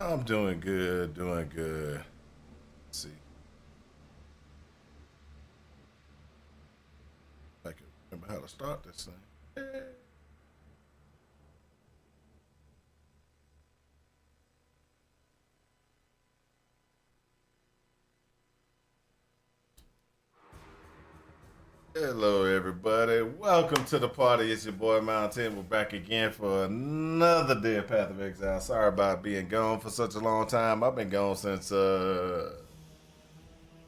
I'm doing good, doing good. Let's see. I can remember how to start this thing. Hello, everybody. Welcome to the party. It's your boy Mountain. We're back again for another day of Path of Exile. Sorry about being gone for such a long time. I've been gone since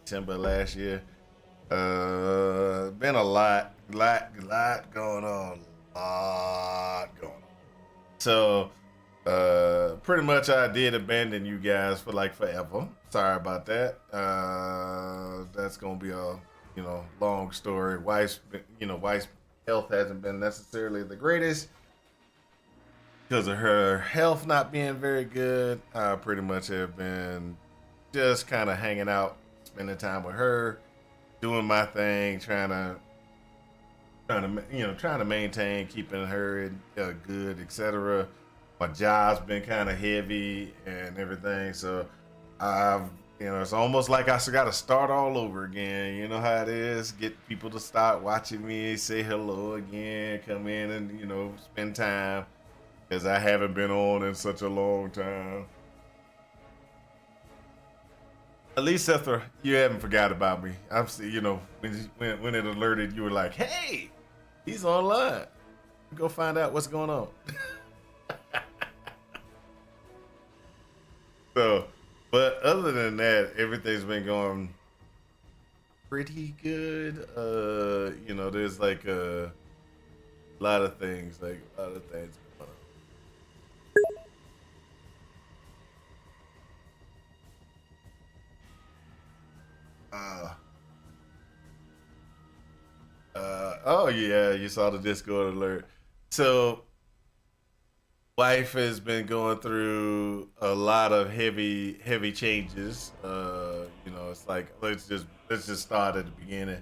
December last year. Been a lot going on. Lot going on. So, pretty much I did abandon you guys for like forever. Sorry about that. That's gonna be a long story. Wife's health hasn't been necessarily the greatest because of her health not being very good. I pretty much have been just kind of hanging out, spending time with her, doing my thing, trying to maintain keeping her good, etc. My job's been kind of heavy and everything, so I've it's almost like I got to start all over again. You know how it is. Get people to start watching me, say hello again, come in and spend time because I haven't been on in such a long time. At least after you haven't forgot about me. I'm still, when it alerted, you were like, "Hey, he's online. Go find out what's going on." So, but other than that, everything's been going pretty good. There's like a lot of things, like a lot of things going on. Oh yeah, you saw the Discord alert. So wife has been going through a lot of heavy changes. It's like let's just start at the beginning.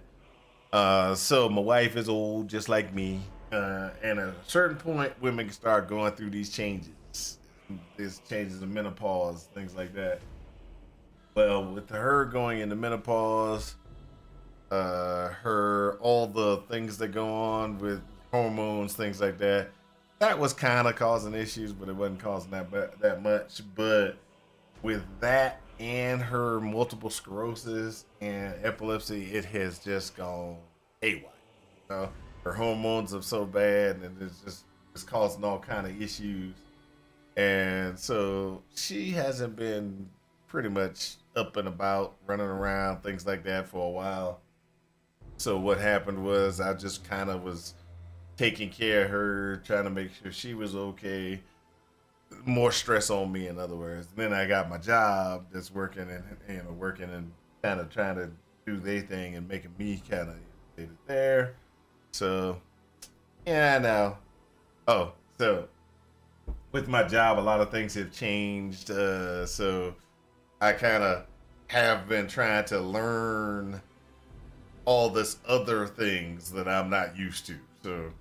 So my wife is old, just like me, and at a certain point, women can start going through these changes in menopause, things like that. Well, with her going into menopause, her all the things that go on with hormones, things like that. That was kind of causing issues, but it wasn't causing that much. But with that and her multiple sclerosis and epilepsy, it has just gone haywire. You know, her hormones are so bad, and it's causing all kind of issues. And so she hasn't been pretty much up and about, running around, things like that for a while. So what happened was I just kind of was taking care of her, trying to make sure she was okay. More stress on me, in other words. And then I got my job that's working and kind of trying to do their thing and making me kind of irritated there. So yeah, I know. Oh, so with my job, a lot of things have changed. So I kind of have been trying to learn all this other things that I'm not used to.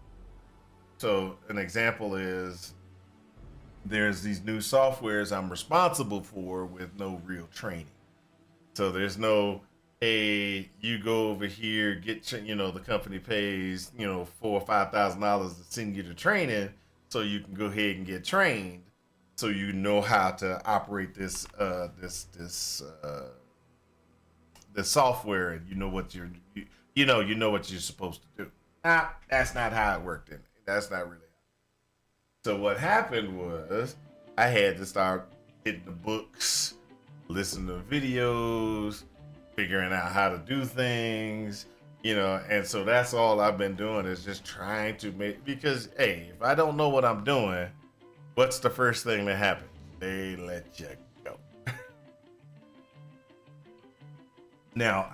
So an example is there's these new softwares I'm responsible for with no real training. So there's no, hey, you go over here, the company pays, $4 or $5,000 to send you to training, so you can go ahead and get trained, so you know how to operate this software, and you know what you're supposed to do. Nah, that's not how it worked. That's not really. So what happened was I had to start hitting the books, listening to videos, figuring out how to do things, and so that's all I've been doing is just trying to make, because hey, if I don't know what I'm doing, what's the first thing that happens? They let you go. Now,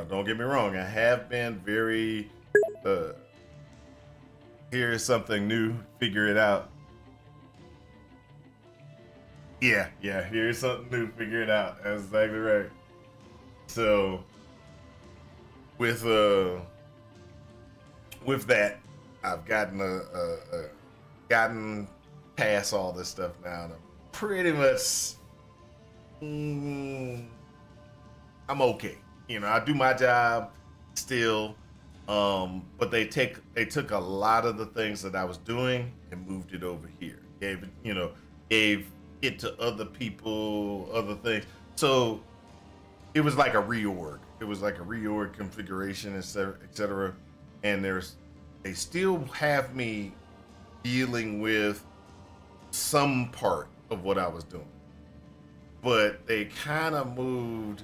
don't get me wrong, I have been very, uh, here is something new, figure it out. Yeah, here's something new, figure it out. That's exactly right. So with uh with that, I've gotten past all this stuff now. And I'm pretty much, I'm okay. You know, I do my job still, but they took a lot of the things that I was doing and moved it over here. Gave it to other people, other things. So it was like a reorg. It was like a reorg configuration, etc. And they still have me dealing with some part of what I was doing, but they kind of moved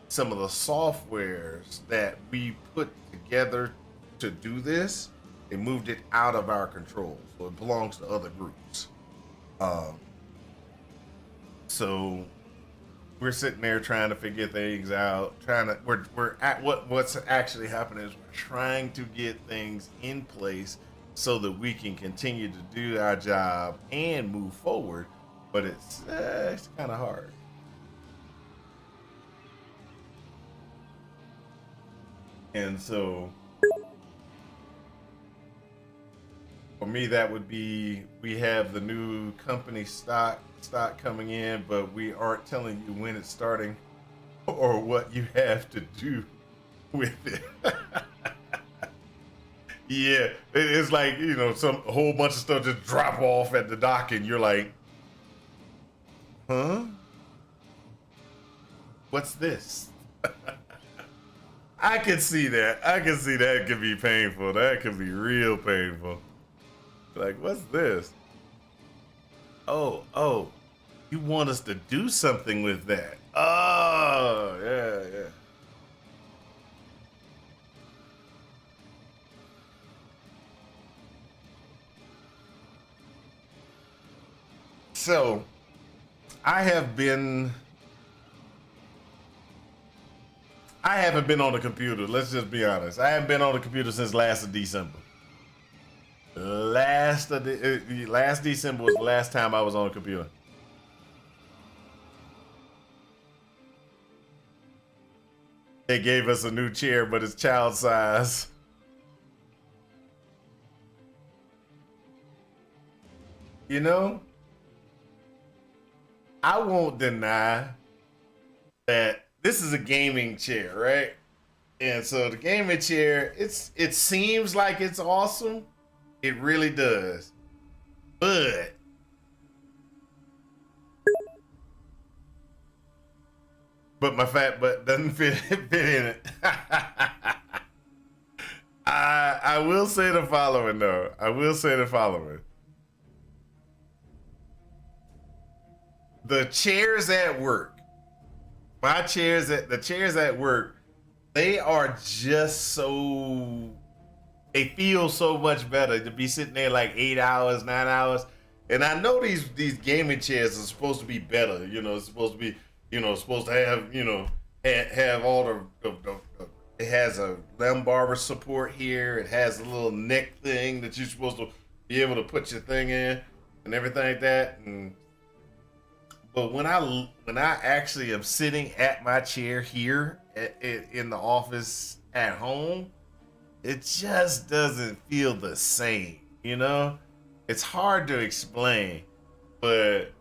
some of the softwares that we put together to do this. They moved it out of our control, so it belongs to other groups. So we're sitting there trying to figure things out. We're at what's actually happening is we're trying to get things in place so that we can continue to do our job and move forward. But it's kind of hard. And so for me, that would be, we have the new company stock coming in, but we aren't telling you when it's starting or what you have to do with it. Yeah, it's like, a whole bunch of stuff just drop off at the dock and you're like, huh? What's this? I can see that. I can see that could be painful. That could be real painful. Like, what's this? Oh, you want us to do something with that? Oh, yeah. So, I haven't been on the computer. Let's just be honest. I haven't been on the computer since last of December. Last December was the last time I was on a computer. They gave us a new chair, but it's child size. I won't deny that this is a gaming chair, right? And so the gaming chair, it seems like it's awesome. It really does. But my fat butt doesn't fit in it. I will say the following though. The chairs at work, the chairs at work, they are just so, they feel so much better to be sitting there like 8 hours, 9 hours. And I know these gaming chairs are supposed to be better. It's supposed to be, supposed to have, have all it has a lumbar support here. It has a little neck thing that you're supposed to be able to put your thing in and everything like that. But when I actually am sitting at my chair here in the office at home, it just doesn't feel the same. It's hard to explain, but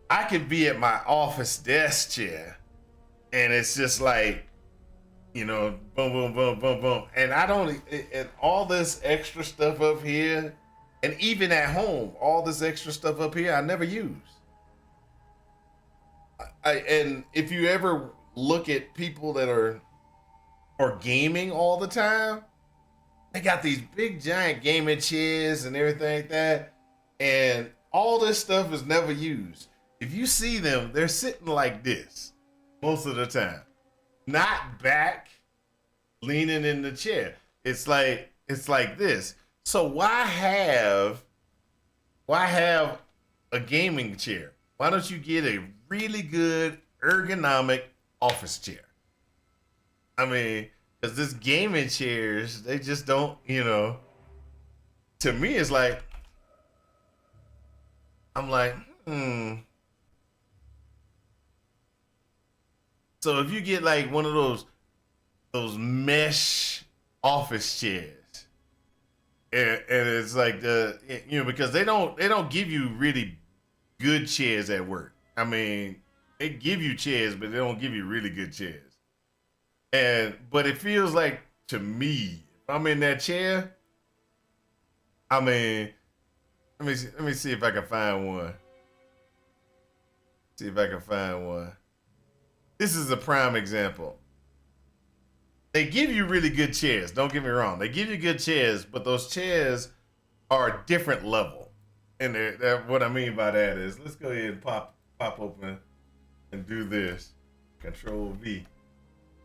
I could be at my office desk chair, and it's just like, boom, boom, boom, boom, boom, and and all this extra stuff up here, and even at home, all this extra stuff up here, I never use. And if you ever look at people that are gaming all the time, they got these big giant gaming chairs and everything like that, and all this stuff is never used. If you see them, they're sitting like this most of the time, not back, leaning in the chair. It's like this. So why have a gaming chair? Why don't you get a really good ergonomic office chair? I mean, because this gaming chairs, they just don't, to me, it's like, I'm like, So if you get like one of those mesh office chairs, and it's like because they don't give you really good chairs at work. I mean, they give you chairs, but they don't give you really good chairs. And but it feels like to me, if I'm in that chair, I mean, let me see if I can find one. See if I can find one. This is a prime example. They give you really good chairs. Don't get me wrong. They give you good chairs, but those chairs are a different level. And what I mean by that is, let's go ahead and pop open and do this. Control V.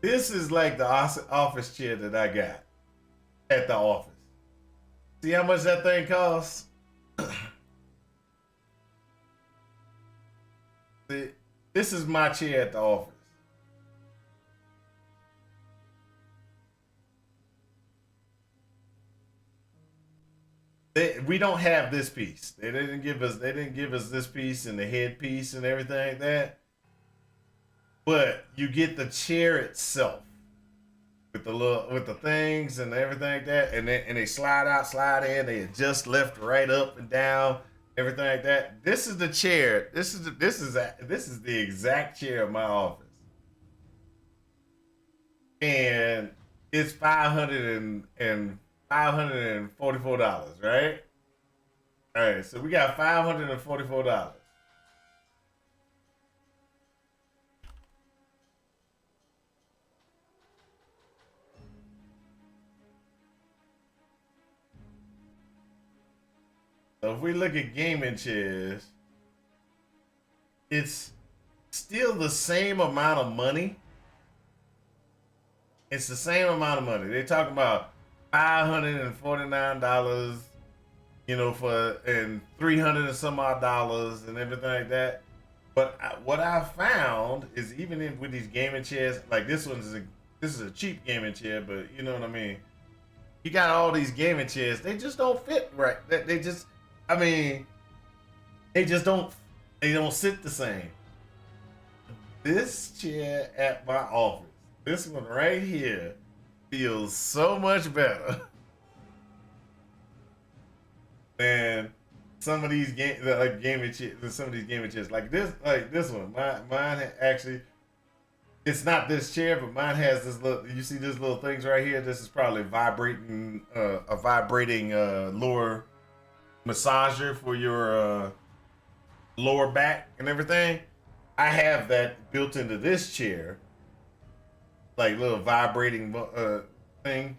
This is like the office chair that I got at the office. See how much that thing costs? See, this is my chair at the office. We don't have this piece. They didn't give us. They didn't give us this piece and the headpiece and everything like that. But you get the chair itself with the things and everything like that, and they slide out, slide in. They adjust left, right, up, and down, everything like that. This is the chair. This is the exact chair of my office, and it's $544, right? All right, so we got $544. So if we look at gaming chairs, it's still the same amount of money. It's the same amount of money. They're talking about $549, for and 300 and some odd dollars and everything like that. But what I found is even with these gaming chairs, like this is a cheap gaming chair, but you know what I mean. You got all these gaming chairs, they just don't fit right. They just, I mean, they just don't. They don't sit the same. This chair at my office, this one right here, feels so much better than some of these gaming chairs. Some of these gaming chairs, like this one. Mine actually, it's not this chair, but mine has this little. You see these little things right here? This is probably vibrating, a vibrating lower massager for your lower back and everything. I have that built into this chair, like little vibrating thing.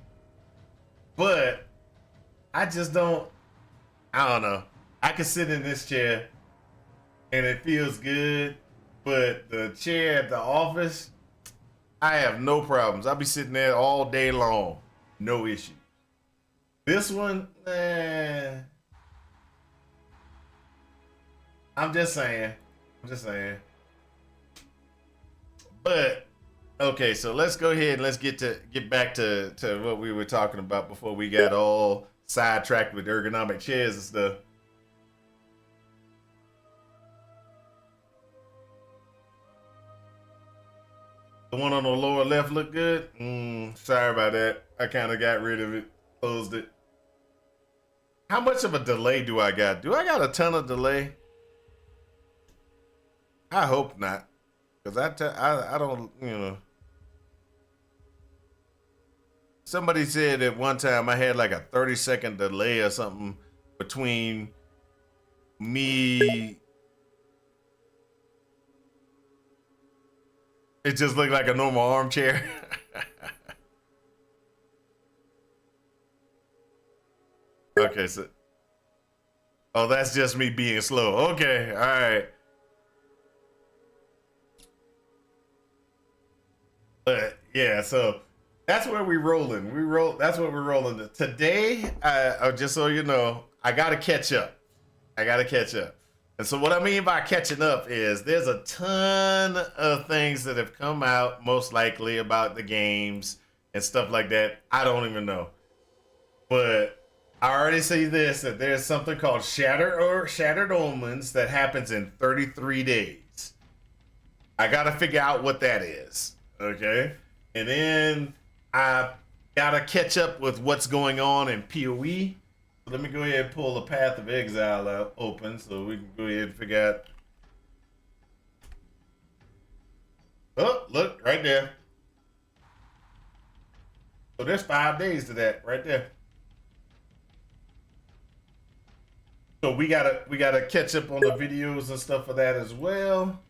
But I just don't. I don't know. I can sit in this chair and it feels good, but the chair at the office, I have no problems. I'll be sitting there all day long, no issue. This one, I'm just saying. But okay, so let's go ahead and let's get back to what we were talking about before we got all sidetracked with ergonomic chairs and stuff. The one on the lower left look good? Sorry about that. I kind of got rid of it, closed it. How much of a delay do I got? Do I got a ton of delay? I hope not, because I don't, Somebody said at one time I had like a 30-second delay or something between me. It just looked like a normal armchair. Okay, so oh, that's just me being slow. Okay, all right. But yeah, so that's where we rolling. That's what we're rolling today. Just so you know, I gotta catch up. And so what I mean by catching up is there's a ton of things that have come out, most likely about the games and stuff like that. I don't even know, but I already see this, that there's something called Shattered Omens that happens in 33 days. I gotta figure out what that is. Okay. And then I gotta catch up with what's going on in PoE. Let me go ahead and pull the Path of Exile out open so we can go ahead and figure out. Oh, look, right there. So there's 5 days to that right there. So we gotta catch up on the videos and stuff for that as well.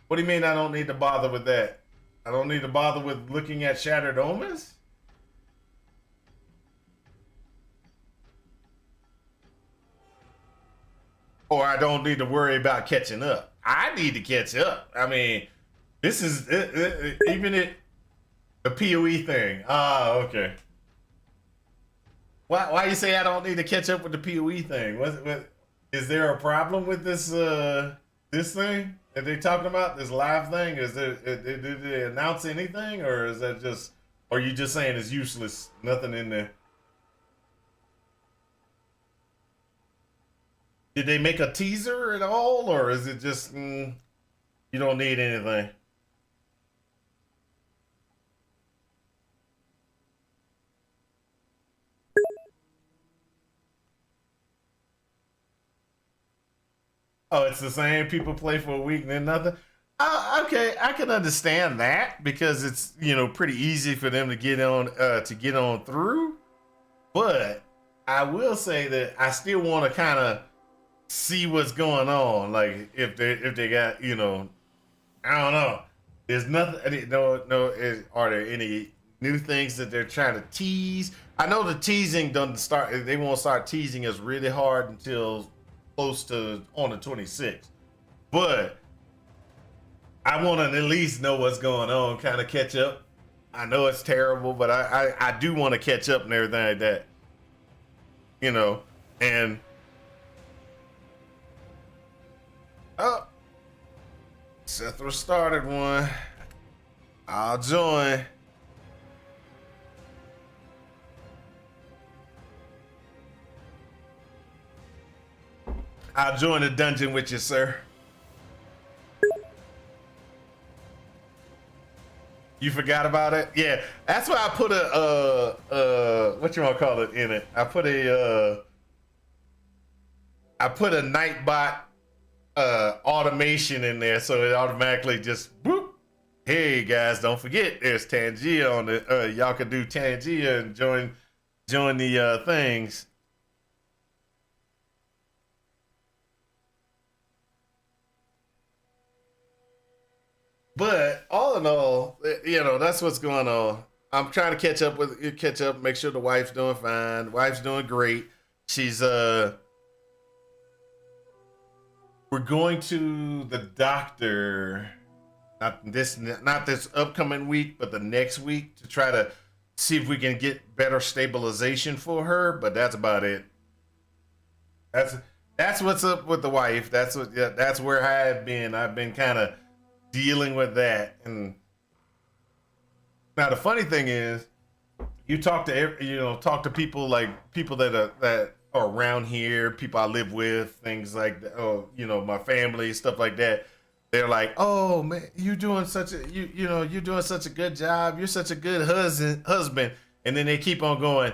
What do you mean I don't need to bother with that? I don't need to bother with looking at Shattered Omens? Or I don't need to worry about catching up? I need to catch up. I mean, this is even the PoE thing. Ah, okay. Why you say I don't need to catch up with the PoE thing? What is there a problem with this this thing that they talking about? This live thing? Is there did they announce anything, or is that just? Or are you just saying it's useless? Nothing in there. Did they make a teaser at all, or is it just you don't need anything? Oh, it's the same people play for a week and then nothing. Okay, I can understand that because it's pretty easy for them to get on through. But I will say that I still want to kind of see what's going on. Like if they got I don't know. There's nothing. Are there any new things that they're trying to tease? I know the teasing doesn't start. They won't start teasing us really hard until close to on the 26th. But I want to at least know what's going on, kind of catch up. I know it's terrible, but I do want to catch up and everything like that. And oh, Sethra started one. I'll join. I'll join the dungeon with you, sir. You forgot about it? Yeah, that's why I put a what you want to call it in it. I put a Nightbot automation in there, so it automatically just whoop. Hey guys, don't forget there's Tangia on the. Y'all can do Tangia and join the things. But all in all, that's what's going on. I'm trying to catch up, make sure the wife's doing fine. Wife's doing great. She's we're going to the doctor not this upcoming week, but the next week to try to see if we can get better stabilization for her, but that's about it. That's what's up with the wife. That's where I've been kind of dealing with that. And now the funny thing is, you talk to people that are around here, people I live with, things like that, my family, stuff like that. They're like, "Oh man, you're doing such a good job. You're such a good husband." And then they keep on going,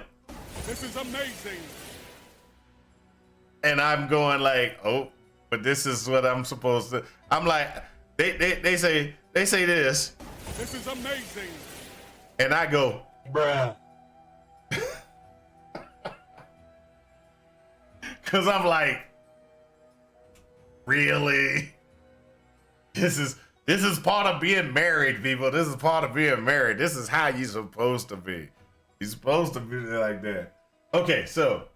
"This is amazing." And I'm going like, "Oh, but this is what I'm supposed to." I'm like, they say this. "This is amazing." And I go, "Bruh." Cause I'm like, really? This is part of being married, people. This is part of being married. This is how you're supposed to be. You're supposed to be like that. Okay, so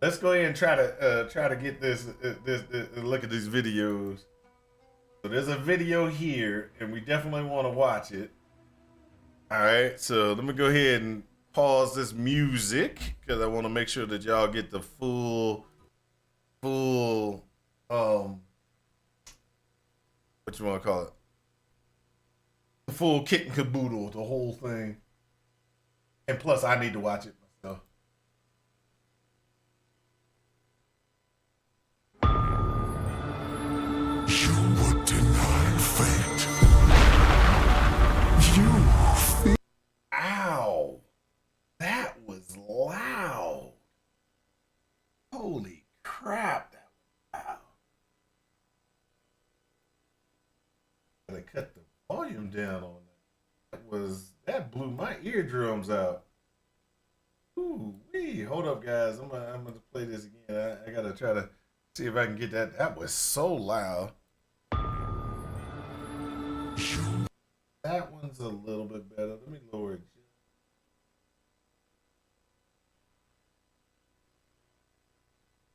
let's go ahead and try to get this look at these videos. So there's a video here, and we definitely want to watch it. All right, so let me go ahead and pause this music because I want to make sure that y'all get the full what you want to call it? The full kit and caboodle, the whole thing. And plus, I need to watch it myself. You were denied fate. Ow. Holy crap. Wow. Gotta cut the volume down on that blew my eardrums out. Ooh, wee. Hold up, guys. I'm gonna play this again. I gotta try to see if I can get that. That was so loud. That one's a little bit better. Let me lower it.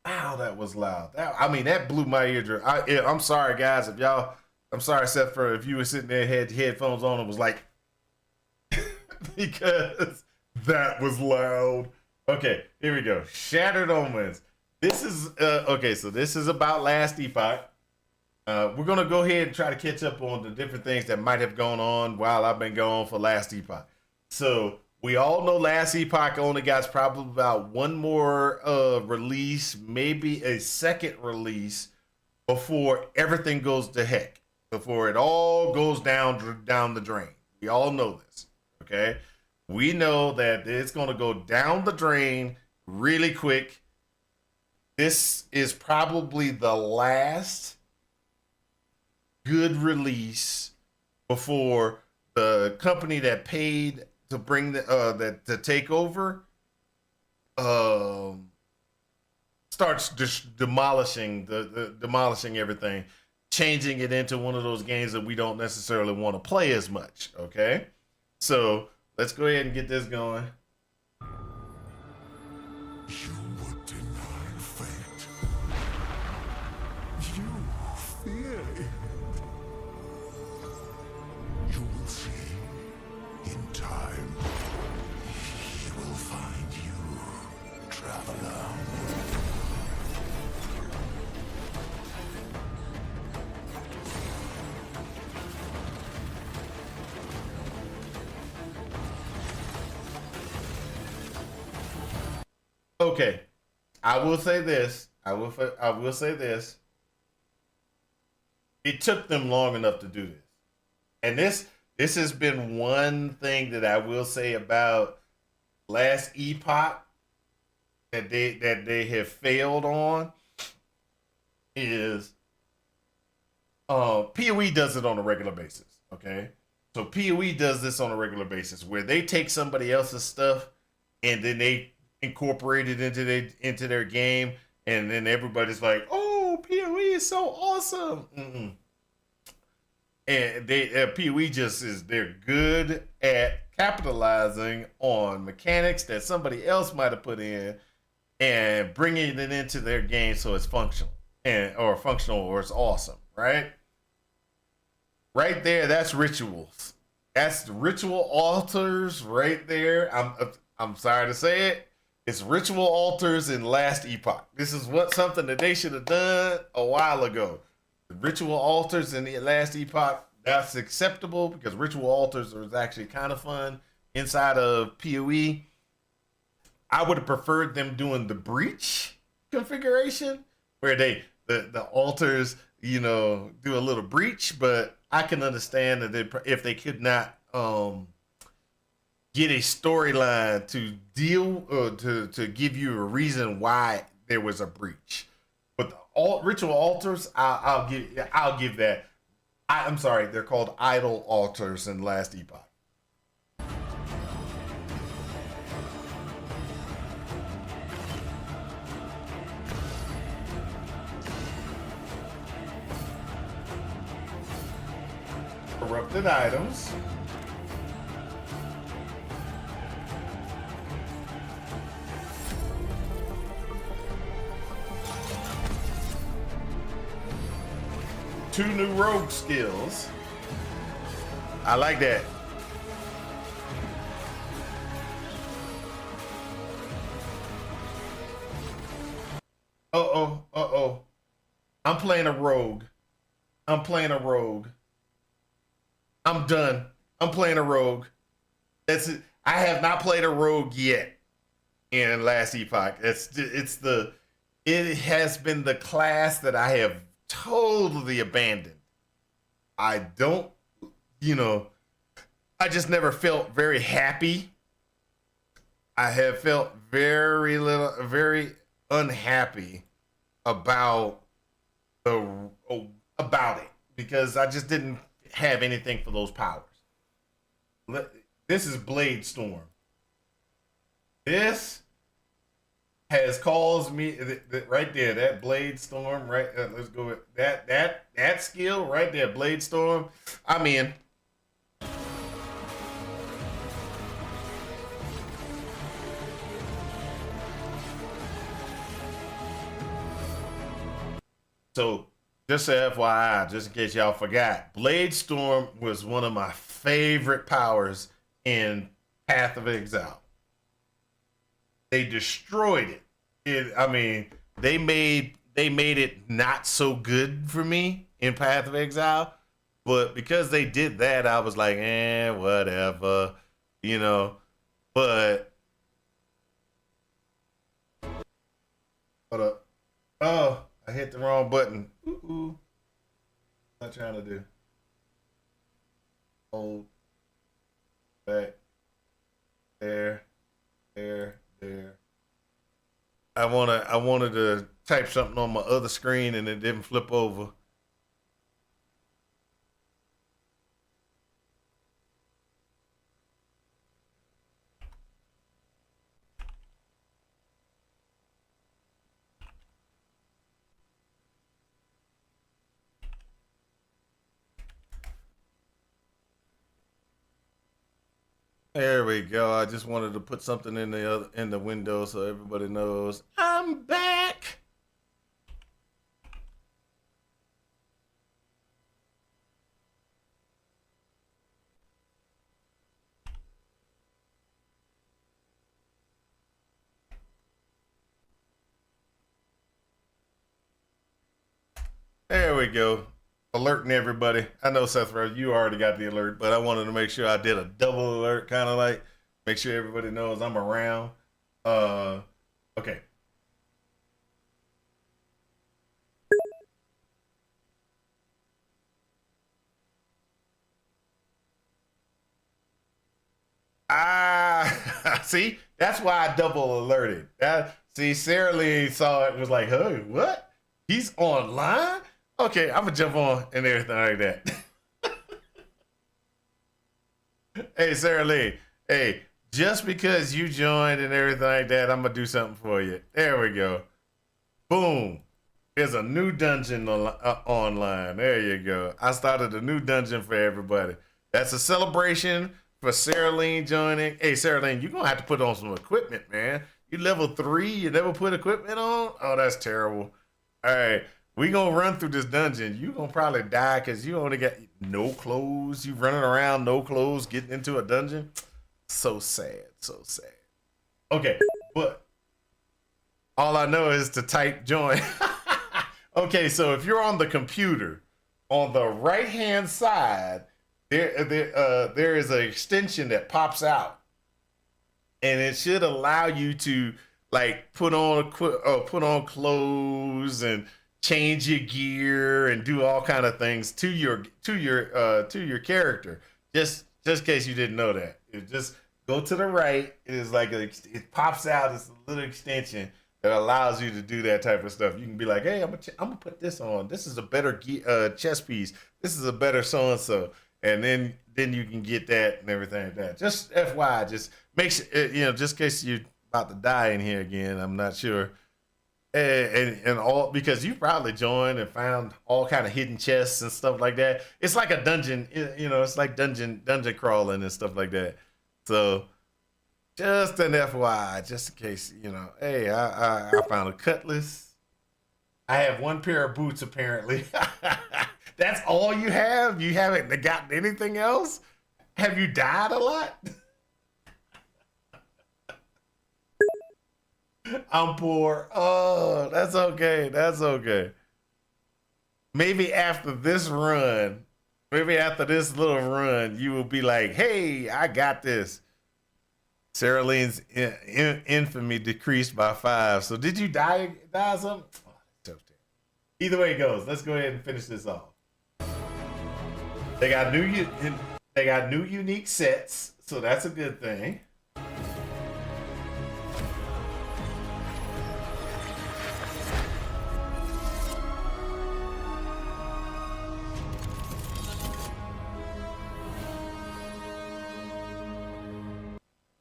Wow, that was loud. That blew my eardrum. I'm sorry, guys. I'm sorry, Seth, for if you were sitting there had headphones on and was like, because that was loud. Okay, here we go. Shattered Omens. This is okay. So this is about Last Epoch. We're gonna go ahead and try to catch up on the different things that might have gone on while I've been gone for Last Epoch. So we all know Last Epoch only got probably about one more release, maybe a second release before everything goes to heck, before it all goes down the drain. We all know this, okay? We know that it's going to go down the drain really quick. This is probably the last good release before the company that paid to bring to take over starts demolishing demolishing everything, changing it into one of those games that we don't necessarily want to play as much. Okay, so let's go ahead and get this going. You would deny fate. You fear it. You will see. In time, he will find you, traveler. Okay, I will say this. I will say this. It took them long enough to do this, and this has been one thing that I will say about Last Epoch that they have failed on is PoE does it on a regular basis. Okay, so PoE does this on a regular basis where they take somebody else's stuff and then they incorporate it into their game, and then everybody's like, "Oh, PoE is so awesome." Mm-mm. And PoE they're good at capitalizing on mechanics that somebody else might have put in and bringing it into their game so it's functional or it's awesome, right? Right there, that's rituals. That's the ritual altars right there. I'm sorry to say it. It's ritual altars in Last Epoch. This is something that they should have done a while ago. The ritual altars in the Last Epoch, that's acceptable because ritual altars is actually kind of fun inside of PoE. I would have preferred them doing the breach configuration where the altars, do a little breach, but I can understand that if they could not get a storyline to deal to give you a reason why there was a breach. But the ritual altars, I'll give that. I'm sorry, they're called idol altars in Last Epoch. Corrupted items. Two new rogue skills. I like that. Uh-oh. I'm playing a rogue. I'm done. I'm playing a rogue. That's it. I have not played a rogue yet in Last Epoch. It has been the class that I have totally abandoned. I don't, I just never felt very happy. I have felt very unhappy about about it because I just didn't have anything for those powers. This is Blade Storm. This has caused me right there. That Blade Storm, right? Let's go with that skill right there. Blade Storm. I'm in. So, just a FYI, just in case y'all forgot, Blade Storm was one of my favorite powers in Path of Exile. They destroyed it. I mean, they made it not so good for me in Path of Exile, but because they did that, I was like, whatever, you know. But what up? Oh. I hit the wrong button. Ooh. What am I trying to do? Hold. Back. There. I wanted to type something on my other screen and it didn't flip over. There we go. I just wanted to put something in the window so everybody knows I'm back. There we go. Alerting everybody. I know, Seth Rose, you already got the alert, but I wanted to make sure I did a double alert, kind of like make sure everybody knows I'm around. Okay. See, that's why I double alerted. See, Sarah Lee saw it and was like, "Hey, what? He's online? Okay, I'm gonna jump on and everything like that." Hey, Sarah Lee. Hey, just because you joined and everything like that, I'm gonna do something for you. There we go. Boom. There's a new dungeon online. There you go. I started a new dungeon for everybody. That's a celebration for Sarah Lee joining. Hey, Sarah Lee, you're gonna have to put on some equipment, man. You level 3, you never put equipment on? Oh, that's terrible. All right. We gonna run through this dungeon. You gonna probably die because you only got no clothes. You running around, no clothes, getting into a dungeon. So sad, so sad. Okay, but all I know is to type join. Okay, so if you're on the computer, on the right-hand side, there is an extension that pops out, and it should allow you to like put on clothes and change your gear and do all kind of things to your character. Just in case you didn't know that, it just go to the right. It is like it pops out. It's a little extension that allows you to do that type of stuff. You can be like, hey, I'm gonna put this on. This is a better chess piece. This is a better so and so, and then you can get that and everything like that. Just FYI, just make sure just in case you're about to die in here again. I'm not sure. And all because you probably joined and found all kind of hidden chests and stuff like that. It's like a dungeon, it's like dungeon crawling and stuff like that. So just an FYI, just in case, hey, I found a cutlass. I have one pair of boots apparently. That's all you have? You haven't gotten anything else? Have you died a lot? I'm poor. Oh, that's okay. That's okay. Maybe after this run, maybe after this little run, you will be like, hey, I got this. Sarah Lee's infamy decreased by 5. So did you die something? Oh, either way it goes, let's go ahead and finish this off. They got new unique sets, so that's a good thing.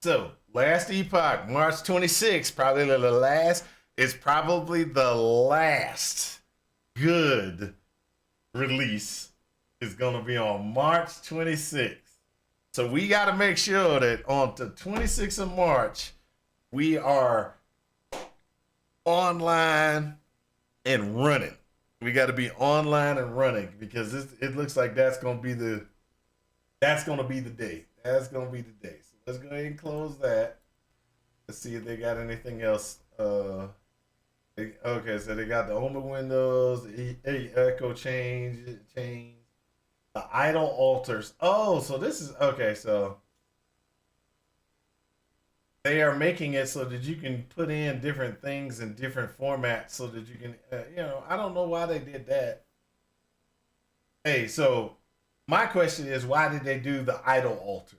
So, last epoch, March 26th, probably the last. It's probably the last good release is going to be on March 26th. So we got to make sure that on the 26th of March, we are online and running. We got to be online and running because it looks like that's going to be the day. That's going to be the day. So let's go ahead and close that. Let's see if they got anything else. Okay, so they got the Omen windows, the echo change, the idle altars. Oh, so this is okay. So they are making it so that you can put in different things in different formats, so that you can, I don't know why they did that. Hey, so my question is, why did they do the idle altars?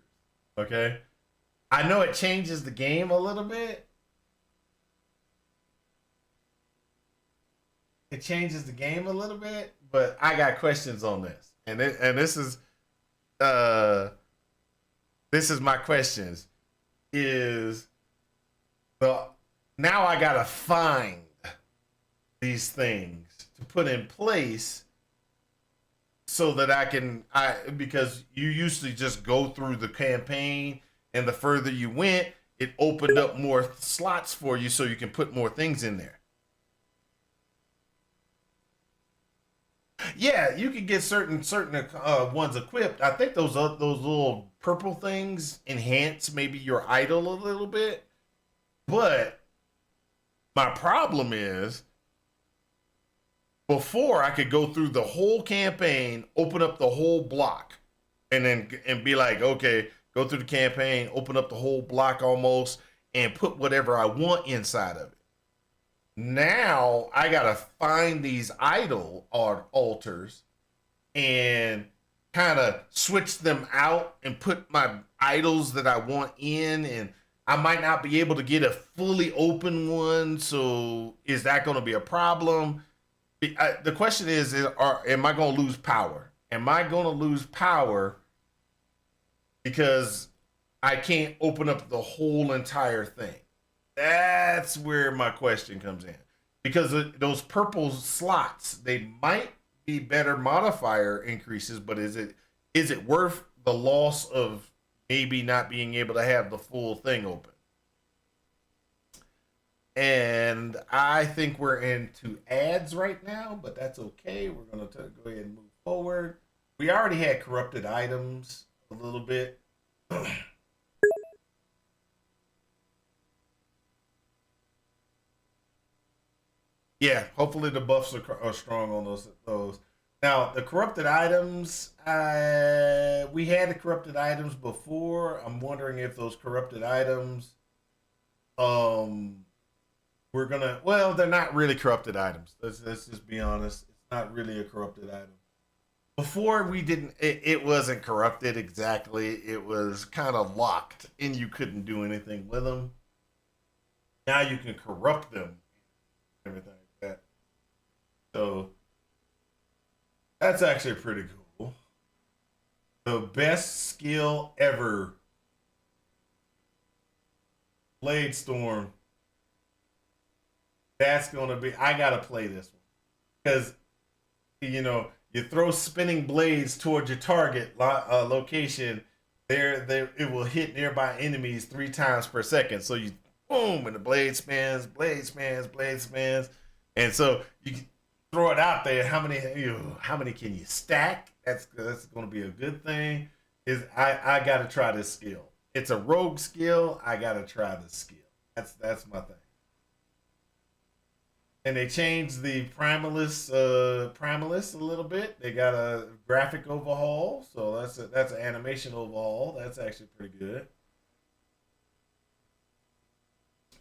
Okay, I know it changes the game a little bit. It changes the game a little bit, but I got questions on this, and this is my questions. Is the now I gotta find these things to put in place so that because you usually just go through the campaign, and the further you went, it opened up more slots for you so you can put more things in there. Yeah, you can get certain ones equipped. I think those little purple things enhance maybe your idol a little bit. But my problem is, before I could go through the whole campaign, open up the whole block, and be like, okay, go through the campaign, open up the whole block almost, and put whatever I want inside of it. Now I gotta find these idol altars and kind of switch them out and put my idols that I want in, and I might not be able to get a fully open one. So is that going to be a problem? The question is, am I going to lose power? Am I going to lose power because I can't open up the whole entire thing? That's where my question comes in. Because those purple slots, they might be better modifier increases, but is it worth the loss of maybe not being able to have the full thing open? And I think we're into ads right now, but that's okay. We're going to go ahead and move forward. We already had corrupted items a little bit. Yeah, hopefully the buffs are strong on those. Now, the corrupted items, we had the corrupted items before. I'm wondering if those corrupted items, they're not really corrupted items. Let's just be honest. It's not really a corrupted item. Before it wasn't corrupted exactly. It was kind of locked and you couldn't do anything with them. Now you can corrupt them, everything like that. So that's actually pretty cool. The best skill ever. Blade Storm. That's going to be, I got to play this one. Because, you throw spinning blades towards your target location, it will hit nearby enemies 3 times per second. So you, boom, and the blade spins. And so you throw it out there. How many can you stack? That's going to be a good thing. I got to try this skill. It's a rogue skill. I got to try this skill. That's my thing. And they changed the Primalis a little bit. They got a graphic overhaul, so that's an animation overhaul. That's actually pretty good.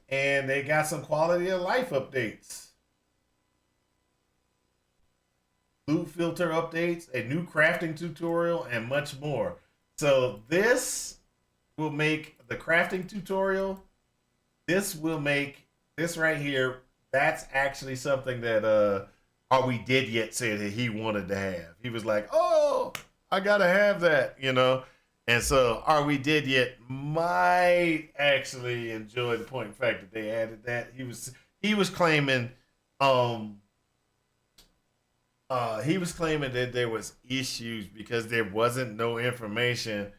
And they got some quality of life updates. Loot filter updates, a new crafting tutorial, and much more. So this will make the crafting tutorial. This will make this right here. That's actually something that Are We Dead Yet said that he wanted to have. He was like, oh, I gotta have that, And so, Are We Dead Yet might actually enjoy the point of fact that they added that. He was claiming um he was claiming that there was issues because there wasn't no information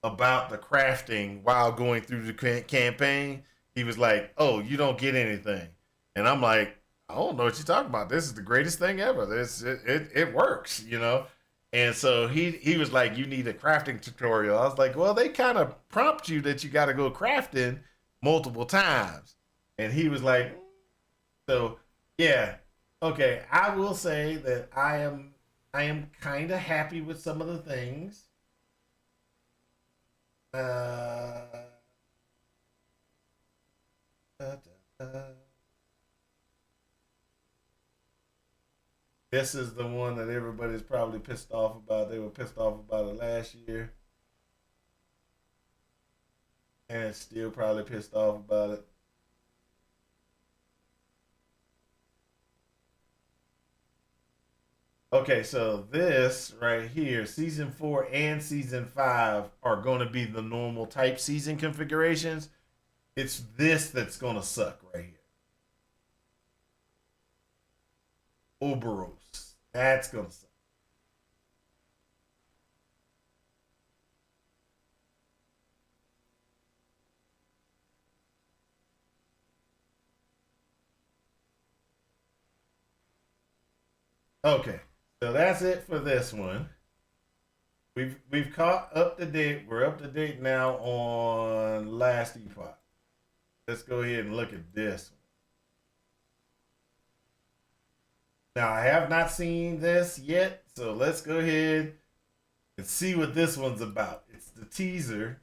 about the crafting while going through the campaign. He was like, "Oh, you don't get anything," and I'm like, "I don't know what you're talking about. This is the greatest thing ever. It works, you know." And so he was like, "You need a crafting tutorial." I was like, "Well, they kind of prompt you that you got to go crafting multiple times," and he was like, "So yeah, okay. I will say that I am kind of happy with some of the things." Uh, da, da, da. This is the one that everybody's probably pissed off about. They were pissed off about it last year, and still probably pissed off about it. Okay, so this right here, season 4 and season 5 are going to be the normal type season configurations. It's this that's going to suck right here. Oberos. That's going to suck. Okay, so that's it for this one. We've caught up to date. We're up to date now on Last Epoch. Let's go ahead and look at this one. Now I have not seen this yet, so let's go ahead and see what this one's about. It's the teaser.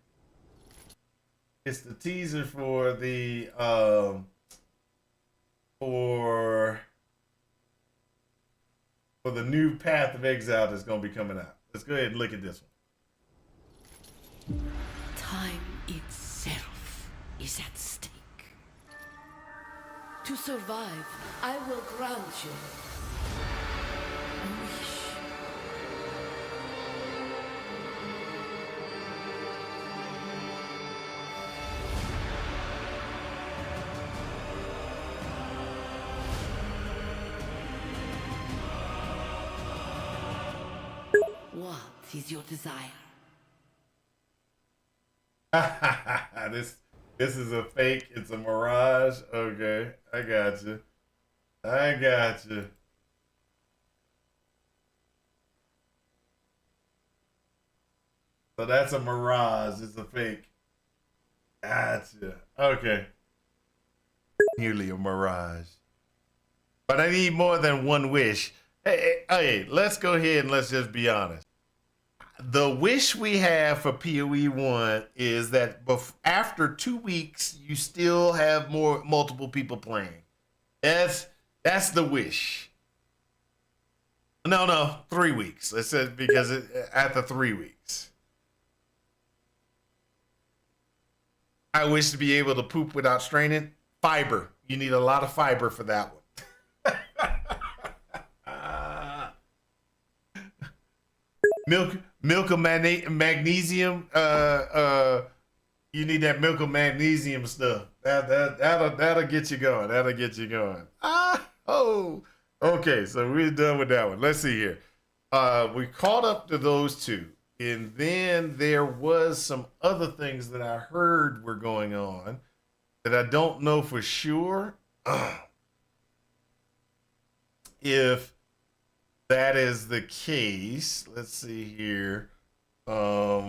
It's the teaser for the for for the new Path of Exile that's gonna be coming out. Let's go ahead and look at this Time itself is at stake. To survive, I will grant you a wish. What is your desire? one. This is a fake. It's a mirage. Okay, I got you. I got you. So that's a mirage. It's a fake. Gotcha. Okay. Nearly a mirage. But I need more than one wish. Hey, let's go ahead and let's just be honest. The wish we have for PoE 1 is that after 2 weeks, you still have multiple people playing. That's the wish. No, 3 weeks. Let's say because after 3 weeks. I wish to be able to poop without straining. Fiber. You need a lot of fiber for that one. Milk of magnesium. You need that milk of magnesium stuff. That'll get you going. That'll get you going. Okay. So we're done with that one. Let's see here. We caught up to those two, and then there was some other things that I heard were going on that I don't know for sure if that is the case. Let's see here. So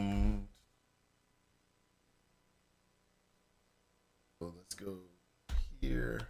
let's go here.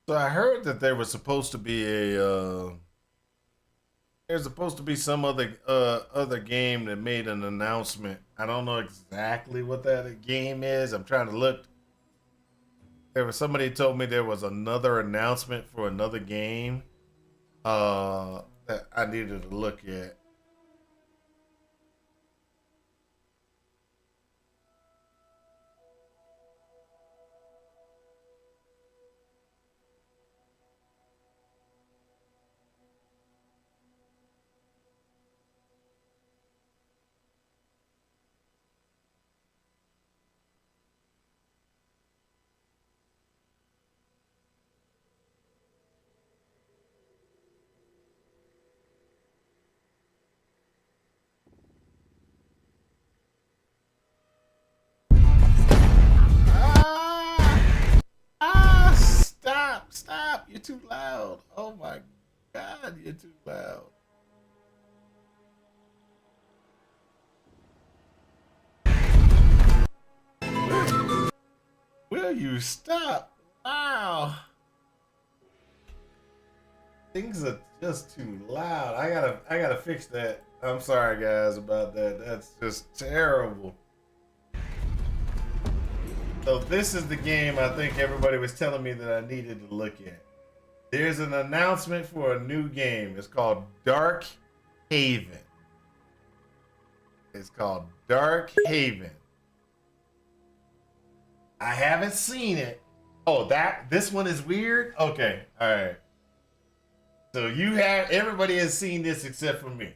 So I heard that there was supposed to be There's supposed to be some other game that made an announcement. I don't know exactly what that game is. I'm trying to look. There was somebody told me there was another announcement for another game that I needed to look at. Stop. You're too loud. Oh my God, you're too loud. Will you stop? Wow. Things are just too loud. I gotta fix that. I'm sorry guys about that. That's just terrible. So this is the game I think everybody was telling me that I needed to look at. There's an announcement for a new game. It's called Dark Haven. It's called Dark Haven. I haven't seen it. Oh, this one is weird? Okay, all right. So everybody has seen this except for me.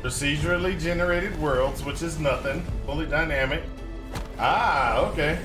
Procedurally generated worlds, which is nothing. Fully dynamic. Ah, okay.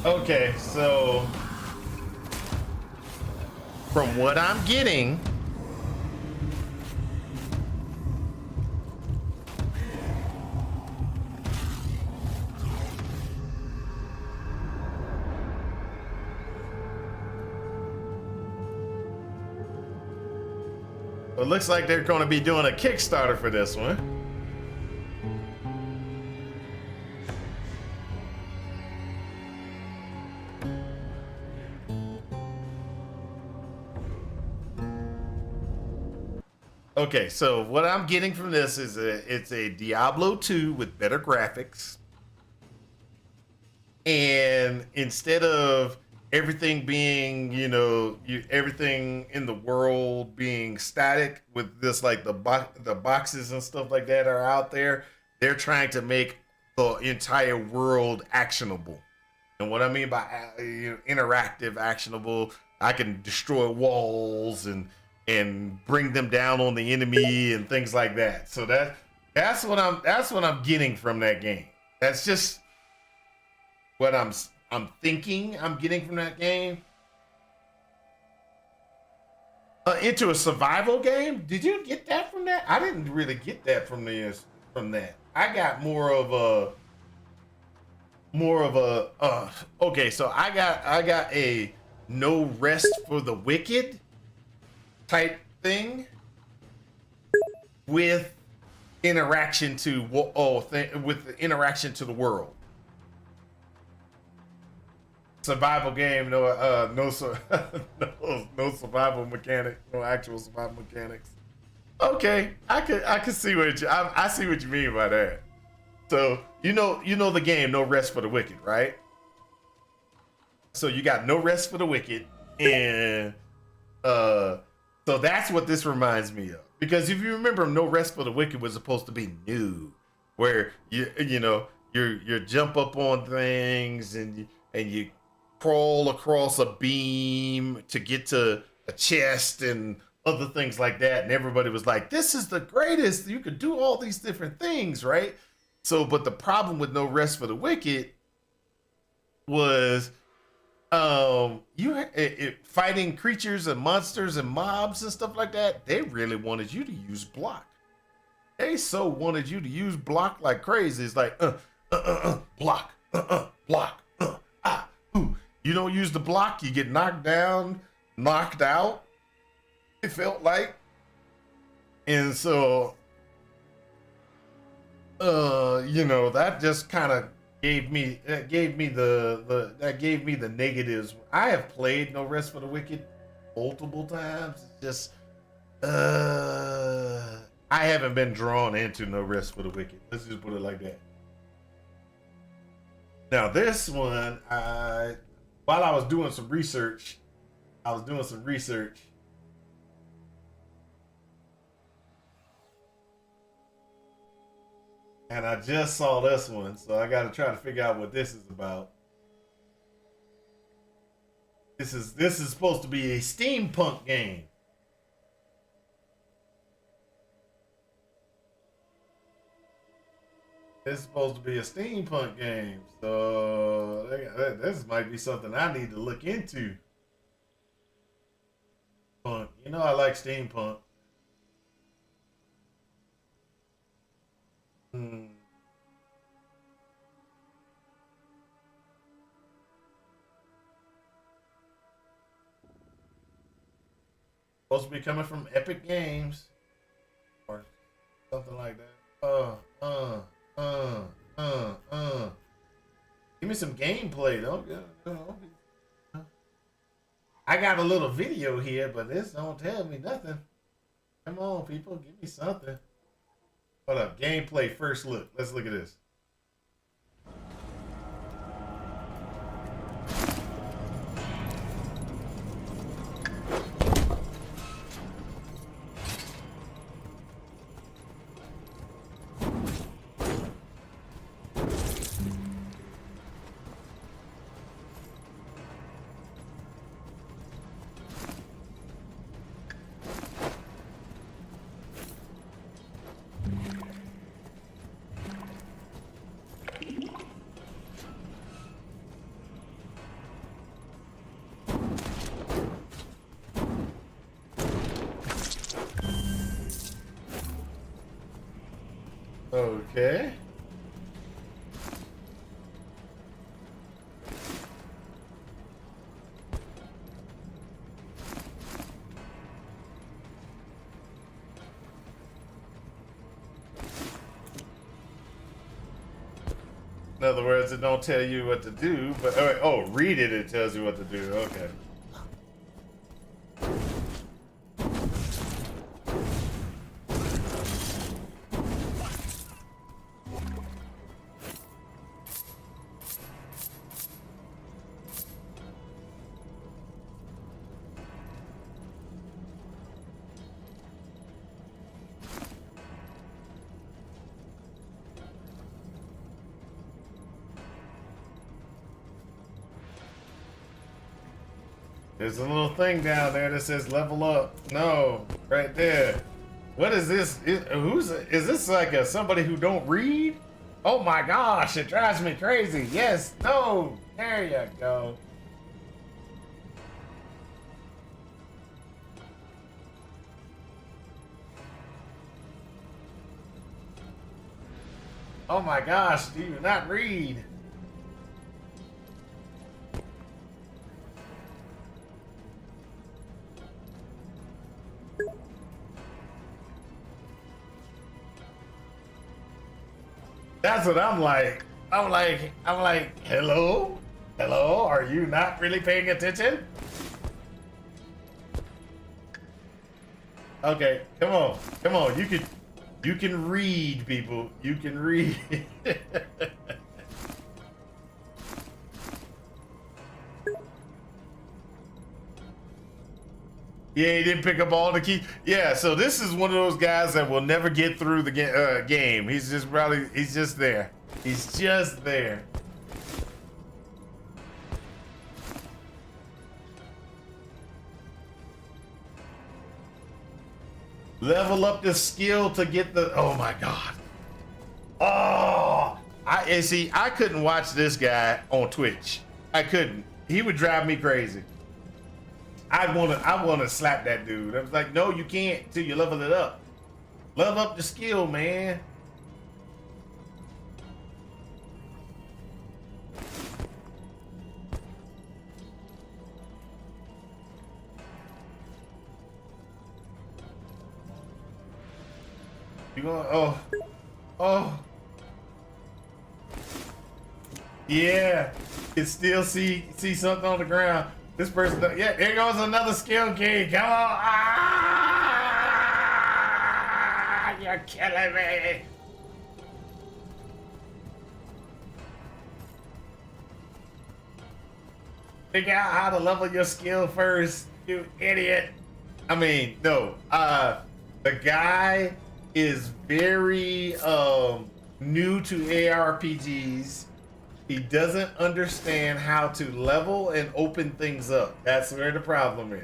Okay, so from what I'm getting, it looks like they're going to be doing a Kickstarter for this one. Okay, so what I'm getting from this is it's a Diablo 2 with better graphics. And instead of everything being, everything in the world being static with this, like the boxes and stuff like that are out there, they're trying to make the entire world actionable. And what I mean by interactive, actionable, I can destroy walls and bring them down on the enemy and things like that. So that's what I'm getting from that game. That's just what I'm thinking I'm getting from that game. Into a survival game? Did you get that from that? I didn't really get that from that. I got more of a okay, so I got a no rest for the wicked type thing with interaction to with the interaction to the world. Survival game, no survival mechanic, no actual survival mechanics. Okay, I could see I see what you mean by that. So you know the game No Rest for the Wicked, right? So you got No Rest for the Wicked, and so that's what this reminds me of. Because if you remember, No Rest for the Wicked was supposed to be new, where you jump up on things and you crawl across a beam to get to a chest and other things like that, and everybody was like, "This is the greatest! You could do all these different things, right?" So, but the problem with No Rest for the Wicked was fighting creatures and monsters and mobs and stuff like that. They really wanted you to use block. They so wanted you to use block like crazy. It's like block, block, ooh. You don't use the block, you get knocked down, knocked out. It felt like, and so that just kind of gave me the negatives. I have played No Rest for the Wicked multiple times. Just I haven't been drawn into No Rest for the Wicked. Let's just put it like that. Now this one, while I was doing some research, and I just saw this one, so I got to try to figure out what this is about. This is supposed to be a steampunk game. It's supposed to be a steampunk game, so this might be something I need to look into. Punk, I like steampunk. Supposed to be coming from Epic Games or something like that. Give me some gameplay, though. I got a little video here, but this don't tell me nothing. Come on, people, give me something. Hold up, gameplay first look. Let's look at this. Okay. In other words, it don't tell you what to do, but read it, it tells you what to do. Okay. There's a little thing down there that says level up. No, right there. What is this? Is this like somebody who don't read? Oh my gosh, it drives me crazy. Yes, no, there you go. Oh my gosh, do you not read? That's what I'm like. I'm like, hello? Hello? Are you not really paying attention? Okay, come on. You can read, people. You can read. Yeah, he didn't pick up all the keys. Yeah, so this is one of those guys that will never get through the game. He's just there. He's just there. Level up the skill to get the, oh my God. Oh, and see, I couldn't watch this guy on Twitch. I couldn't. He would drive me crazy. I wanna slap that dude. I was like, no, you can't till you level it up. Level up the skill, man. You gonna, oh. Yeah, can still see something on the ground. This person, yeah, there goes another skill key. Come on. Ah, you're killing me. Figure out how to level your skill first, you idiot. I mean, no, the guy is very new to ARPGs. He doesn't understand how to level and open things up. That's where the problem is.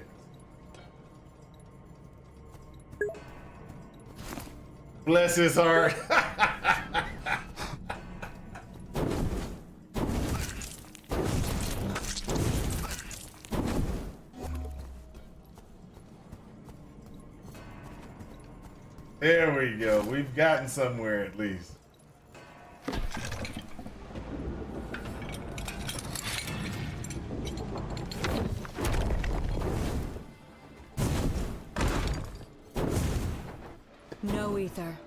Bless his heart. There we go. We've gotten somewhere at least. No ether.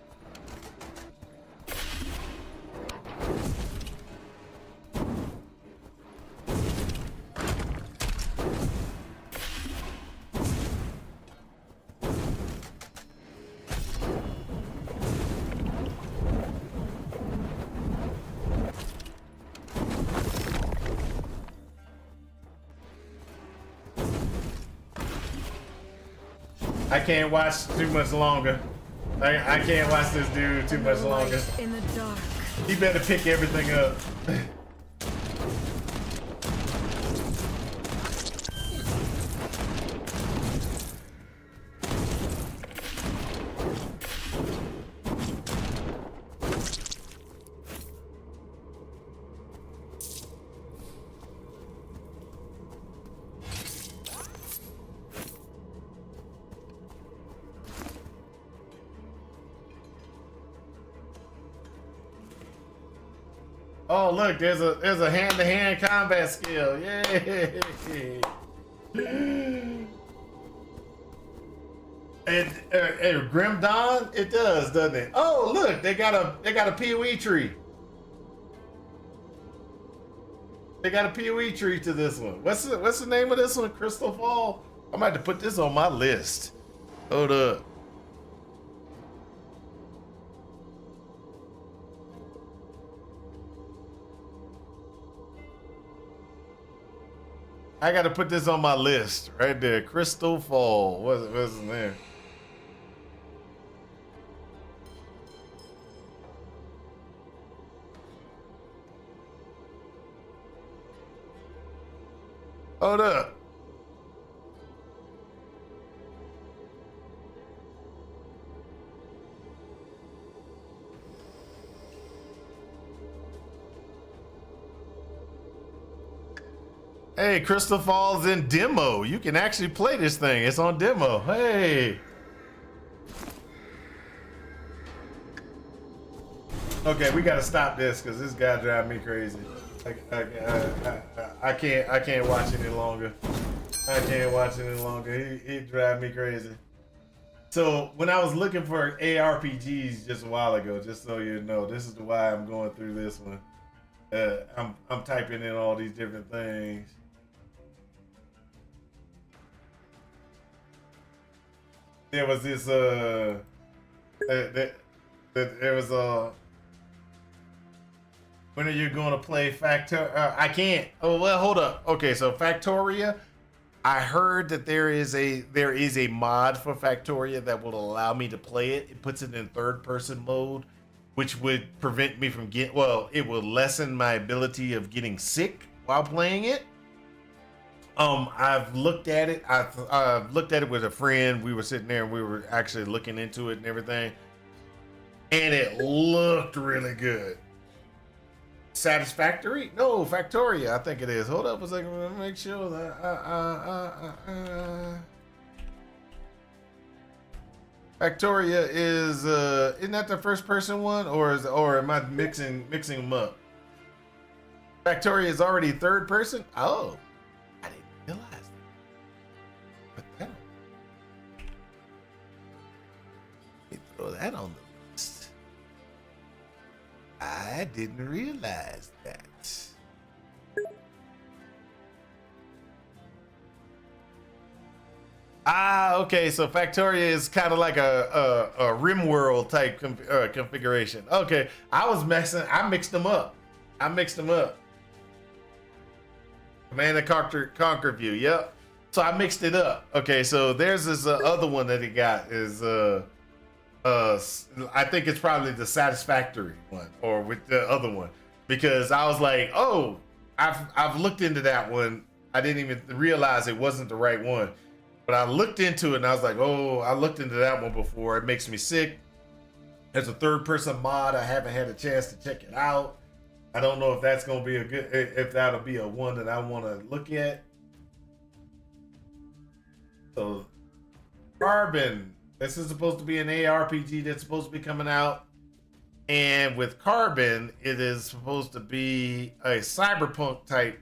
I can't watch too much longer. I can't watch this dude too much longer. In the dark. He better pick everything up. Oh look, there's a hand-to-hand combat skill. Yay! And Grim Dawn, it does, doesn't it? Oh look, they got a PoE tree. They got a PoE tree to this one. What's the name of this one? Crystal Fall? I might have to put this on my list. Hold up. I gotta put this on my list right there. Crystal Fall. What's his name? Hold up. Hey, Crystal Falls in demo. You can actually play this thing. It's on demo. Hey. Okay, we gotta stop this because this guy drives me crazy. I can't watch any longer. I can't watch any longer. He drives me crazy. So when I was looking for ARPGs just a while ago, just so you know, this is why I'm going through this one. I'm typing in all these different things. There was this It was when are you going to play Factor? I can't. Oh well, hold up. Okay, so Factoria. I heard that there is a mod for Factoria that will allow me to play it. It puts it in third person mode, which would prevent me from getting. Well, it will lessen my ability of getting sick while playing it. I've looked at it. I've looked at it with a friend. We were sitting there and we were actually looking into it and everything, and it looked really good. Satisfactory? No, Factoria. I think it is. Hold up a second. Let me make sure that. Factoria is. Isn't that the first person one, or am I mixing them up? Factoria is already third person. Oh, I didn't realize that. Put that on. Let me throw that on the list. I didn't realize that. Okay. So Factoria is kind of like a RimWorld type configuration. Okay, I mixed them up. Command and Conquer View. Yep. So I mixed it up. Okay, so there's this other one that he got is I think it's probably the Satisfactory one, or with the other one, because I was like, oh, I've looked into that one. I didn't even realize it wasn't the right one, but I looked into it and I was like, oh, I looked into that one before. It makes me sick. There's a third person mod. I haven't had a chance to check it out. I don't know if that's gonna be if that'll be a one that I want to look at. So, Carbon. This is supposed to be an ARPG that's supposed to be coming out. And with Carbon, it is supposed to be a cyberpunk type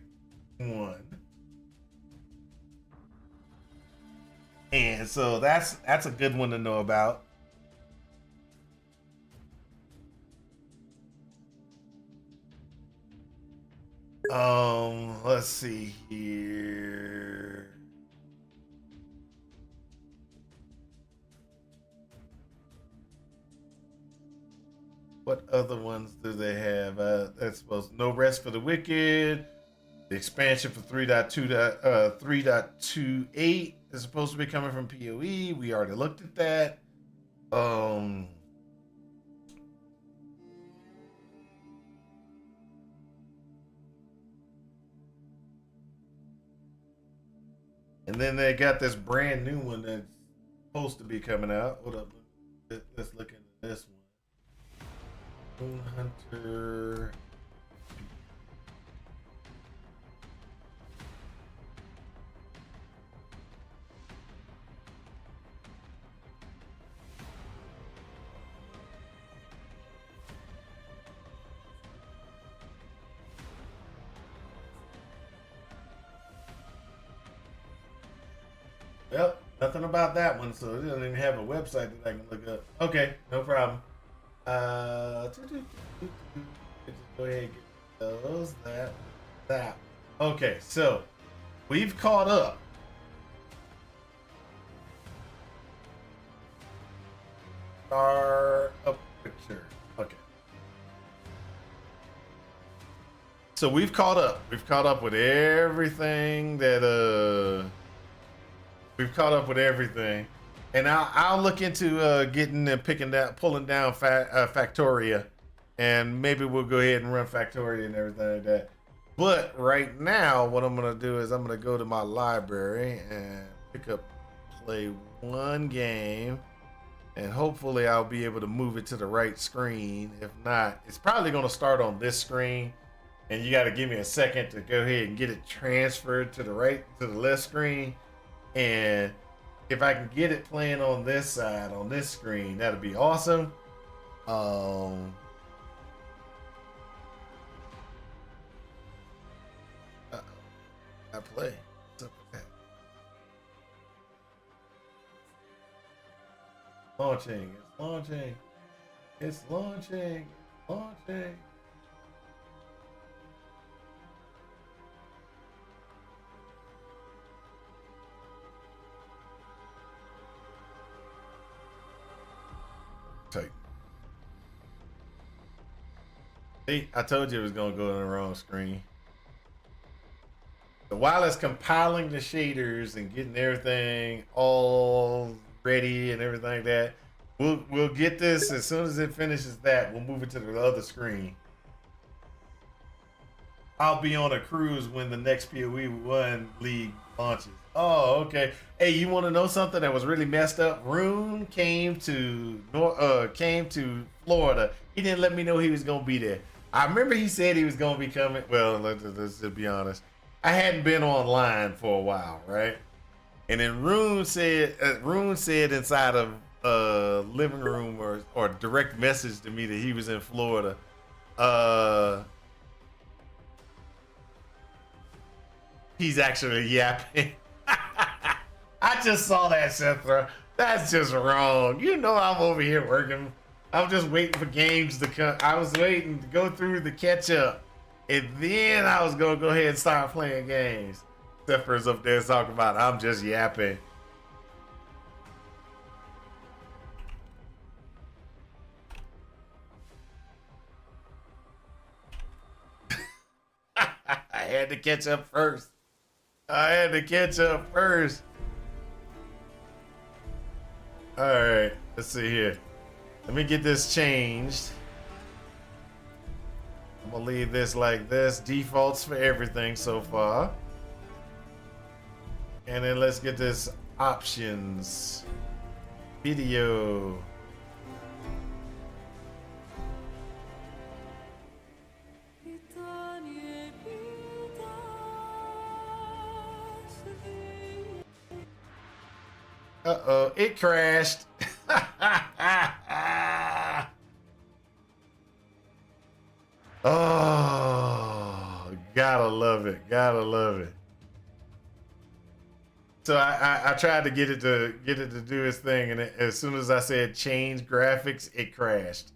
one. And so that's a good one to know about. Let's see here. What other ones do they have? That's supposed No Rest for the Wicked. The expansion for 3.28 is supposed to be coming from PoE. We already looked at that. And then they got this brand new one that's supposed to be coming out. Hold up. Let's look into this one. Moon Hunter. Yep, nothing about that one, so it doesn't even have a website that I can look up. Okay, no problem. Just go ahead and get those. That. Okay, so we've caught up. Start up picture. Okay. So we've caught up. We've caught up with everything that we've caught up with everything, and I'll look into getting and pulling down Factoria, and maybe we'll go ahead and run Factoria and everything like that. But right now, what I'm gonna do is I'm gonna go to my library and play one game, and hopefully I'll be able to move it to the right screen. If not, it's probably gonna start on this screen, and you got to give me a second to go ahead and get it transferred to the left screen. And if I can get it playing on this side, on this screen, that'd be awesome. I play. What's up with that? Launching. It's launching. It's launching. Launching. Take. See, I told you it was gonna go in the wrong screen. So while it's compiling the shaders and getting everything all ready and everything like that, we'll get this as soon as it finishes that. We'll move it to the other screen. I'll be on a cruise when the next PoE1 league launches. Oh, okay. Hey, you want to know something that was really messed up? Rune came to Florida. He didn't let me know he was gonna be there. I remember he said he was gonna be coming. Well, let's just be honest. I hadn't been online for a while, right? And then Rune said inside of living room or direct message to me that he was in Florida. He's actually yapping. I just saw that, Sethra. That's just wrong. You know I'm over here working. I'm just waiting for games to come. I was waiting to go through the catch up. And then I was going to go ahead and start playing games. Sethra's up there talking about I'm just yapping. I had to catch up first. All right, let's see here. Let me get this changed. I'm gonna leave this like this. Defaults for everything so far. And then let's get this options. Video. Uh-oh, it crashed. Oh, gotta love it. So I tried to get it to do its thing, and as soon as I said change graphics, it crashed.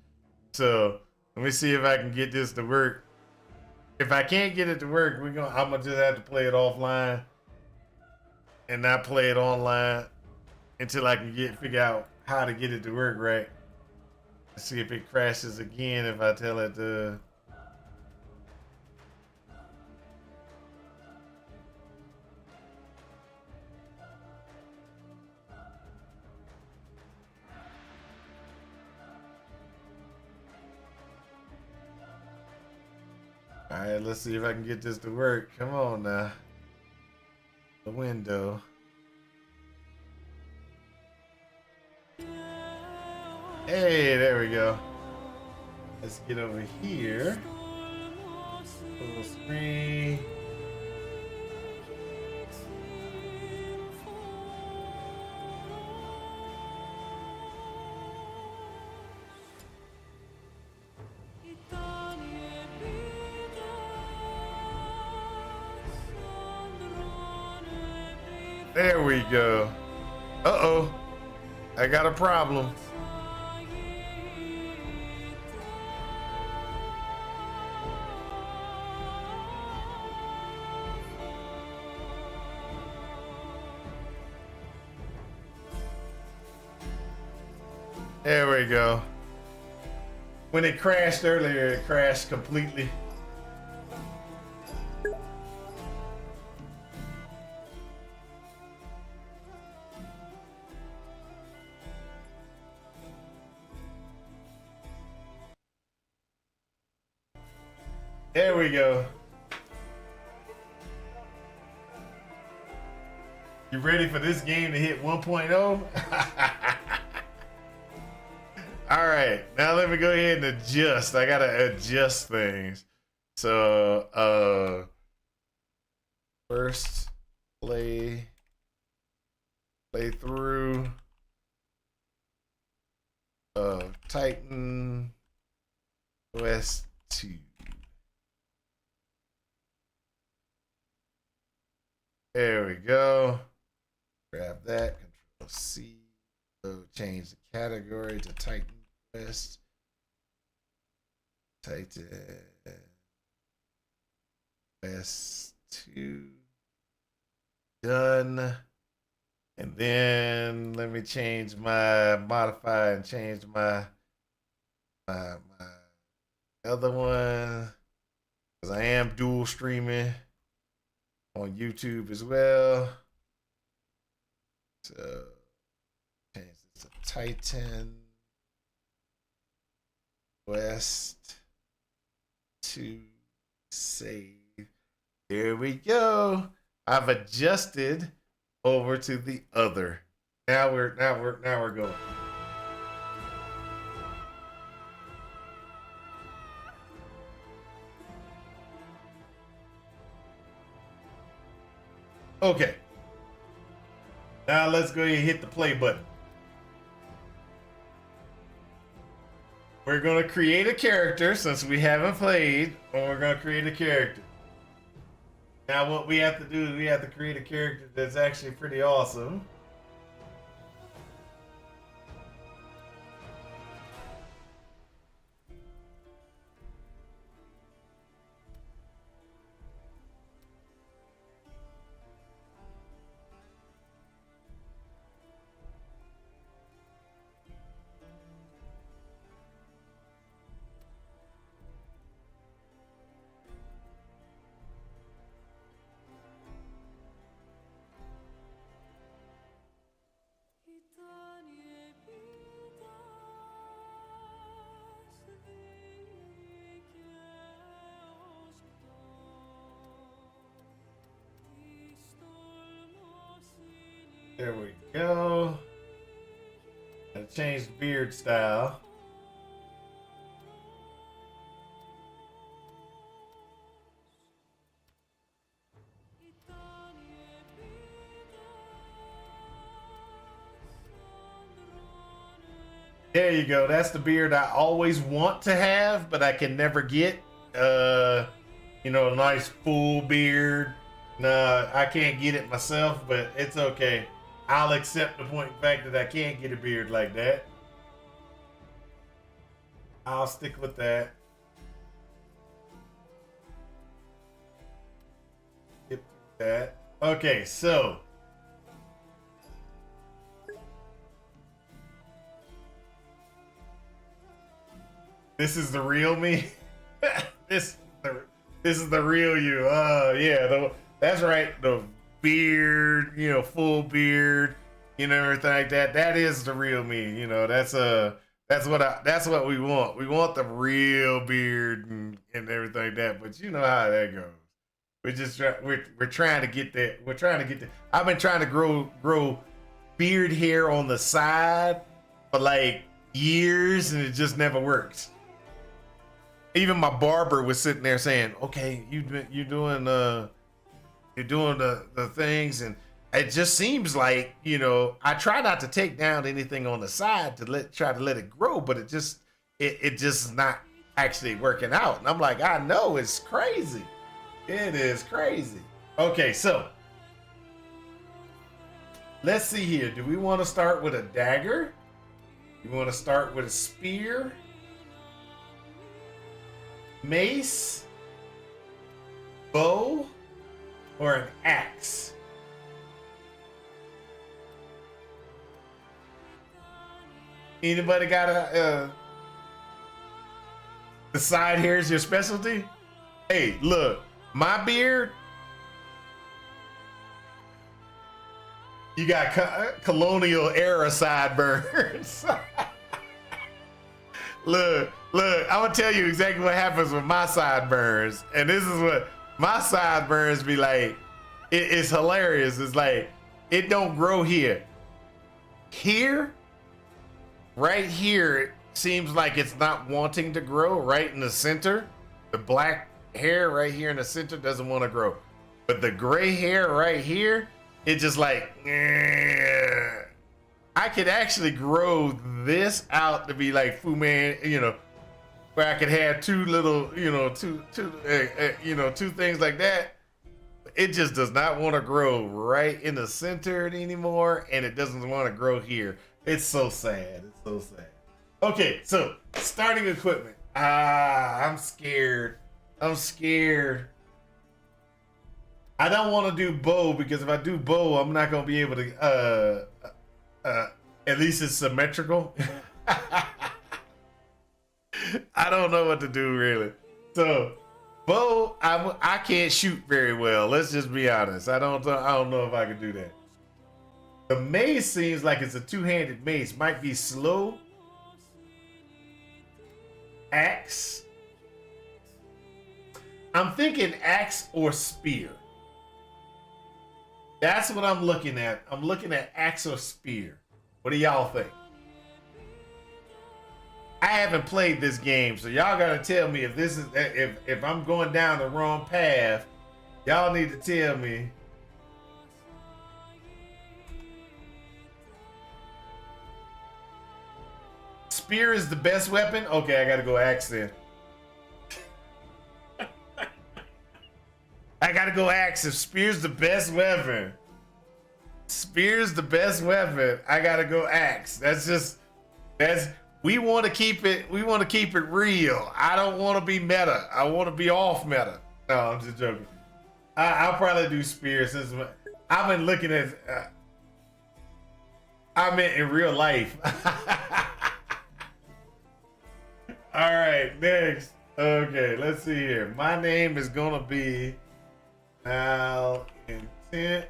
So let me see if I can get this to work. If I can't get it to work, I'm gonna just have to play it offline and not play it online until I can figure out how to get it to work right. Let's see if it crashes again if I tell it to. All right, let's see if I can get this to work. Come on now. The window. Hey, there we go. Let's get over here. Full screen. There we go. Uh-oh. I got a problem. There we go. When it crashed earlier, it crashed completely. There we go. You ready for this game to hit 1.0? All right, now let me go ahead and adjust. I gotta adjust things. So, first play through Titan OS 2. There we go. Grab that, Control C. So change the category to Titan Quest. Titan Quest 2. Done. And then let me change my modify and change my The other one, because I am dual streaming on YouTube as well. So change this to Titan West to save. There we go. I've adjusted over to the other. Now we're going. Okay. Now let's go ahead and hit the play button. We're going to create a character since we haven't played, and we're going to create a character. Now what we have to do is we have to create a character that's actually pretty awesome. There we go. Gotta change the beard style. There you go. That's the beard I always want to have, but I can never get. You know, a nice full beard. Nah, I can't get it myself, but it's okay. I'll accept the point fact that I can't get a beard like that. I'll stick with that. Skip that. Okay, so this is the real me. this is the real you. Yeah, that's right. The beard, you know, full beard, you know, everything like that. That is the real me. You know, that's what we want. We want the real beard and everything like that. But you know how that goes. We're trying to get that. We're trying to get that. I've been trying to grow beard hair on the side for like years, and it just never works. Even my barber was sitting there saying, "Okay, you're doing the things," and it just seems like, you know, I try not to take down anything on the side to try to let it grow, but it just is not actually working out. And I'm like, I know, it's crazy. It is crazy. Okay, so let's see here. Do we want to start with a dagger? You want to start with a spear? Mace? Bow? Or an axe? Anybody got the side hair is your specialty? Hey, look, my beard, you got colonial era sideburns. Look, I'm gonna tell you exactly what happens with my sideburns. And this is what my sideburns be like. It's hilarious. It's like, it don't grow here. Here, right here, it seems like it's not wanting to grow right in the center. The black hair right here in the center doesn't want to grow. But the gray hair right here, it just like, I could actually grow this out to be like Fu Man, you know, where I could have two little, you know, two things like that. It just does not want to grow right in the center anymore, and it doesn't want to grow here. It's so sad. It's so sad. Okay, so starting equipment. I'm scared. I'm scared. I don't want to do bow, because if I do bow, I'm not going to be able to, at least it's symmetrical. I don't know what to do really. So, bow, I can't shoot very well. Let's just be honest. I don't know if I can do that. The mace seems like it's a two-handed mace. Might be slow. Axe. I'm thinking axe or spear. That's what I'm looking at. I'm looking at axe or spear. What do y'all think? I haven't played this game, so y'all gotta tell me if this is if I'm going down the wrong path. Y'all need to tell me. Spear is the best weapon? Okay, I gotta go axe then. I gotta go axe. If spear's the best weapon, spear's the best weapon, I gotta go axe. We want to keep it real. I don't want to be meta. I want to be off meta. No, I'm just joking. I'll probably do spear since I've been looking at. I meant in real life. All right, next. Okay, let's see here. My name is gonna be Mal Intent.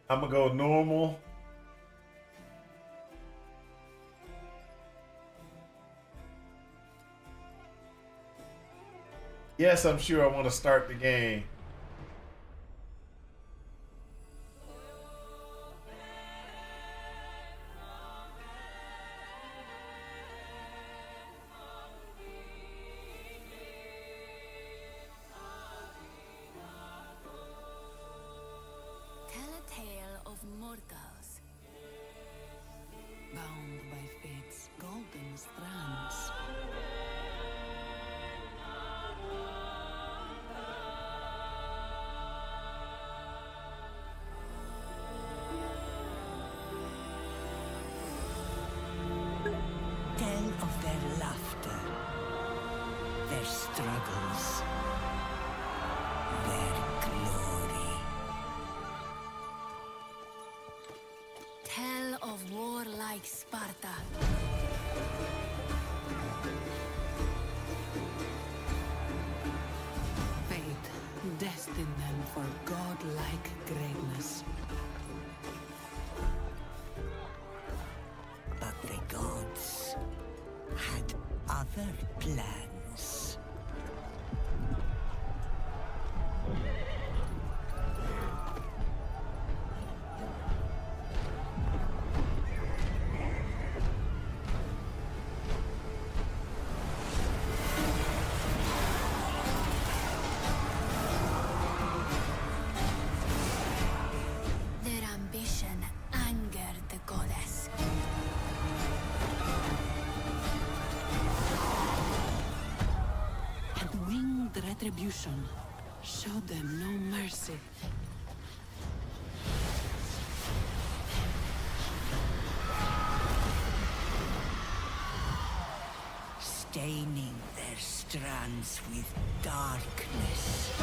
I'm gonna go normal. Yes, I'm sure I want to start the game. Tell a tale of mortals, bound by fate's golden strands. Tell of their laughter, their struggles, their glory. Tell of warlike Sparta. Fate destined them for godlike greatness. But the gods had other plans. Their ambition angered the goddess. And winged retribution showed them no mercy. Staining their strands with darkness.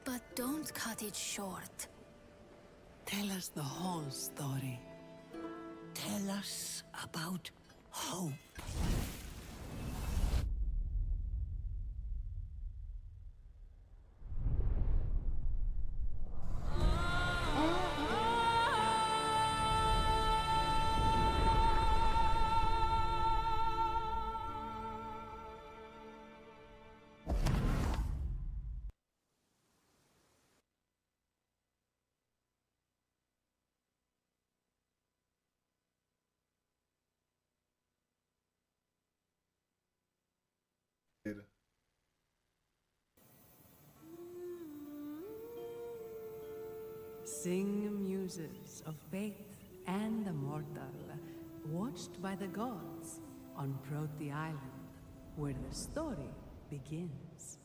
But don't cut it short. Tell us the whole story. Tell us about hope. Sing muses of faith and the mortal, watched by the gods on Prote Island, where the story begins.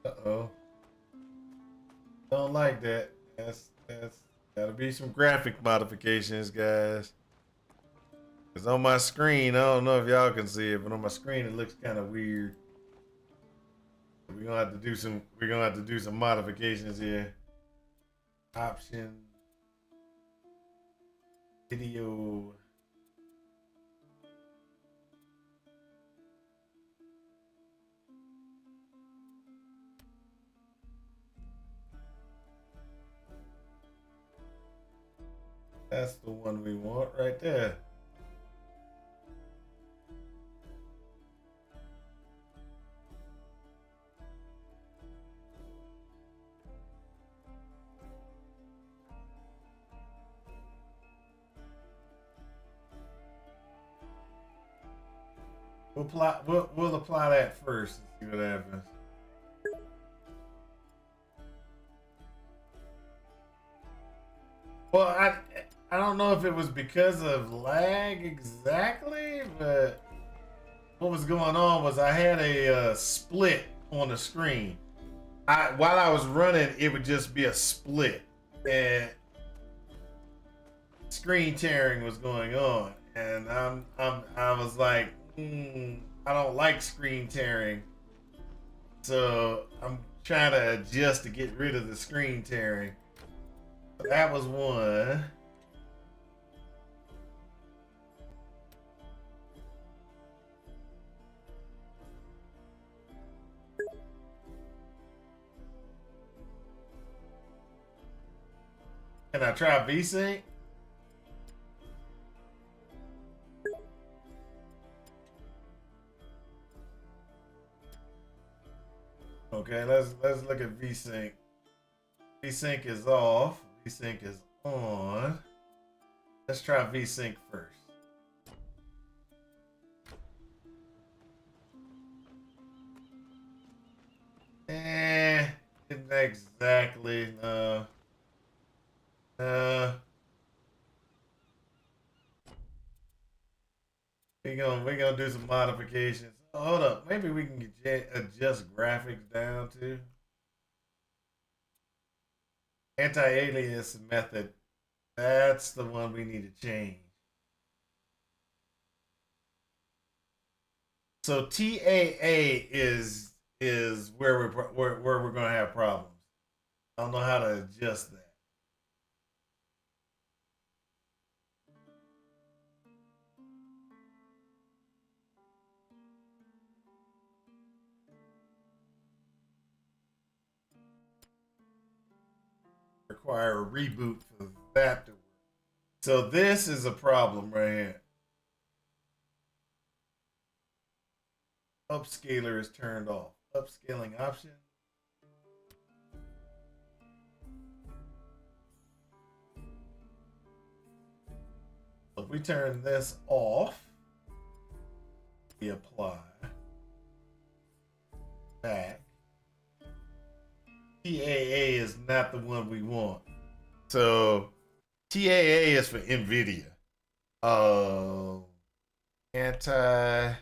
Uh-oh. Don't like that. That's gotta be some graphic modifications, guys. Cause on my screen, I don't know if y'all can see it, but on my screen it looks kind of weird. We're gonna have to do some modifications here. Option video. That's the one we want right there. We'll apply that first and see what happens. Well, I don't know if it was because of lag exactly, but what was going on was I had a split on the screen. While I was running, it would just be a split, and screen tearing was going on, and I was like, I don't like screen tearing, so I'm trying to adjust to get rid of the screen tearing. So that was one. Can I try VSync? Okay, let's look at VSync. VSync is off. VSync is on. Let's try VSync first. Didn't exactly. We're gonna do some modifications. Hold up, maybe we can adjust graphics down too. Anti-alias method. That's the one we need to change. So TAA is where we're gonna have problems. I don't know how to adjust that. Require a reboot for that to work. So this is a problem right here. Upscaler is turned off. Upscaling option. So if we turn this off, we apply. Back. TAA is not the one we want. So TAA is for NVIDIA. Anti-aliasing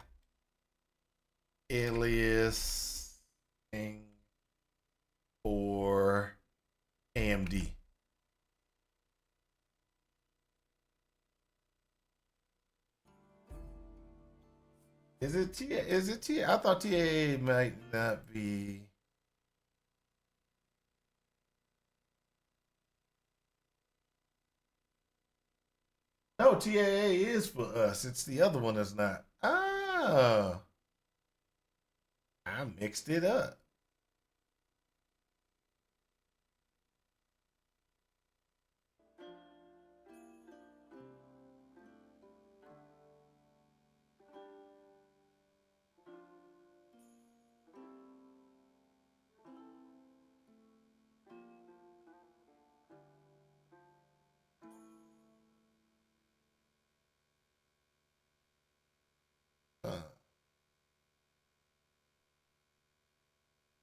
for AMD. Is it TAA? I thought TAA might not be. No, TAA is for us. It's the other one that's not. Ah, I mixed it up.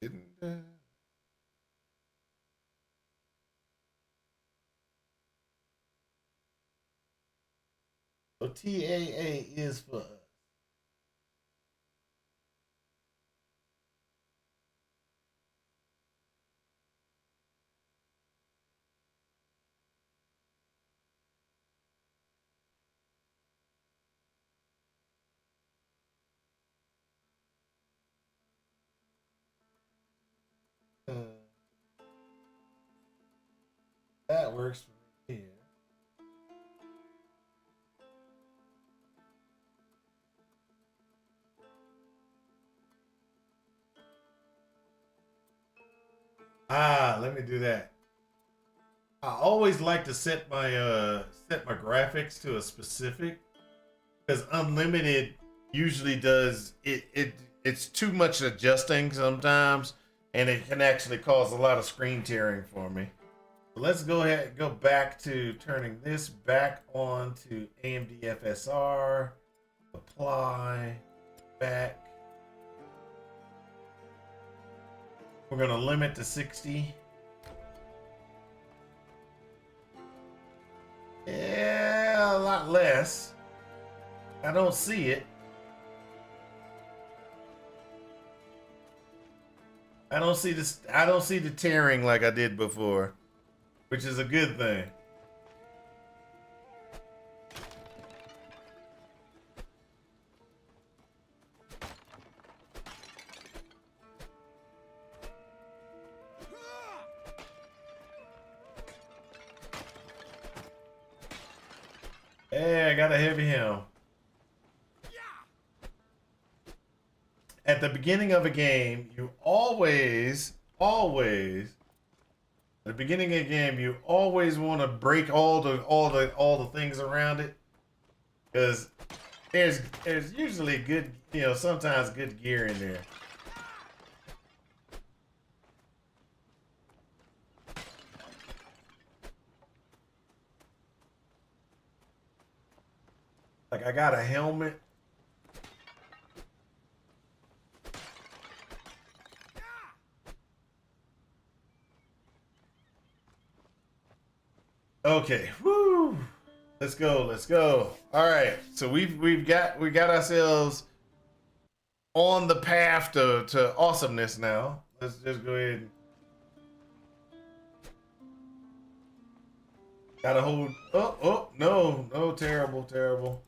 Didn't. So TAA is for us. That works for me here. Let me do that. I always like to set my graphics to a specific, because unlimited usually does it's too much adjusting sometimes, and it can actually cause a lot of screen tearing for me. So let's go ahead and go back to turning this back on to AMD FSR, apply, back. We're gonna limit to 60. Yeah, a lot less. I don't see it. I don't see this. I don't see the tearing like I did before, which is a good thing. Hey, I got a heavy helm. At the beginning of a game, you always, at the beginning of a game, you always want to break all the things around it, because there's usually good, sometimes good gear in there. Like, I got a helmet. Okay, woo! Let's go, let's go. All right, so we got ourselves on the path to awesomeness now. Let's just go ahead and gotta hold. Oh no, terrible. Tale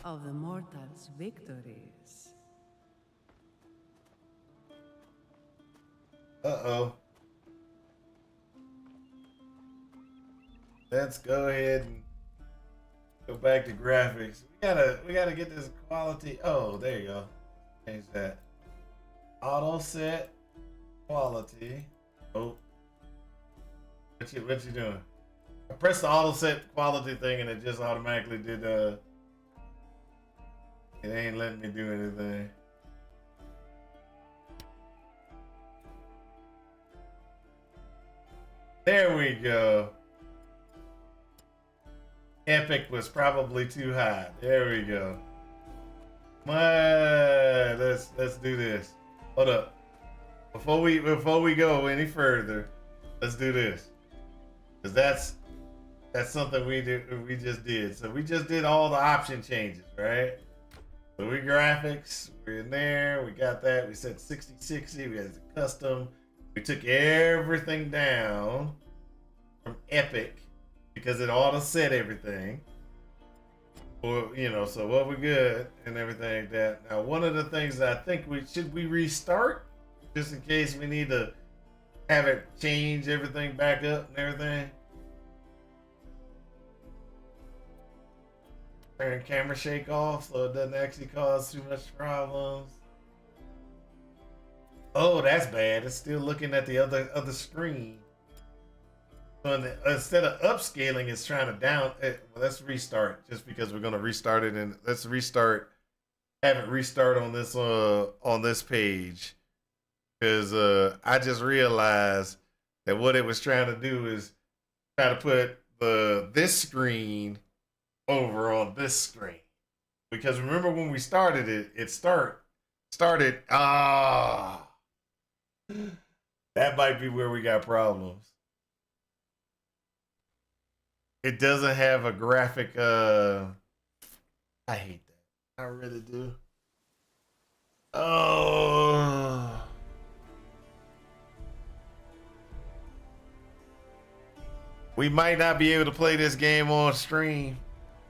of the mortals' victories. Uh-oh. Let's go ahead and go back to graphics. We gotta get this quality. Oh, there you go. Change that. Auto set quality. Oh. What you doing? I pressed the auto set quality thing and it just automatically did it ain't letting me do anything. There we go. Epic was probably too high. There we go. Let's do this. Hold up. Before we go any further, let's do this. Cause that's something we just did. So we just did all the option changes, right? So we graphics, we're in there, we got that, we set 60-60, we had the custom, we took everything down from Epic because it auto set everything. Or, so what we good and everything like that. Now, one of the things that I think should we restart just in case we need to have it change everything back up and everything. Turn camera shake off so it doesn't actually cause too much problems. Oh, that's bad. It's still looking at the other screen. So instead of upscaling, it's trying to down it. Well, let's restart just because we're gonna restart it, and let's restart. Have it restart on this page, because I just realized that what it was trying to do is try to put this screen over on this screen, because remember when we started it started that might be where we got problems. It doesn't have a graphic I hate that. I really do. Oh, we might not be able to play this game on stream.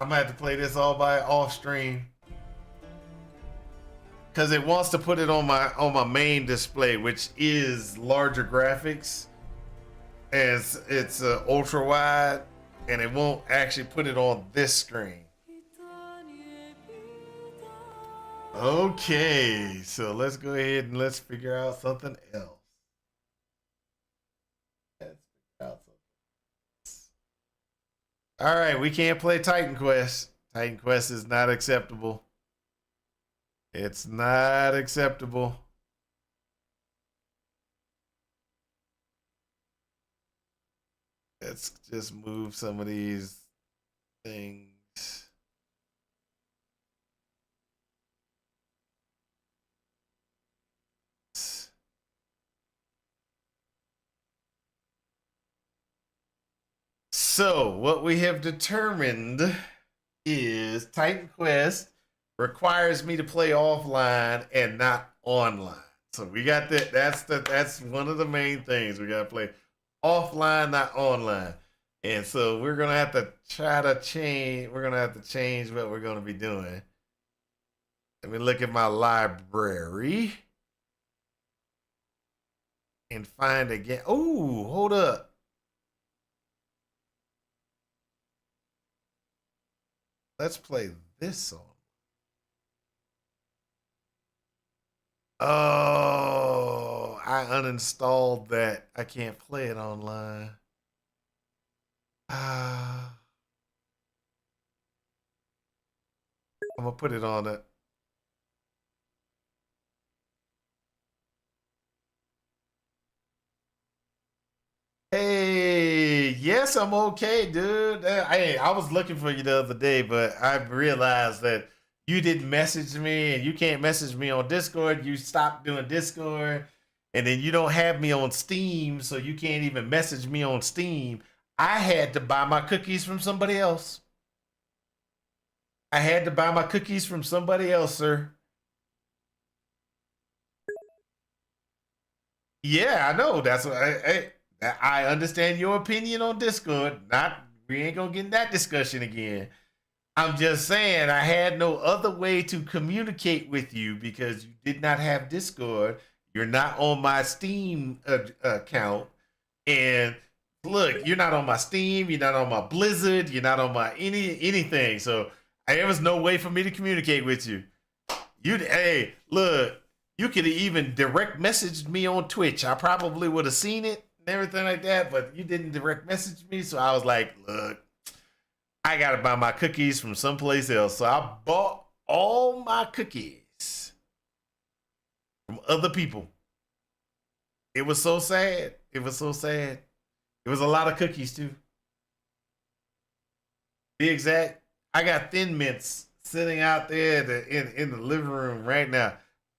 I'm gonna have to play this all off stream. because it wants to put it on my main display, which is larger graphics, and it's ultra wide, and it won't actually put it on this screen. Okay, so let's go ahead and let's figure out something else. Let's figure out something else. All right, we can't play Titan Quest. Titan Quest is not acceptable. It's not acceptable. Let's just move some of these things. So, what we have determined is Titan Quest requires me to play offline and not online. So we got that. That's one of the main things. We got to play offline, not online. And so we're gonna have to try to change. We're gonna have to change what we're gonna be doing. Let me look at my library and find again. Oh, hold up. Let's play this song. Oh, I uninstalled that. I can't play it online. I'm gonna put it on it. Hey, yes, I'm okay, dude. I was looking for you the other day, but I realized that you didn't message me and you can't message me on Discord. You stopped doing Discord, and then you don't have me on Steam, so you can't even message me on Steam. I had to buy my cookies from somebody else. I had to buy my cookies from somebody else, sir. Yeah, I know. That's what I understand your opinion on Discord. Not we ain't gonna get in that discussion again. I'm just saying I had no other way to communicate with you because you did not have Discord. You're not on my Steam account, and look, you're not on my Steam. You're not on my Blizzard. You're not on my anything. So there was no way for me to communicate with you. Hey, look, you could have even direct messaged me on Twitch. I probably would have seen it and everything like that, but you didn't direct message me. So I was like, look, I got to buy my cookies from someplace else. So I bought all my cookies from other people. It was so sad. It was so sad. It was a lot of cookies too. Be exact, I got Thin Mints sitting out there in the living room right now.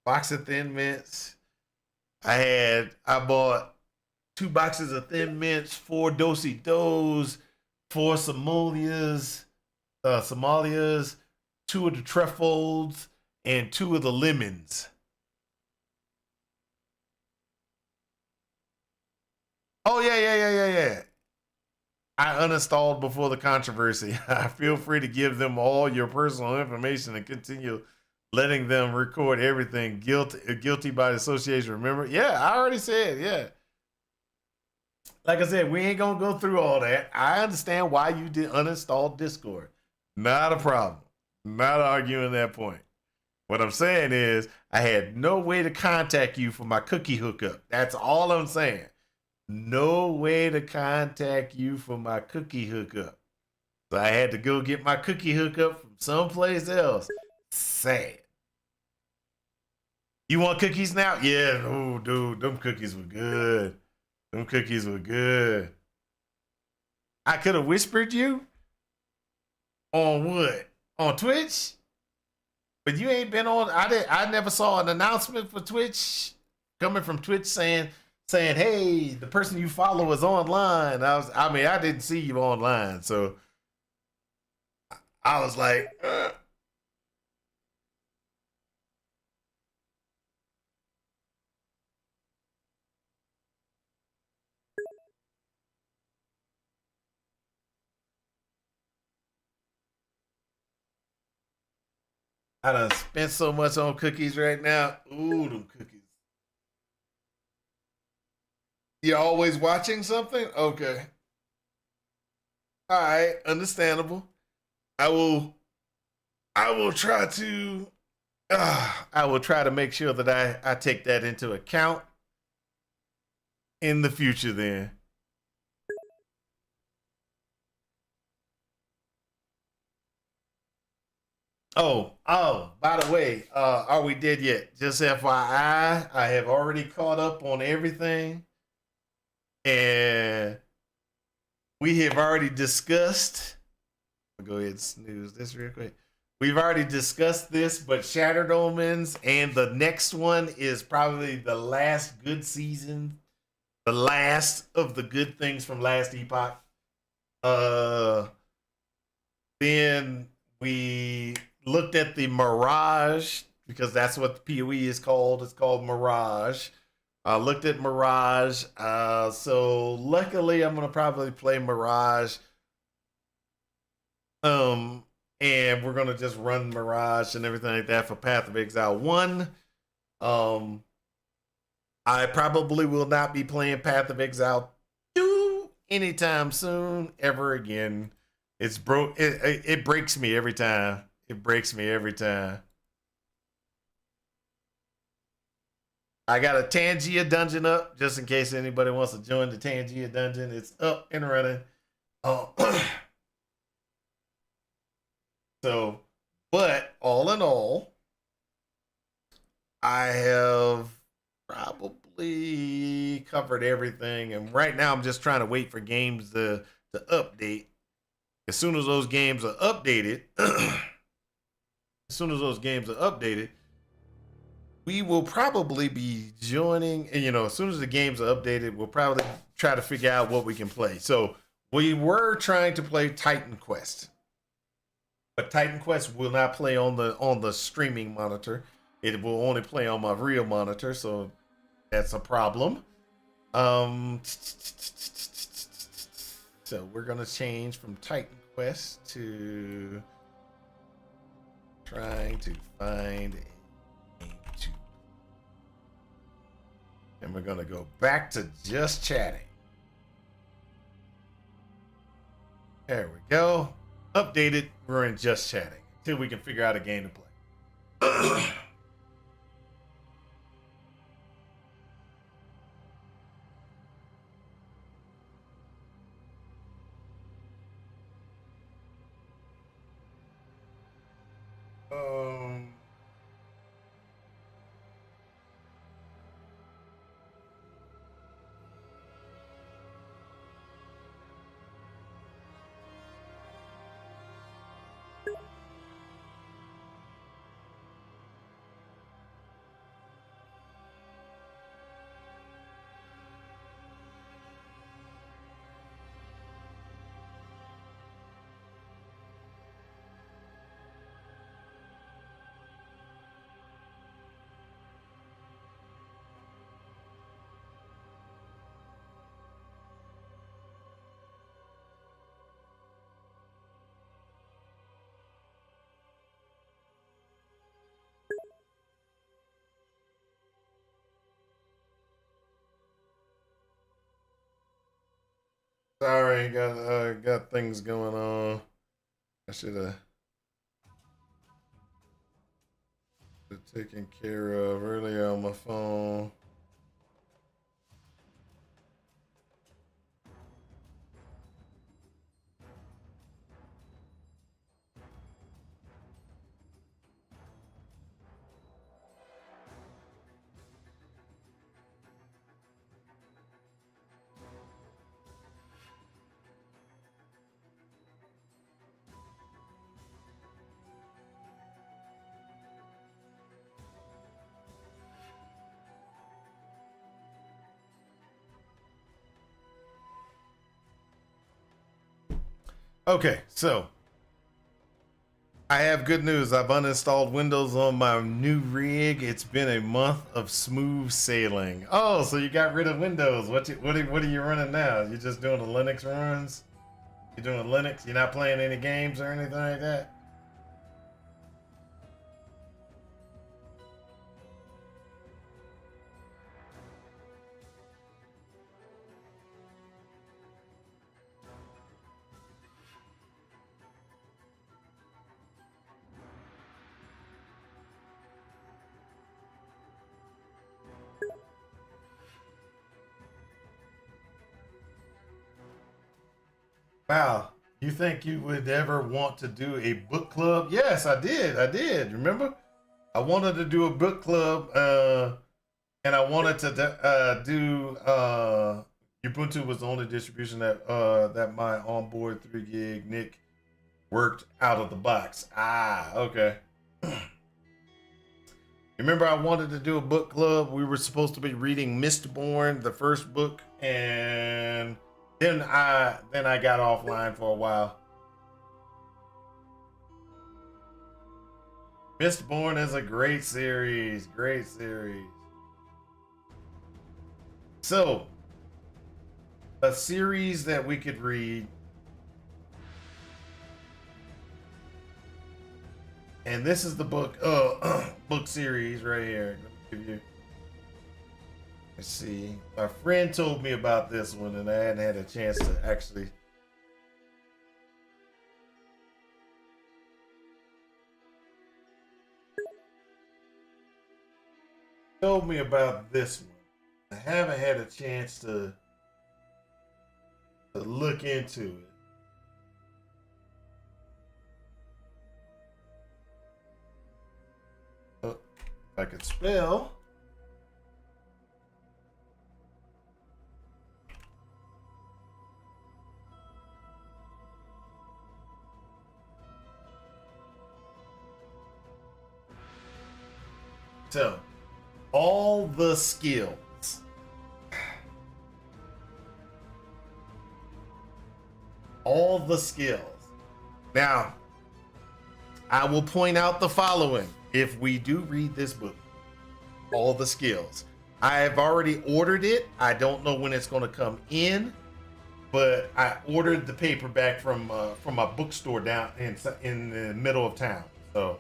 Box of Thin Mints. I bought 2 boxes of Thin Mints, 4 Do-si-dos, 4 Somalias, 2 of the Truffles, and 2 of the lemons. Oh yeah. I uninstalled before the controversy. I feel free to give them all your personal information and continue letting them record everything. Guilty by association. Remember? Yeah, I already said, yeah. Like I said, we ain't gonna go through all that. I understand why you did uninstall Discord. Not a problem. Not arguing that point. What I'm saying is I had no way to contact you for my cookie hookup. That's all I'm saying. No way to contact you for my cookie hookup. So I had to go get my cookie hookup from someplace else. Sad. You want cookies now? Yeah. Oh, dude, them cookies were good. Them cookies were good. I could have whispered you on what? On Twitch? But you ain't been on. I never saw an announcement for Twitch coming from Twitch saying, hey, the person you follow is online. I didn't see you online, so I was like, I done spent so much on cookies right now. Ooh, them cookies. You always watching something? Okay. All right, understandable. I will try to I will try to make sure that I take that into account in the future then. By the way, are we dead yet? Just FYI, I have already caught up on everything. And we have already discussed. I'll go ahead and snooze this real quick. We've already discussed this, but Shattered Omens and the next one is probably the last good season, the last of the good things from last epoch. Then we looked at the Mirage because that's what the PoE is called. It's called Mirage. I looked at Mirage. So luckily, I'm gonna probably play Mirage. And we're gonna just run Mirage and everything like that for Path of Exile 1. I probably will not be playing Path of Exile 2 anytime soon, ever again. It breaks me every time. It breaks me every time. I got a Tangia dungeon up, just in case anybody wants to join the Tangia dungeon. It's up and running. So, but all in all, I have probably covered everything. And right now I'm just trying to wait for games to update. As soon as those games are updated, we will probably be joining, and as soon as the games are updated, we'll probably try to figure out what we can play. So we were trying to play Titan Quest, but Titan Quest will not play on the streaming monitor. It will only play on my real monitor, so that's a problem. So we're gonna change from Titan Quest to trying to find a game to, and we're gonna go back to just chatting. There we go. Updated. We're in just chatting until we can figure out a game to play. Sorry, got things going on. I should have taken care of earlier on my phone. Okay, so I have good news. I've uninstalled Windows on my new rig. It's been a month of smooth sailing. Oh, so you got rid of Windows. What are you running now? You're just doing the Linux runs? You're doing Linux? You're not playing any games or anything like that? Wow. You think you would ever want to do a book club? Yes, I did. I did. Remember? I wanted to do a book club, and I wanted to do Ubuntu was the only distribution that my onboard 3 gig Nick worked out of the box. Ah, okay. Remember, I wanted to do a book club. We were supposed to be reading Mistborn, the first book, and then I got offline for a while. Mistborn is a great series. Great series. So, a series that we could read. And this is the book book series right here. Let me give you. Let's see. My friend told me about this one and I hadn't had a chance to actually told me about this one. I haven't had a chance to look into it. Oh, if I could spell. So, all the skills. All the skills. Now, I will point out the following. If we do read this book, all the skills. I have already ordered it. I don't know when it's going to come in, but I ordered the paperback from a bookstore down in the middle of town. So.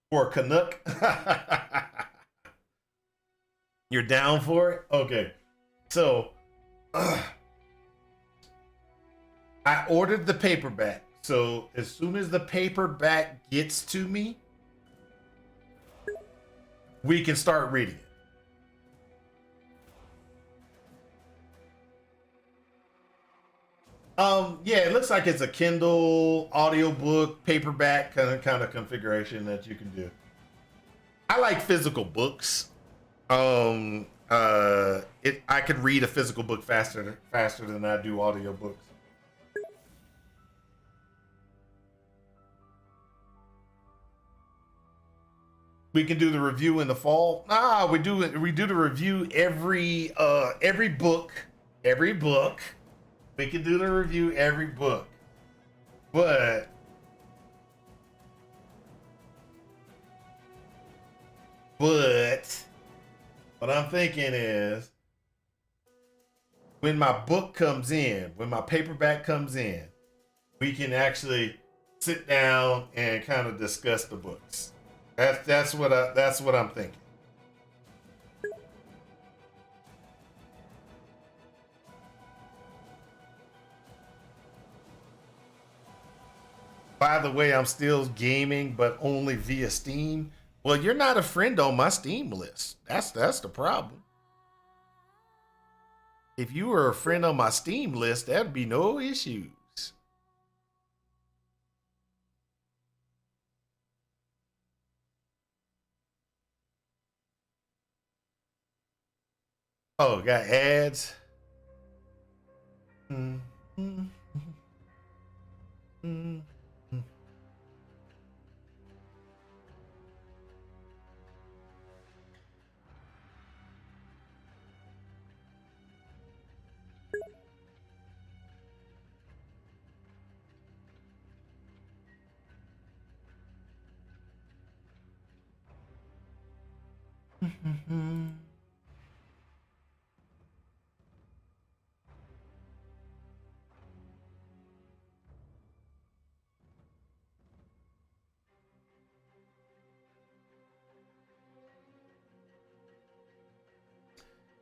For Canuck. You're down for it? Okay. So, I ordered the paperback. So, as soon as the paperback gets to me, we can start reading it. Yeah, it looks like it's a Kindle audiobook, paperback kind of configuration that you can do. I like physical books. I could read a physical book faster than I do audiobooks. We can do the review in the fall. We do the review every book. We can do the review every book. But what I'm thinking is when my book comes in, when my paperback comes in, we can actually sit down and kind of discuss the books. That's what I'm thinking. By the way, I'm still gaming, but only via Steam. Well, you're not a friend on my Steam list. That's the problem. If you were a friend on my Steam list, that'd be no issues. Oh, got ads.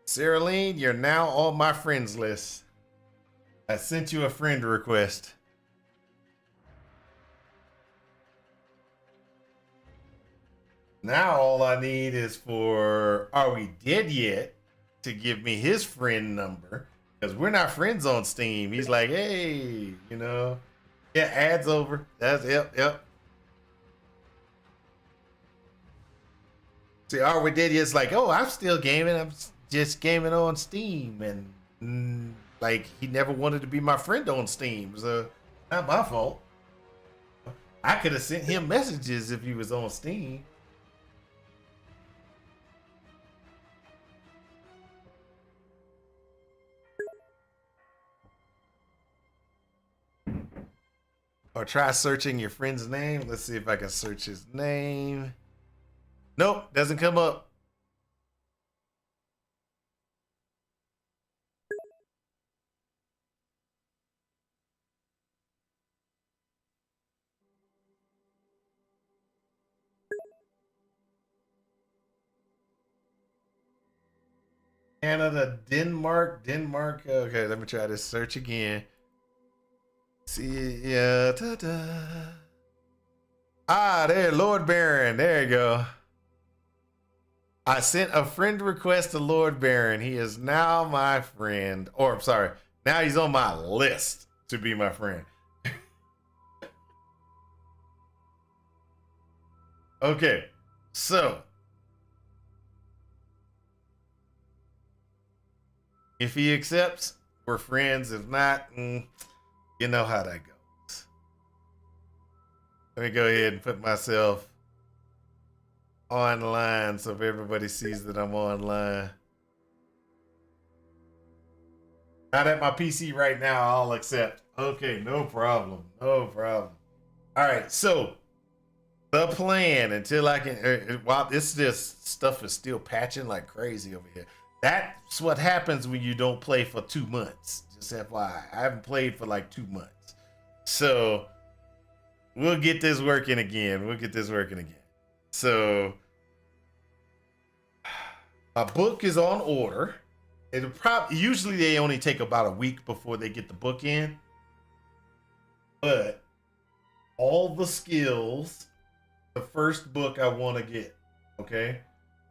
Sarah Lean, you're now on my friends list. I sent you a friend request. Now all I need is for Are We Dead Yet to give me his friend number, because we're not friends on Steam. He's like, hey, you know, yeah, ads over. That's yep. See, Are We Dead Yet's like, oh, I'm still gaming. I'm just gaming on Steam, and like he never wanted to be my friend on Steam, so not my fault. I could have sent him messages if he was on Steam. Or try searching your friend's name. Let's see if I can search his name. Nope, doesn't come up. Canada, Denmark. Okay, let me try this search again. See, yeah, there, Lord Baron. There you go. I sent a friend request to Lord Baron. He is now my friend. Or, I'm sorry, now he's on my list to be my friend. Okay, so if he accepts, we're friends. If not, you know how that goes. Let me go ahead and put myself online so if everybody sees that I'm online. Not at my PC right now, I'll accept. Okay, no problem. No problem. All right, so the plan until I can, while this stuff is still patching like crazy over here. That's what happens when you don't play for 2 months. Just FYI, I haven't played for like 2 months. So we'll get this working again. So my book is on order. It'll probably, usually they only take about a week before they get the book in. But all the skills, the first book I want to get. Okay.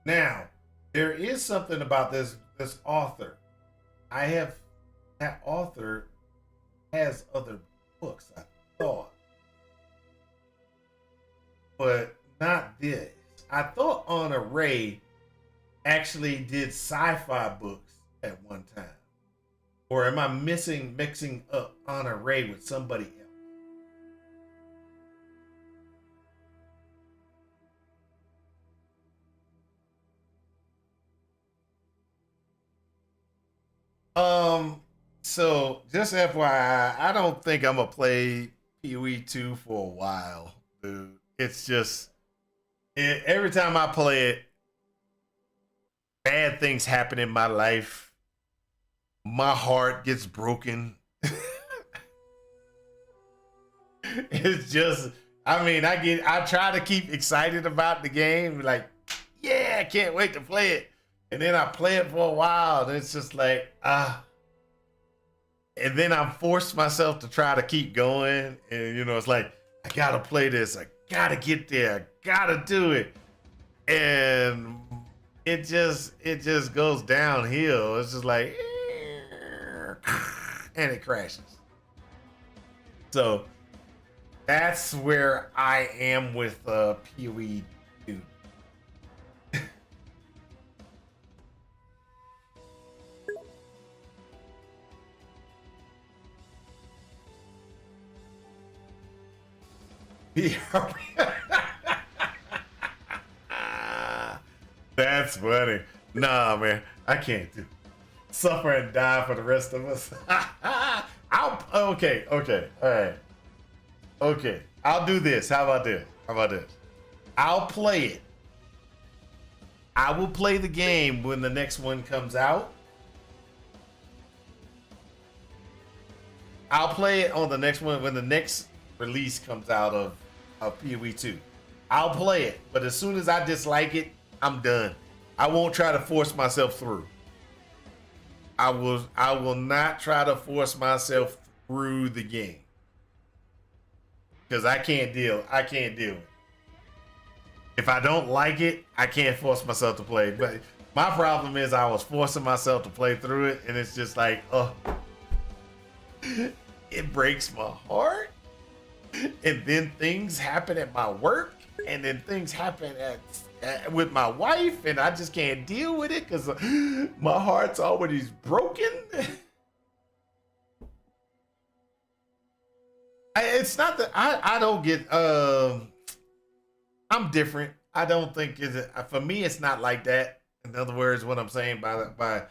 Now, there is something about this author. That author has other books, I thought. But not this. I thought Anna Ray actually did sci-fi books at one time. Or am I mixing up Anna Ray with somebody else? So just FYI, I don't think I'm gonna play PoE 2 for a while, dude. It's just every time I play it, bad things happen in my life. My heart gets broken. It's just, I try to keep excited about the game, like, yeah, I can't wait to play it. And then I play it for a while, and it's just like, and then I force myself to try to keep going. And, you know, it's like, I gotta play this. I gotta get there. I gotta do it. And it just goes downhill. It's just like, and it crashes. So that's where I am with PoE 2. That's funny. Nah, man, I can't do it. Suffer and die for the rest of us. Okay, all right. Okay, I'll do this. How about this? I'll play it. I will play the game when the next one comes out. I'll play it on the next one when the next release comes out of PoE 2. I'll play it, but as soon as I dislike it, I'm done. I won't try to force myself through. I will not try to force myself through the game. Because I can't deal with it. If I don't like it, I can't force myself to play. But my problem is I was forcing myself to play through it, and it's just like, oh, it breaks my heart. And then things happen at my work, and then things happen with my wife, and I just can't deal with it because my heart's already broken. It's not that I don't get. I'm different. I don't think for me. It's not like that. In other words, what I'm saying by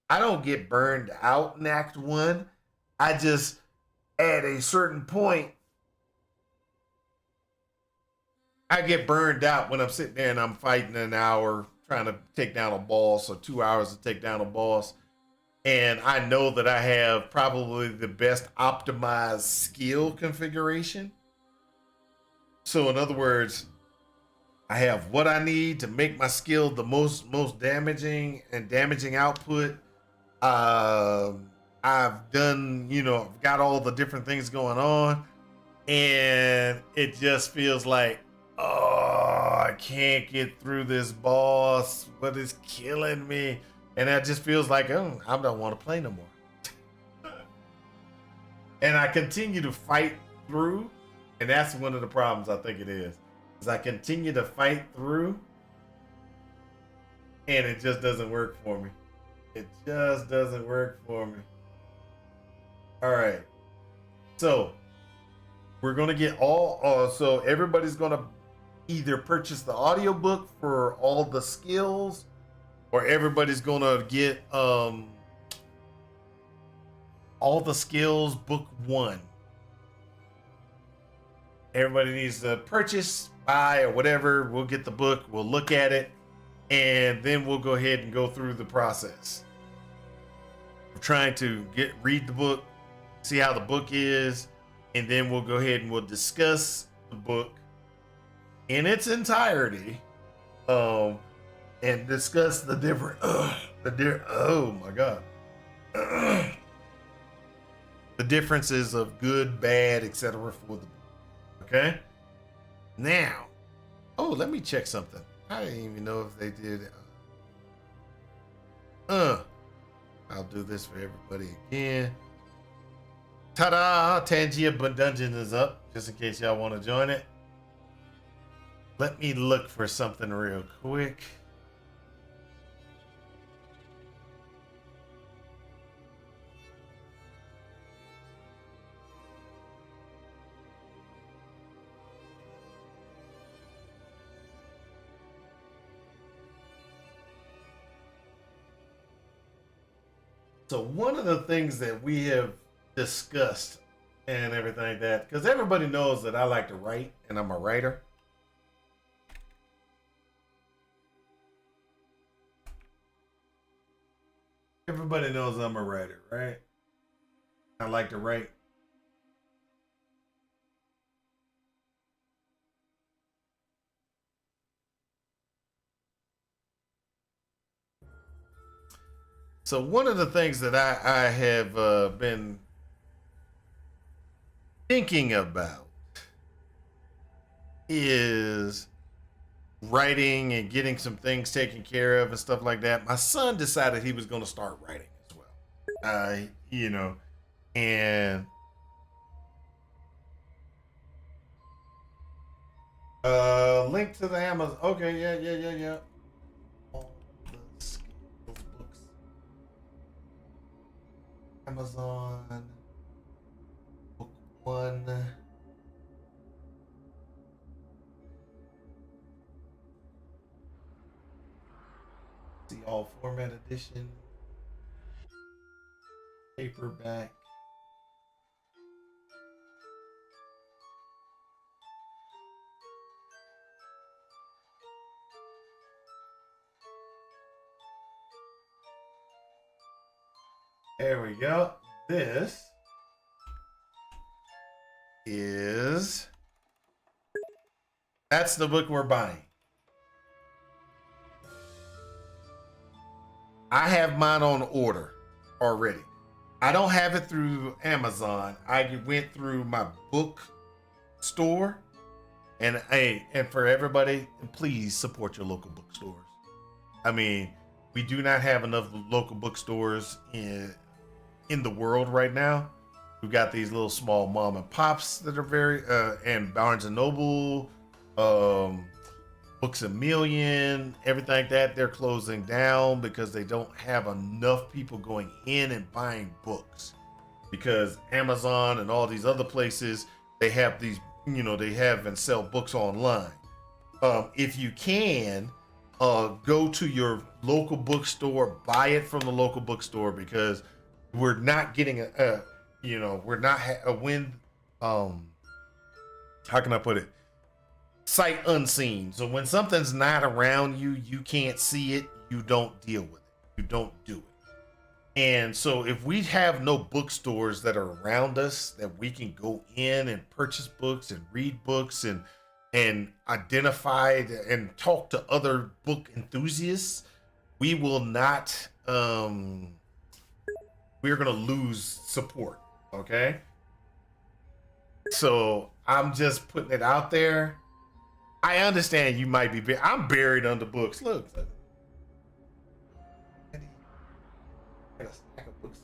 I don't get burned out in Act 1. I just at a certain point. I get burned out when I'm sitting there and I'm fighting an hour trying to take down a boss or 2 hours to take down a boss. And I know that I have probably the best optimized skill configuration. So in other words, I have what I need to make my skill the most damaging and damaging output. I've done, I've got all the different things going on. And it just feels like, oh, I can't get through this boss, but it's killing me. And that just feels like, oh, I don't want to play no more. And I continue to fight through. And that's one of the problems I think it is I continue to fight through. And it just doesn't work for me. It just doesn't work for me. All right. So we're going to get so everybody's going to either purchase the audiobook for all the skills, or everybody's gonna get all the skills book 1. Everybody needs to purchase, buy, or whatever. We'll get the book, we'll look at it, and then we'll go ahead and go through the process. We're trying to read the book, see how the book is, and then we'll go ahead and we'll discuss the book in its entirety, and discuss the different, oh my God, the differences of good, bad, etc. for the book. Okay. Now, let me check something. I didn't even know if they did. I'll do this for everybody again. Ta-da! Tangia Dungeon is up, just in case y'all want to join it. Let me look for something real quick. So one of the things that we have discussed and everything like that, because everybody knows that I like to write and I'm a writer. Everybody knows I'm a writer, right? I like to write. So one of the things that I have been thinking about is writing and getting some things taken care of and stuff like that. My son decided he was going to start writing as well. And link to the Amazon. Okay, yeah. All the skills books. Amazon book 1. See all format edition, paperback. There we go. This is, that's the book we're buying. I have mine on order already. I don't have it through Amazon. I went through my book store And hey, and for everybody, please support your local bookstores. I mean, we do not have enough local bookstores in the world right now. We've got these little small mom and pops that are very and Barnes and Noble, Books a Million, everything like that. They're closing down because they don't have enough people going in and buying books. Because Amazon and all these other places, they have these, they have and sell books online. If you can, go to your local bookstore, buy it from the local bookstore, because we're not getting we're not a win. How can I put it? Sight unseen. So when something's not around you, you can't see it. You don't deal with it. You don't do it. And so if we have no bookstores that are around us that we can go in and purchase books and read books and identify and talk to other book enthusiasts, we will not we're going to lose support. Okay. So I'm just putting it out there. I understand you might be, I'm buried under books. Look. I got a stack of books.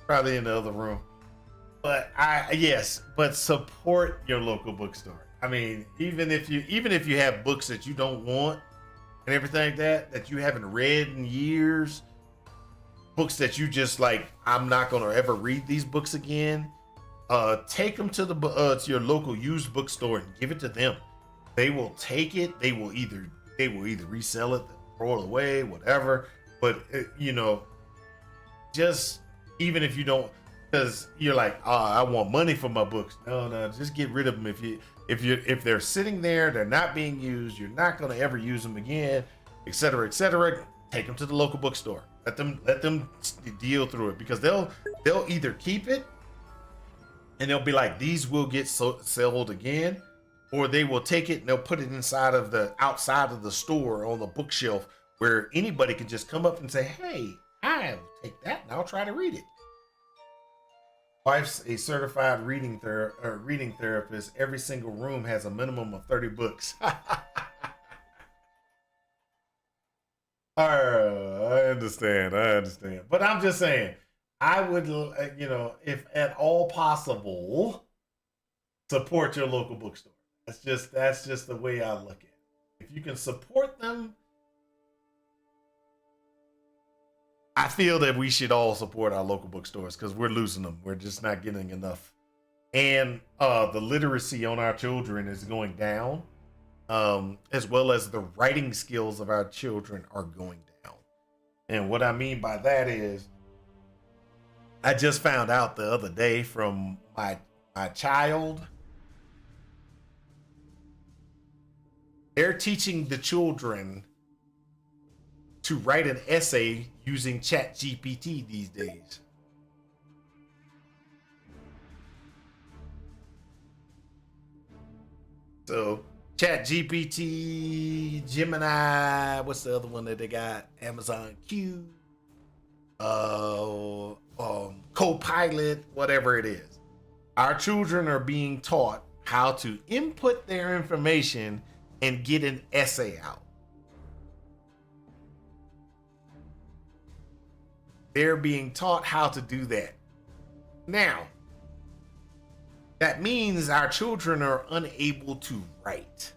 Probably in the other room. But but support your local bookstore. I mean, even if you have books that you don't want and everything like that you haven't read in years, books that you just like, I'm not going to ever read these books again. Take them to to your local used bookstore and give it to them. They will take it. They will either resell it, throw it away, whatever. But just even if you don't, because you're like, oh, I want money for my books. No, just get rid of them. If they're sitting there, they're not being used, you're not going to ever use them again, etc., etc. Take them to the local bookstore. Let them deal through it, because they'll either keep it and they'll be like, these will get sold again, or they will take it and they'll put it outside of the store on the bookshelf where anybody can just come up and say, hey, I'll take that and I'll try to read it. Wife's a certified reading therapist. Every single room has a minimum of 30 books. I understand. But I'm just saying, I would, if at all possible, support your local bookstore. That's just the way I look at it. If you can support them, I feel that we should all support our local bookstores, because we're losing them. We're just not getting enough. And the literacy on our children is going down, as well as the writing skills of our children are going down. And what I mean by that is, I just found out the other day from my child, they're teaching the children to write an essay using ChatGPT these days. So ChatGPT, Gemini, what's the other one that they got? Amazon Q, Copilot, whatever it is. Our children are being taught how to input their information and get an essay out. They're being taught how to do that. Now, that means our children are unable to write.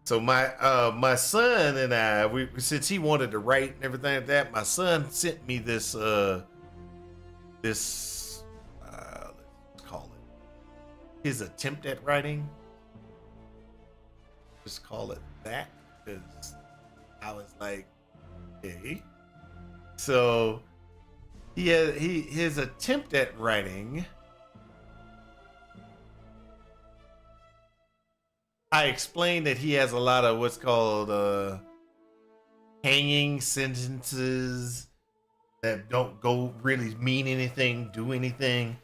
So my son and I, since he wanted to write and everything like that, my son sent me this let's call it his attempt at writing. Just call it that, because I was like, okay. So his attempt at writing, I explained that he has a lot of what's called hanging sentences that don't go really mean anything, do anything.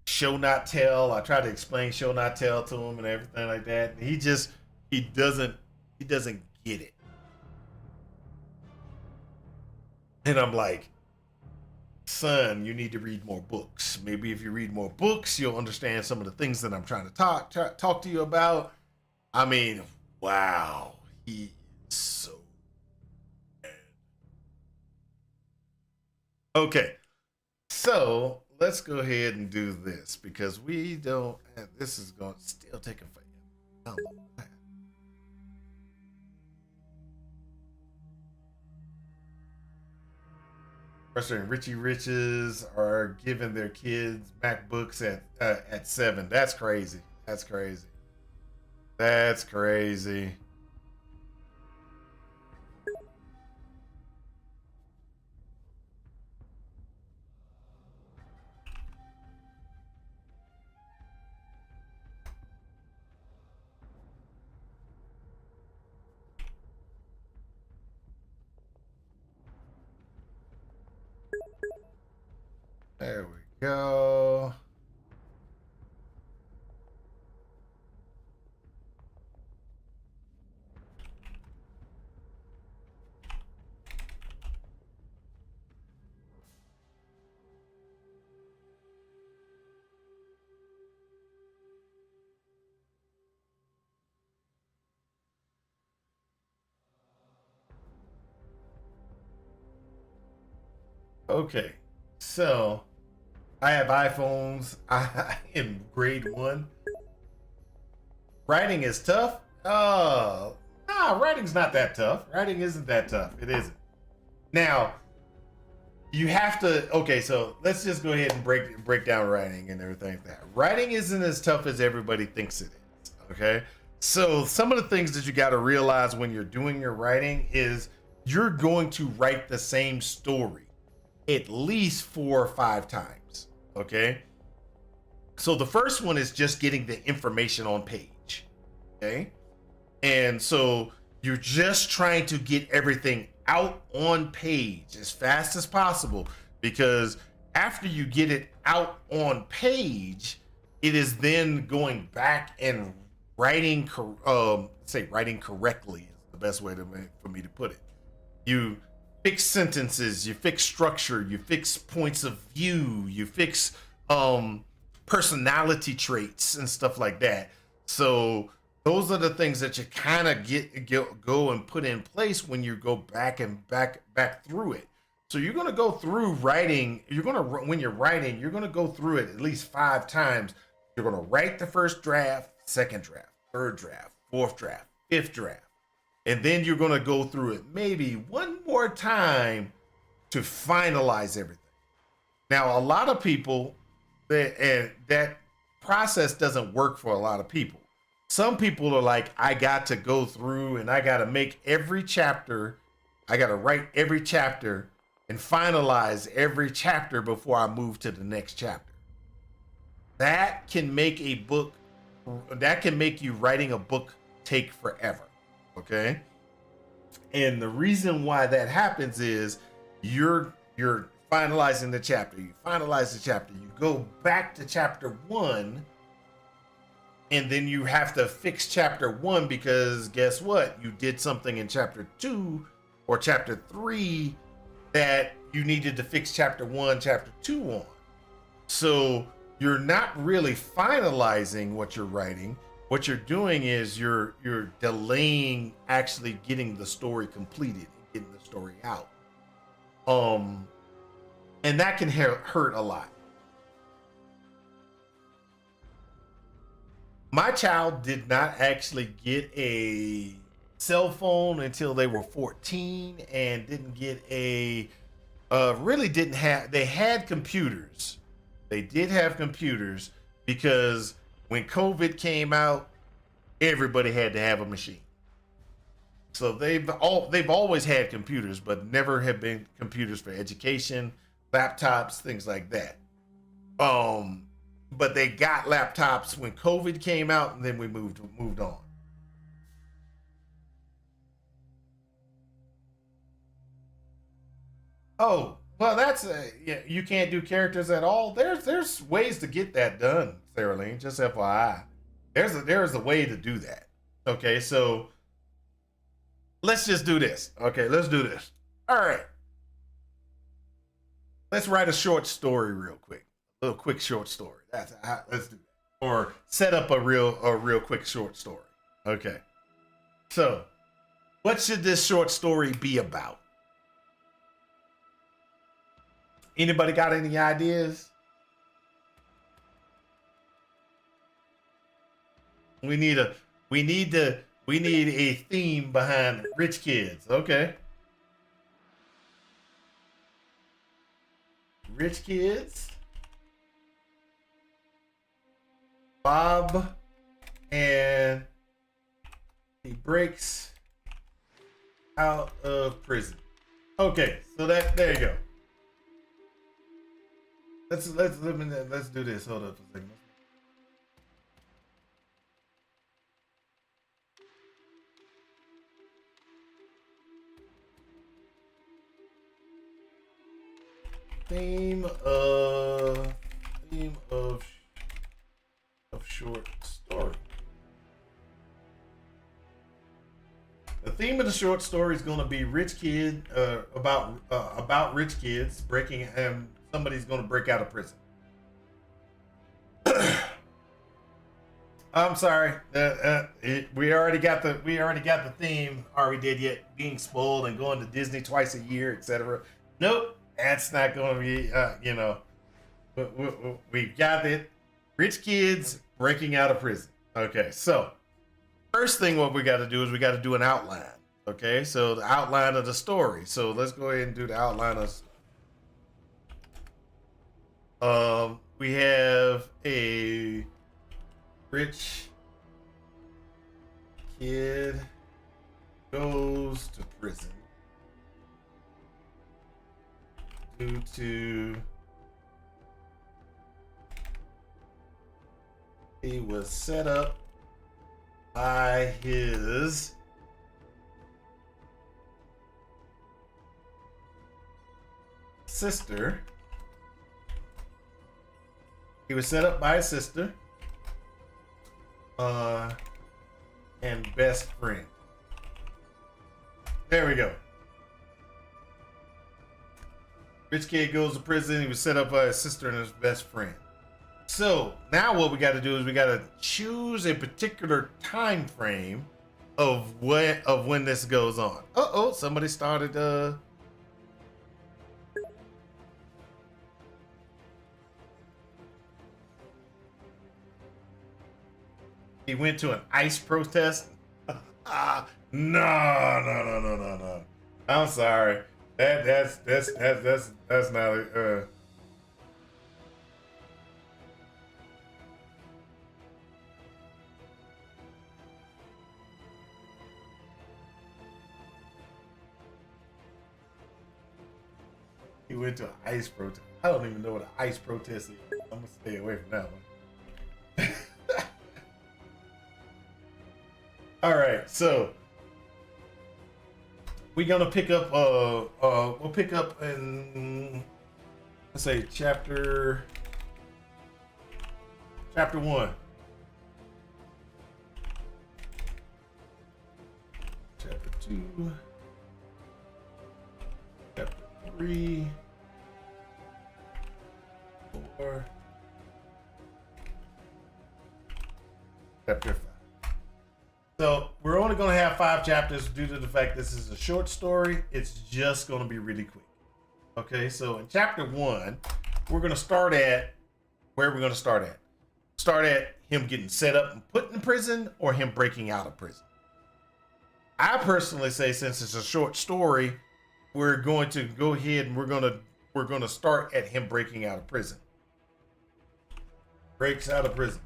Show not tell. I try to explain show not tell to him and everything like that. He doesn't get it. And I'm like, son, you need to read more books. Maybe if you read more books, you'll understand some of the things that I'm trying to talk to you about. I mean, wow, he is so bad. Okay, so let's go ahead and do this because we don't. This is going to still take a forever. Frustrating. Richie Riches are giving their kids MacBooks at 7. That's crazy. That's crazy. That's crazy. There we go. Okay, so I have iPhones. I am grade 1. Writing is tough. Writing's not that tough. Writing isn't that tough. It isn't. Now, you have to. Okay, so let's just go ahead and break down writing and everything like that. Writing isn't as tough as everybody thinks it is. Okay, so some of the things that you got to realize when you're doing your writing is you're going to write the same story at least 4 or 5 times. Okay, so the first one is just getting the information on page. Okay, and so you're just trying to get everything out on page as fast as possible, because after you get it out on page, it is then going back and writing writing correctly is the best way for me to put it. You fix sentences, you fix structure, you fix points of view, you fix personality traits and stuff like that. So those are the things that you kind of go and put in place when you go back through it. So you're going to go through writing. When you're writing, you're going to go through it at least 5 times. You're going to write the first draft, second draft, third draft, fourth draft, fifth draft. And then you're going to go through it maybe one more time to finalize everything. Now, a lot of people, that process doesn't work for a lot of people. Some people are like, I got to go through and I got to make every chapter. I got to write every chapter and finalize every chapter before I move to the next chapter. That can make you writing a book take forever. Okay. And the reason why that happens is you're finalizing the chapter. You finalize the chapter. You go back to chapter 1, and then you have to fix chapter 1 because guess what? You did something in chapter 2 or chapter 3 that you needed to fix chapter 1, chapter 2 on. So you're not really finalizing what you're writing. What you're doing is you're delaying actually getting the story completed, getting the story out. And that can hurt a lot. My child did not actually get a cell phone until they were 14 and didn't get they had computers. They did have computers because when COVID came out, everybody had to have a machine. So they've always had computers, but never have been computers for education, laptops, things like that. But they got laptops when COVID came out, and then we moved on. Oh, well, you can't do characters at all. There's ways to get that done, Sarah Lane, just FYI. There's a way to do that. Okay, so let's just do this. Okay, let's do this. All right. let's write a short story real quick. A little quick short story. Let's do that. Or set up a real quick short story. Okay. So, what should this short story be about? Anybody got any ideas? We need a theme behind rich kids. Okay. Rich kids. Bob and he breaks out of prison. Okay, so there you go. Let's do this. Hold up a second. Theme of short story. The theme of the short story is going to be rich kid about rich kids breaking and somebody's going to break out of prison. I'm sorry. We already got the theme. Are we did yet? Being spoiled and going to Disney twice a year, etc. Nope, that's not going to be. We got it. Rich kids breaking out of prison. Okay, so first thing what we got to do is we got to do an outline. Okay, so the outline of the story. So let's go ahead and do the outline of. We have a rich kid goes to prison due to he was set up by his sister. He was set up by his sister and best friend. There we go. Rich kid goes to prison. He was set up by his sister and his best friend. So now what we got to do is we got to choose a particular time frame of when this goes on. Uh-oh, somebody started he went to an ICE protest. No. I'm sorry. That's not a He went to an ICE protest. I don't even know what an ICE protest is. I'm gonna stay away from that one. All right, so we're gonna pick up. We'll pick up in let's say chapter 1. Chapter 2. Chapter 3. 4. Chapter 5. So we're only going to have 5 chapters due to the fact this is a short story. It's just going to be really quick. Okay, so in chapter 1, we're going to start at where we're going to start at. Start at him getting set up and put in prison or him breaking out of prison. I personally say since it's a short story, we're going to go ahead and we're going to start at him breaking out of prison. Breaks out of prison.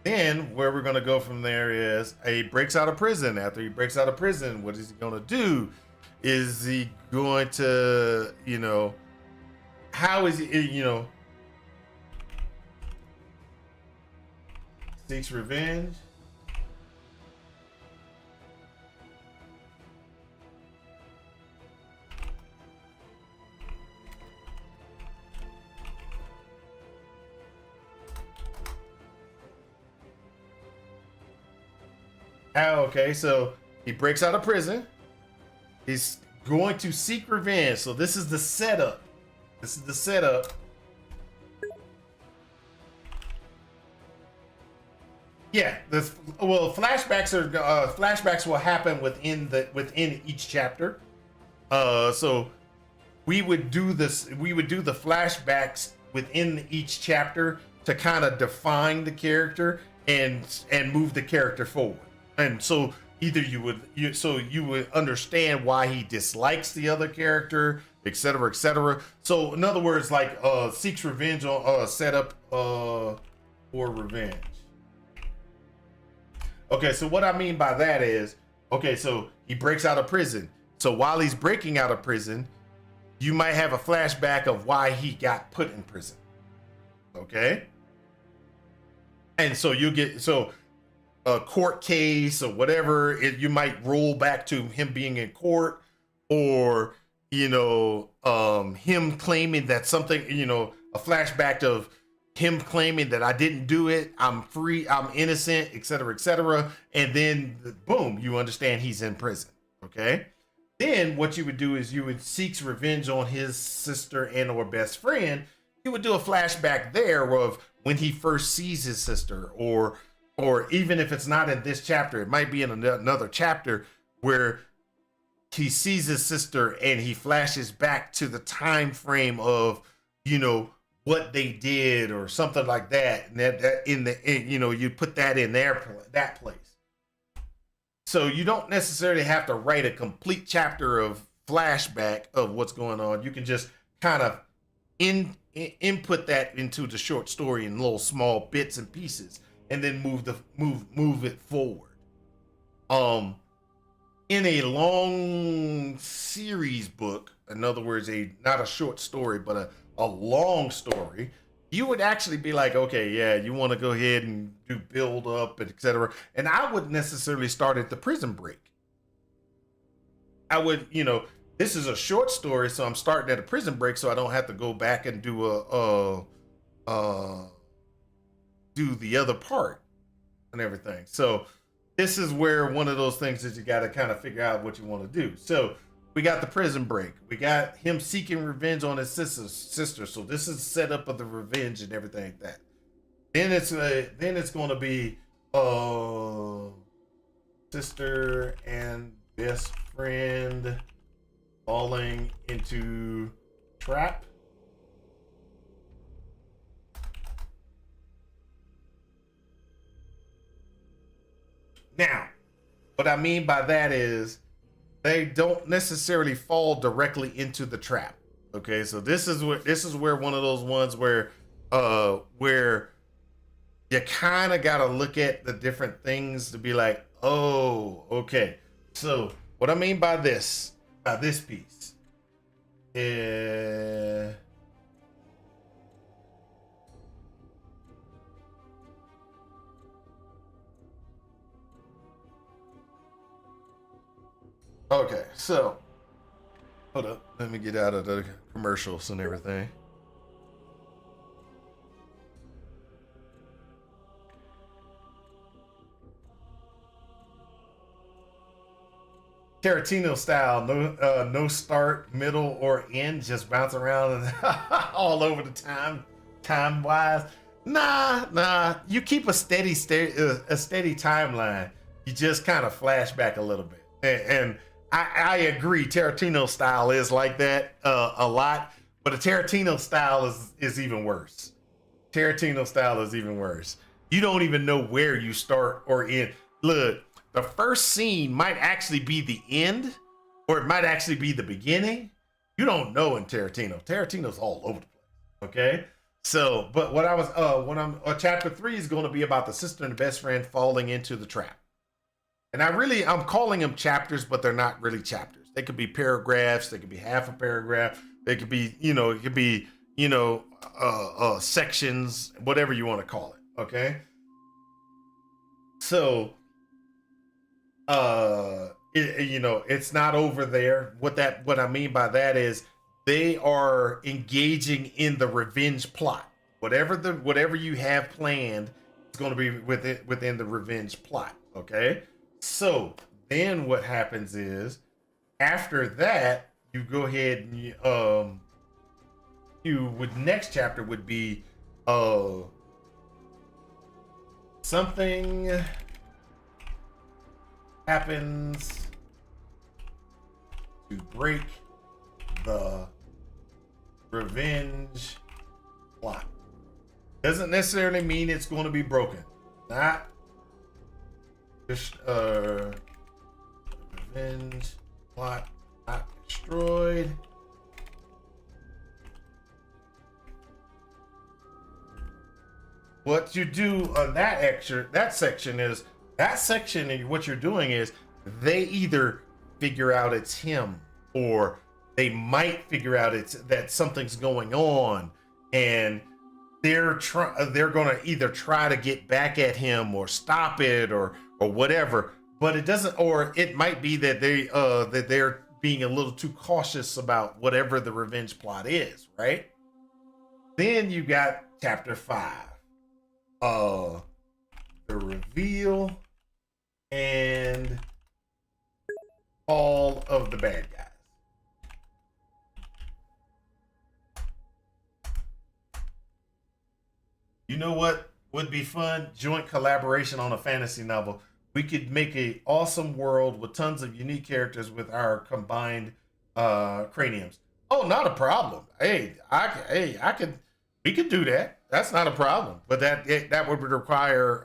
Then where we're going to go from there is he breaks out of prison. After he breaks out of prison, what is he going to do? Is he going to, how is he, seeks revenge? Okay, so he breaks out of prison. He's going to seek revenge. So this is the setup. This is the setup. Yeah, flashbacks will happen within each chapter. So we would do the flashbacks within each chapter to kind of define the character and move the character forward. And so either you would understand why he dislikes the other character, etc., etc. So in other words, like seeks revenge on setup for revenge. Okay, so what I mean by that is, okay, so he breaks out of prison. So while he's breaking out of prison, you might have a flashback of why he got put in prison. Okay? And so you get, a court case or whatever, you might roll back to him being in court, or, him claiming that something, a flashback of him claiming that I didn't do it, I'm free, I'm innocent, etc., etc. And then, boom, you understand he's in prison. Okay? Then what you would do is you would seek revenge on his sister and or best friend. You would do a flashback there of when he first sees his sister, or even if it's not in this chapter, it might be in another chapter where he sees his sister and he flashes back to the time frame of, what they did or something like that. And that you put that in that place. So you don't necessarily have to write a complete chapter of flashback of what's going on. You can just kind of input that into the short story in little small bits and pieces, and then move it forward. In a long series book, in other words, not a short story, but a long story, you would actually be like, okay, yeah, you want to go ahead and do build up, etc. And I wouldn't necessarily start at the prison break. I would, this is a short story, so I'm starting at a prison break, so I don't have to go back and do do the other part and everything. So this is where one of those things that you got to kind of figure out what you want to do. So we got the prison break. We got him seeking revenge on his sister. So this is setup of the revenge and everything like that. Then it's going to be sister and best friend falling into trap. Now, what I mean by that is they don't necessarily fall directly into the trap. Okay, so this is where one of those ones where you kind of got to look at the different things to be like, oh, okay. So what I mean by this piece is okay, so hold up. Let me get out of the commercials and everything. Tarantino style, no start, middle, or end, just bounce around and all over the time wise. Nah. You keep a steady timeline. You just kind of flash back a little bit, and I agree. Tarantino style is like that a lot, but a Tarantino style is even worse. Tarantino style is even worse. You don't even know where you start or end. Look, the first scene might actually be the end, or it might actually be the beginning. You don't know in Tarantino. Tarantino's all over the place. Okay, so but what I was chapter 3 is going to be about the sister and the best friend falling into the trap. And I'm calling them chapters, but they're not really chapters. They could be paragraphs. They could be half a paragraph. They could be, sections, whatever you want to call it. Okay. So, it's not over there. What I mean by that is they are engaging in the revenge plot. Whatever you have planned is going to be within the revenge plot. Okay. So then what happens is after that, you go ahead and you would next chapter would be something happens to break the revenge plot. Doesn't necessarily mean it's going to be broken. Not just revenge plot not destroyed. What you do on that section is and what you're doing is they either figure out it's him or they might figure out that something's going on and they're going to either try to get back at him or stop it or whatever, but it doesn't, or it might be that they're being a little too cautious about whatever the revenge plot is, right? Then you got chapter 5. The reveal and all of the bad guys. You know what would be fun? Joint collaboration on a fantasy novel. We could make an awesome world with tons of unique characters with our combined craniums. Oh, not a problem. We could do that. That's not a problem. But that would require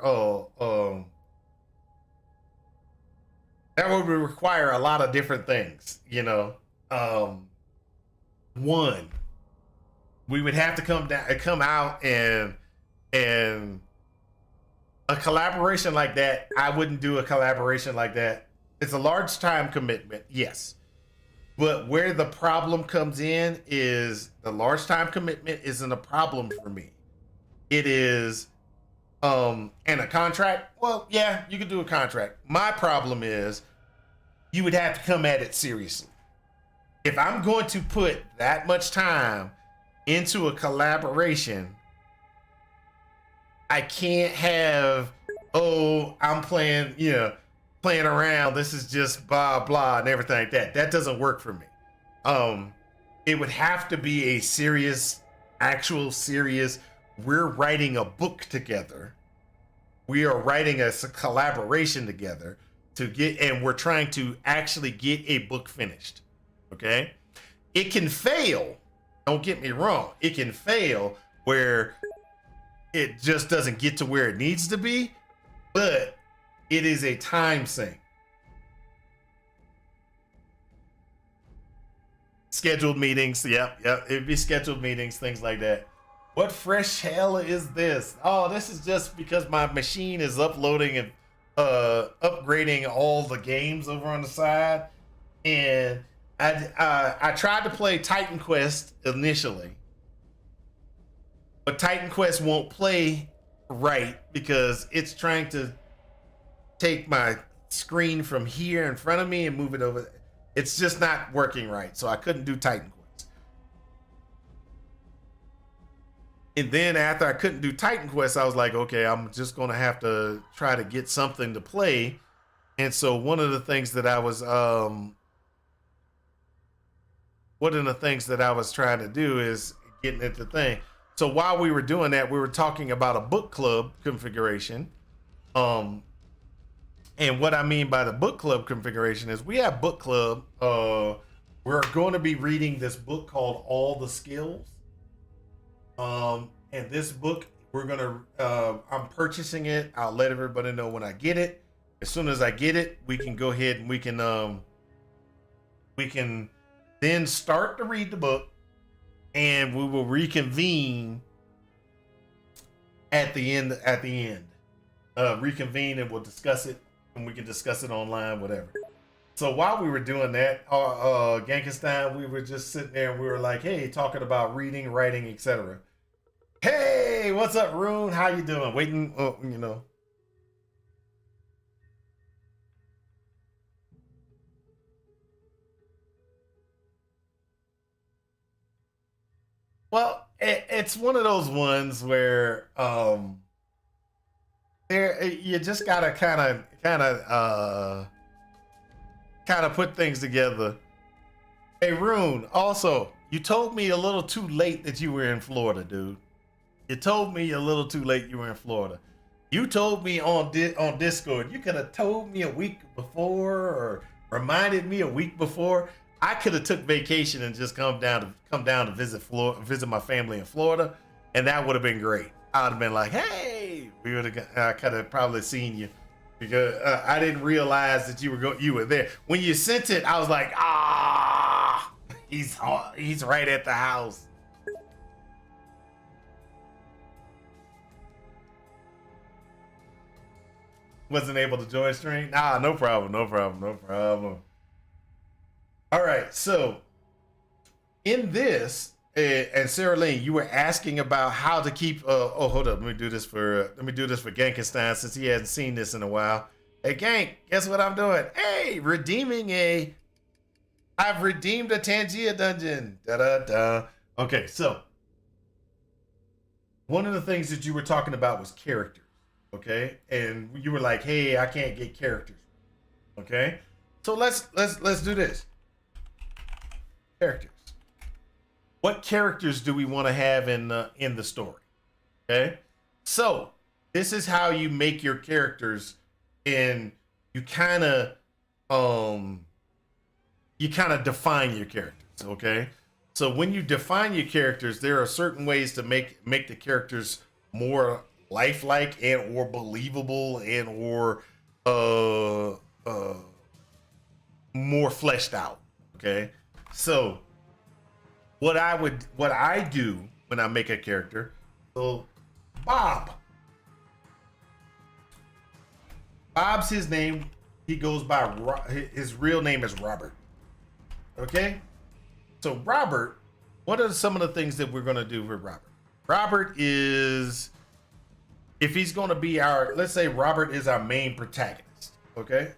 a lot of different things, you know. One, we would have to come out and a collaboration like that. I wouldn't do a collaboration like that. It's a large time commitment, yes. But where the problem comes in is the large time commitment isn't a problem for me. It is, and a contract. Well, yeah, you could do a contract. My problem is you would have to come at it seriously. If I'm going to put that much time into a collaboration, I can't have, I'm playing around. This is just blah, blah, and everything like that. That doesn't work for me. It would have to be a serious, we're writing a book together. We are writing a collaboration together and we're trying to actually get a book finished. Okay. It can fail. Don't get me wrong. It can fail where it just doesn't get to where it needs to be, but it is a time sink. Scheduled meetings. Yep. It'd be scheduled meetings, things like that. What fresh hell is this? Oh, this is just because my machine is uploading and upgrading all the games over on the side. And I tried to play Titan Quest initially, but Titan Quest won't play right because it's trying to take my screen from here in front of me and move it over. It's just not working right. So I couldn't do Titan Quest. And then after I couldn't do Titan Quest, I was like, okay, I'm just going to have to try to get something to play. And so one of the things that I was trying to do is getting into the thing. So while we were doing that, we were talking about a book club configuration. And what I mean by the book club configuration is we have book club. We're going to be reading this book called All the Skills. And this book, I'm purchasing it. I'll let everybody know when I get it. As soon as I get it, we can go ahead and we can then start to read the book, and we will reconvene at the end. Reconvene and we'll discuss it, and we can discuss it online, whatever. So while we were doing that, Genkenstein, we were just sitting there and we were like, hey, talking about reading, writing, etc. Hey, what's up, Rune? How you doing? Waiting, Well, it's one of those ones where there you just gotta kind of put things together. Hey Rune, also, you told me a little too late that you were in Florida, dude. You told me a little too late you were in Florida. You told me on Discord. You could have told me a week before or reminded me a week before. I could have took vacation and just come down to visit my family in Florida, and that would have been great. I would have been like, hey, I could have probably seen you because I didn't realize that you were there. When you sent it, I was like, he's right at the house. Wasn't able to join stream? Nah, no problem. All right, so in this, and Sarah Lane, you were asking about how to keep. Oh, hold up. Let me do this for Gankenstein since he hasn't seen this in a while. Hey, Gank, guess what I'm doing? Hey, I've redeemed a Tangia dungeon. Da da da. Okay, so one of the things that you were talking about was characters. Okay, and you were like, "Hey, I can't get characters." Okay, so let's do this. Characters. What characters do we want to have in the story? Okay, so this is how you make your characters, and you kind of define your characters. Okay, so when you define your characters, there are certain ways to make the characters more lifelike and or believable and or more fleshed out. Okay, so what I do when I make a character, so Bob's his name. He goes by his real name is Robert. Okay, so Robert, what are some of the things that we're going to do with Robert? Robert is, if he's going to be let's say Robert is our main protagonist, okay?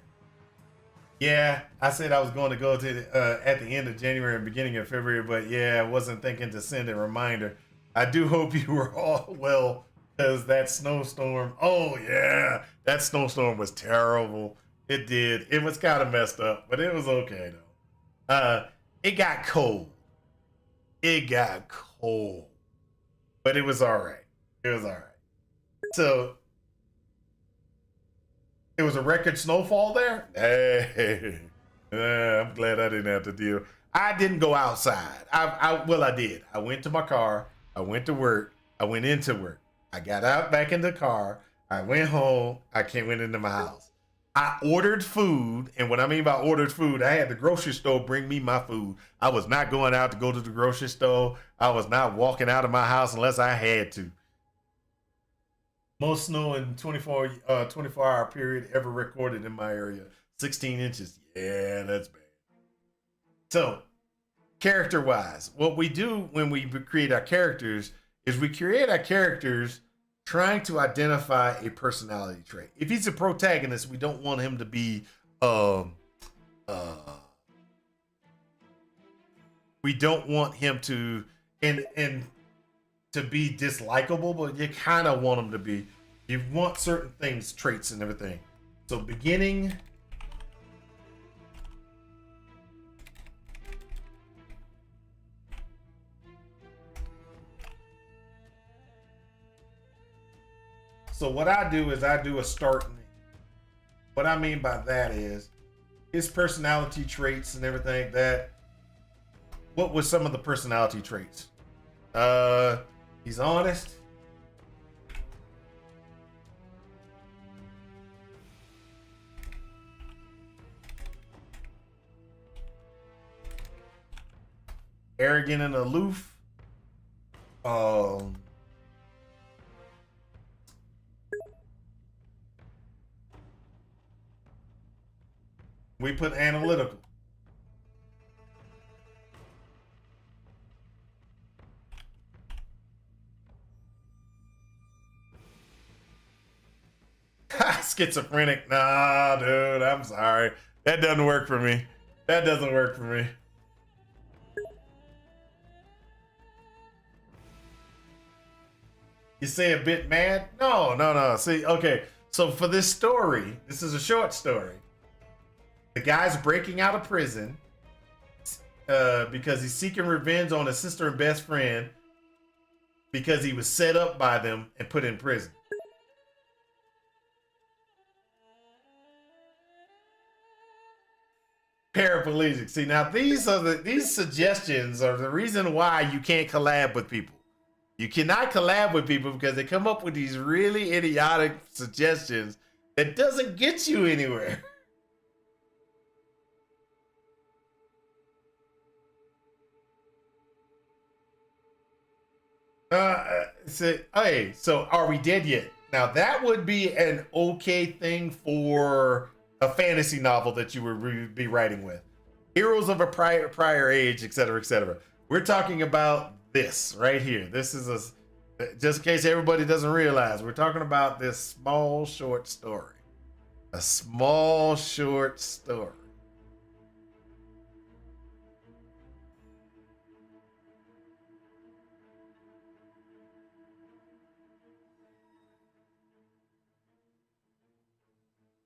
Yeah, I said I was going to go to at the end of January and beginning of February, but yeah, I wasn't thinking to send a reminder. I do hope you were all well, because that snowstorm, oh yeah, that snowstorm was terrible. It did. It was kind of messed up, but it was okay though. It got cold. But it was all right. So it was a record snowfall there. Hey, I'm glad I didn't have to deal. I didn't go outside. I did. I went to my car. I went to work. I went into work. I got out back in the car. I went home. Went into my house. I ordered food, and what I mean by ordered food, I had the grocery store bring me my food. I was not going out to go to the grocery store. I was not walking out of my house unless I had to. Most snow in 24-hour period ever recorded in my area. 16 inches. Yeah, that's bad. So, character-wise, what we do when we create our characters is we create our characters trying to identify a personality trait. If he's a protagonist, we don't want him to be we don't want him to and to be dislikable, but you kind of want him to be. You want certain things, traits and everything. So beginning, so what I do is I do a start name. What I mean by that is his personality traits and everything. What was some of the personality traits? He's honest. Arrogant and aloof. We put analytical. Schizophrenic. Nah, dude, I'm sorry. That doesn't work for me. You say a bit mad? No. See, okay. So for this story, this is a short story. The guy's breaking out of prison because he's seeking revenge on his sister and best friend because he was set up by them and put in prison. Paraplegic. See, now these suggestions are the reason why you can't collab with people. You cannot collab with people because they come up with these really idiotic suggestions that doesn't get you anywhere. So are we dead yet? Now that would be an okay thing for a fantasy novel that you would be writing with. Heroes of a prior age, etc., etc. We're talking about this right here. This is just in case everybody doesn't realize, we're talking about this small short story. A small short story.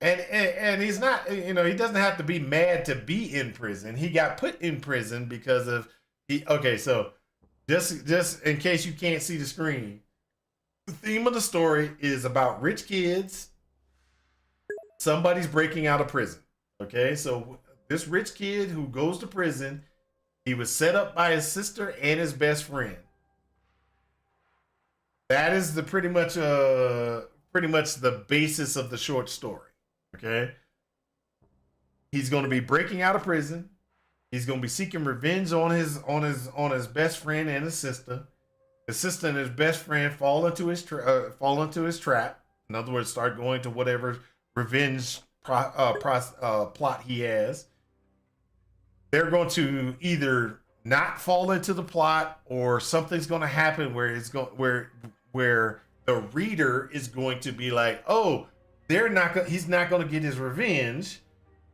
And he's not, he doesn't have to be mad to be in prison. He got put in prison because of okay, so just in case you can't see the screen, the theme of the story is about rich kids. Somebody's breaking out of prison. Okay, so this rich kid who goes to prison, he was set up by his sister and his best friend. That is the pretty much the basis of the short story. Okay, he's going to be breaking out of prison. He's going to be seeking revenge on his best friend and his sister. His sister and his best friend fall into his trap. In other words, start going to whatever revenge plot he has. They're going to either not fall into the plot, or something's going to happen where the reader is going to be like, oh, he's not going to get his revenge,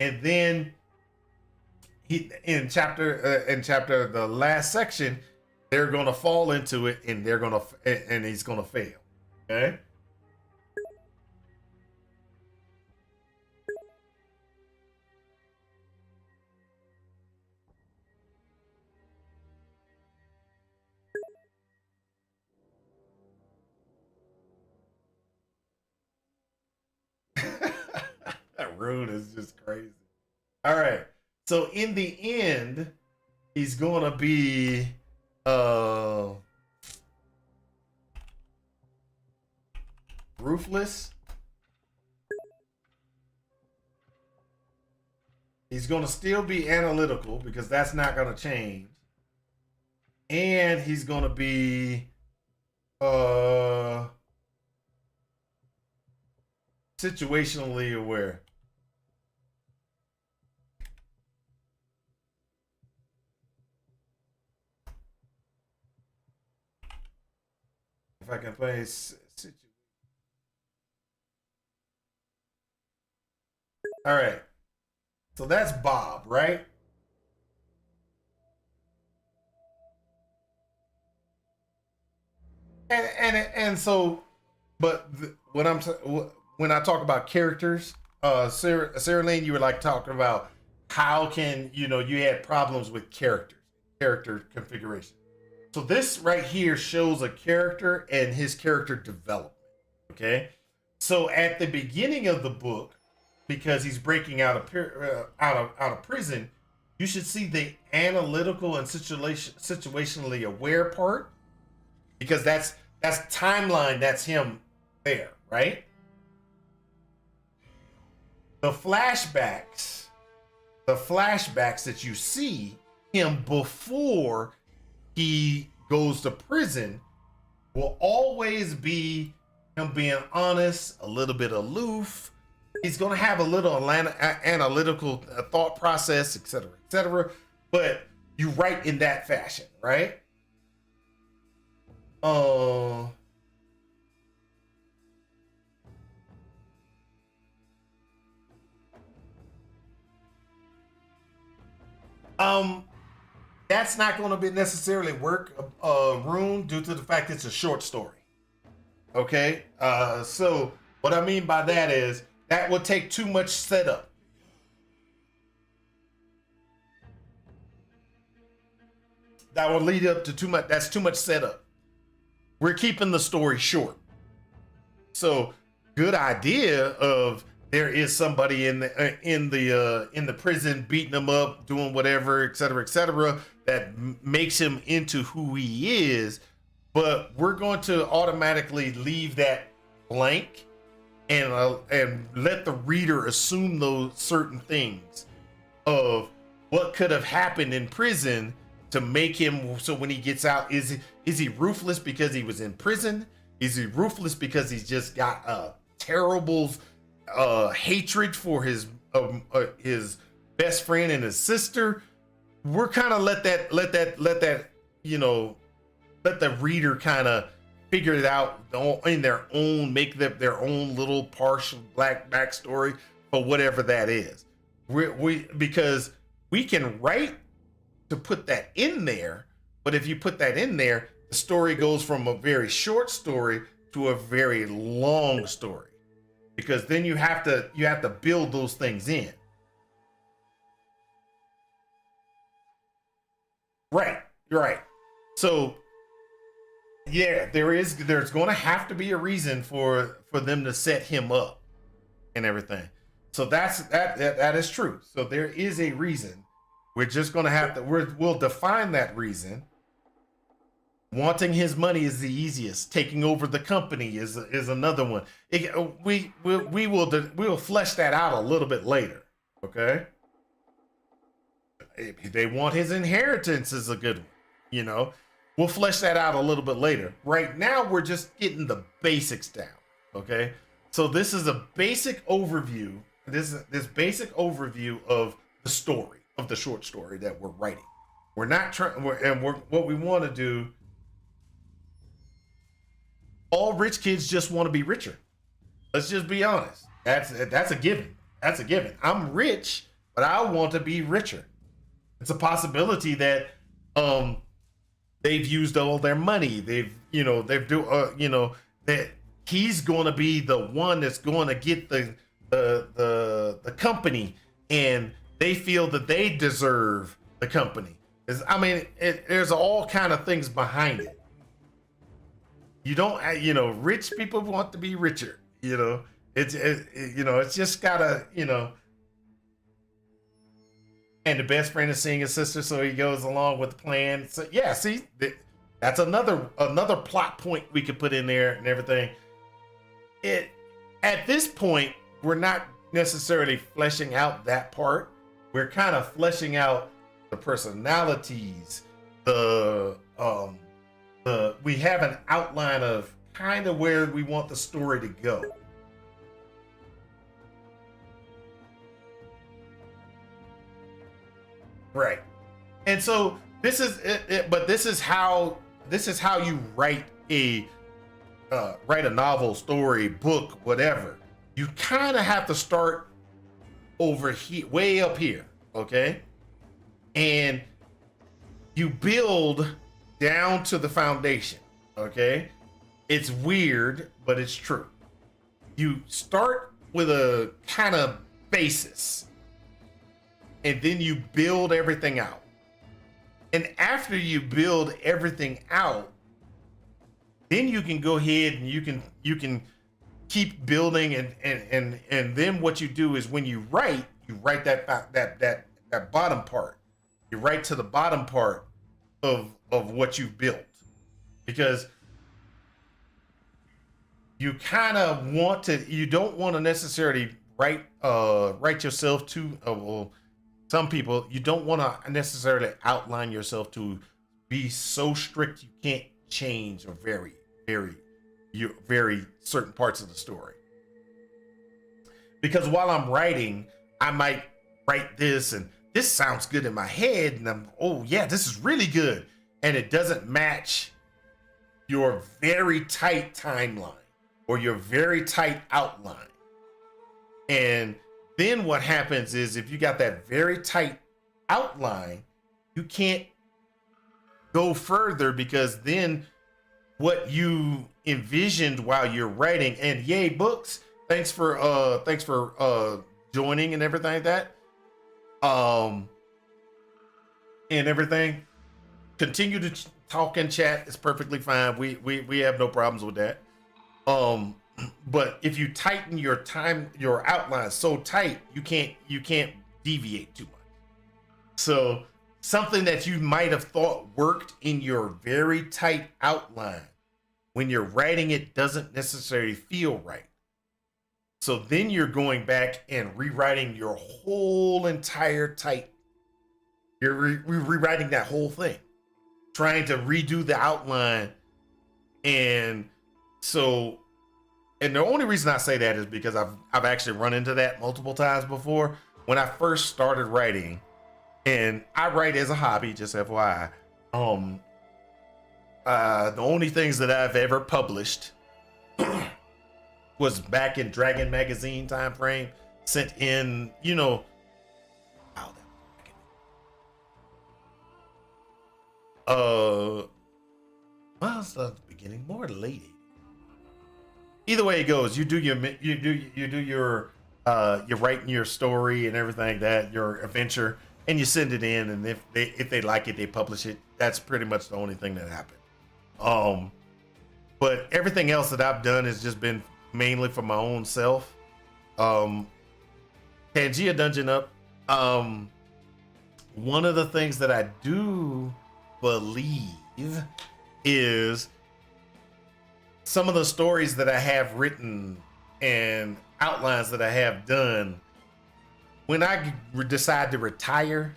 and then in the last section, they're going to fall into it, and he's going to fail. Okay. That rune is just crazy. All right. So in the end, he's going to be ruthless. He's going to still be analytical because that's not going to change. And he's going to be situationally aware. If I can play all right. So that's Bob, right? And so, but when I talk about characters, Sarah Lane, you were like talking about how can you had problems with character configuration. So this right here shows a character and his character development. Okay, so at the beginning of the book, because he's breaking out of prison, you should see the analytical and situationally aware part, because that's timeline. That's him there, right? The flashbacks that you see him before he goes to prison will always be him being honest, a little bit aloof. He's going to have a little analytical thought process, etc., etc. But you write in that fashion, right? That's not going to be necessarily work, Rune, due to the fact it's a short story. Okay, so What I mean by that is that would take too much setup. That will lead up to too much. That's too much setup. We're keeping the story short. So, good idea of there is somebody in the prison beating him up, doing whatever, et cetera, that makes him into who he is. But we're going to automatically leave that blank and let the reader assume those certain things of what could have happened in prison to make him, so when he gets out, is he ruthless because he was in prison? Is he ruthless because he's just got a terrible hatred for his best friend and his sister? We're kind of let the reader kind of figure it out in their own, make their own little partial black backstory for whatever that is. Because we can write to put that in there, but if you put that in there, the story goes from a very short story to a very long story, because then you have to build those things in. Right. So yeah, there's going to have to be a reason for them to set him up and everything. So that is true. So there is a reason. We're just going to have to, we'll define that reason. Wanting his money is the easiest. Taking over the company is another one. We will flesh that out a little bit later. Okay. If they want his inheritance is a good one. We'll flesh that out a little bit later. Right now, we're just getting the basics down. Okay. So this is a basic overview. This basic overview of the story, of the short story that we're writing. We're not trying, what we want to do. All rich kids just want to be richer. Let's just be honest. That's a given. That's a given. I'm rich, but I want to be richer. It's a possibility that they've used all their money. That he's going to be the one that's going to get the company, and they feel that they deserve the company. There's all kind of things behind it. You don't, rich people want to be richer. It's just gotta, and the best friend is seeing his sister, so he goes along with the plan. So yeah, see, that's another plot point we could put in there and everything. At this point, we're not necessarily fleshing out that part. We're kind of fleshing out the personalities, we have an outline of kind of where we want the story to go. Right. And so this is it, but this is how you write a novel, story, book, whatever. You kind of have to start over here, way up here, okay? And you build down to the foundation, okay? It's weird, but it's true. You start with a kind of basis, and then you build everything out. And after you build everything out, then you can go ahead and you can keep building, and then what you do is when you write that bottom part. You write to the bottom part of what you've built, because you kind of you don't want to necessarily write yourself to some people, you don't want to necessarily outline yourself to be so strict you can't change or very certain parts of the story. Because while I'm writing, I might write this and this sounds good in my head, and oh yeah, this is really good. And it doesn't match your very tight timeline or your very tight outline. And then what happens is, if you got that very tight outline, you can't go further, because then what you envisioned while you're writing, and yay books, thanks for joining and everything like that. And everything. Continue to talk and chat. It's perfectly fine. We have no problems with that. But if you tighten your outline so tight, you can't deviate too much. So something that you might have thought worked in your very tight outline, when you're writing it doesn't necessarily feel right. So then you're going back and rewriting your whole entire you're rewriting that whole thing, trying to redo the outline. And the only reason I say that is because I've actually run into that multiple times before. When I first started writing, and I write as a hobby, just FYI. The only things that I've ever published was back in Dragon Magazine time frame, sent in, wow, well, it's the beginning, more late. Either way it goes, you're writing your story and everything like that, your adventure, and you send it in, and if they like it, they publish it. That's pretty much the only thing that happened. But everything else that I've done has just been mainly for my own self. Pangea Dungeon Up. One of the things that I do believe is some of the stories that I have written and outlines that I have done, when I decide to retire,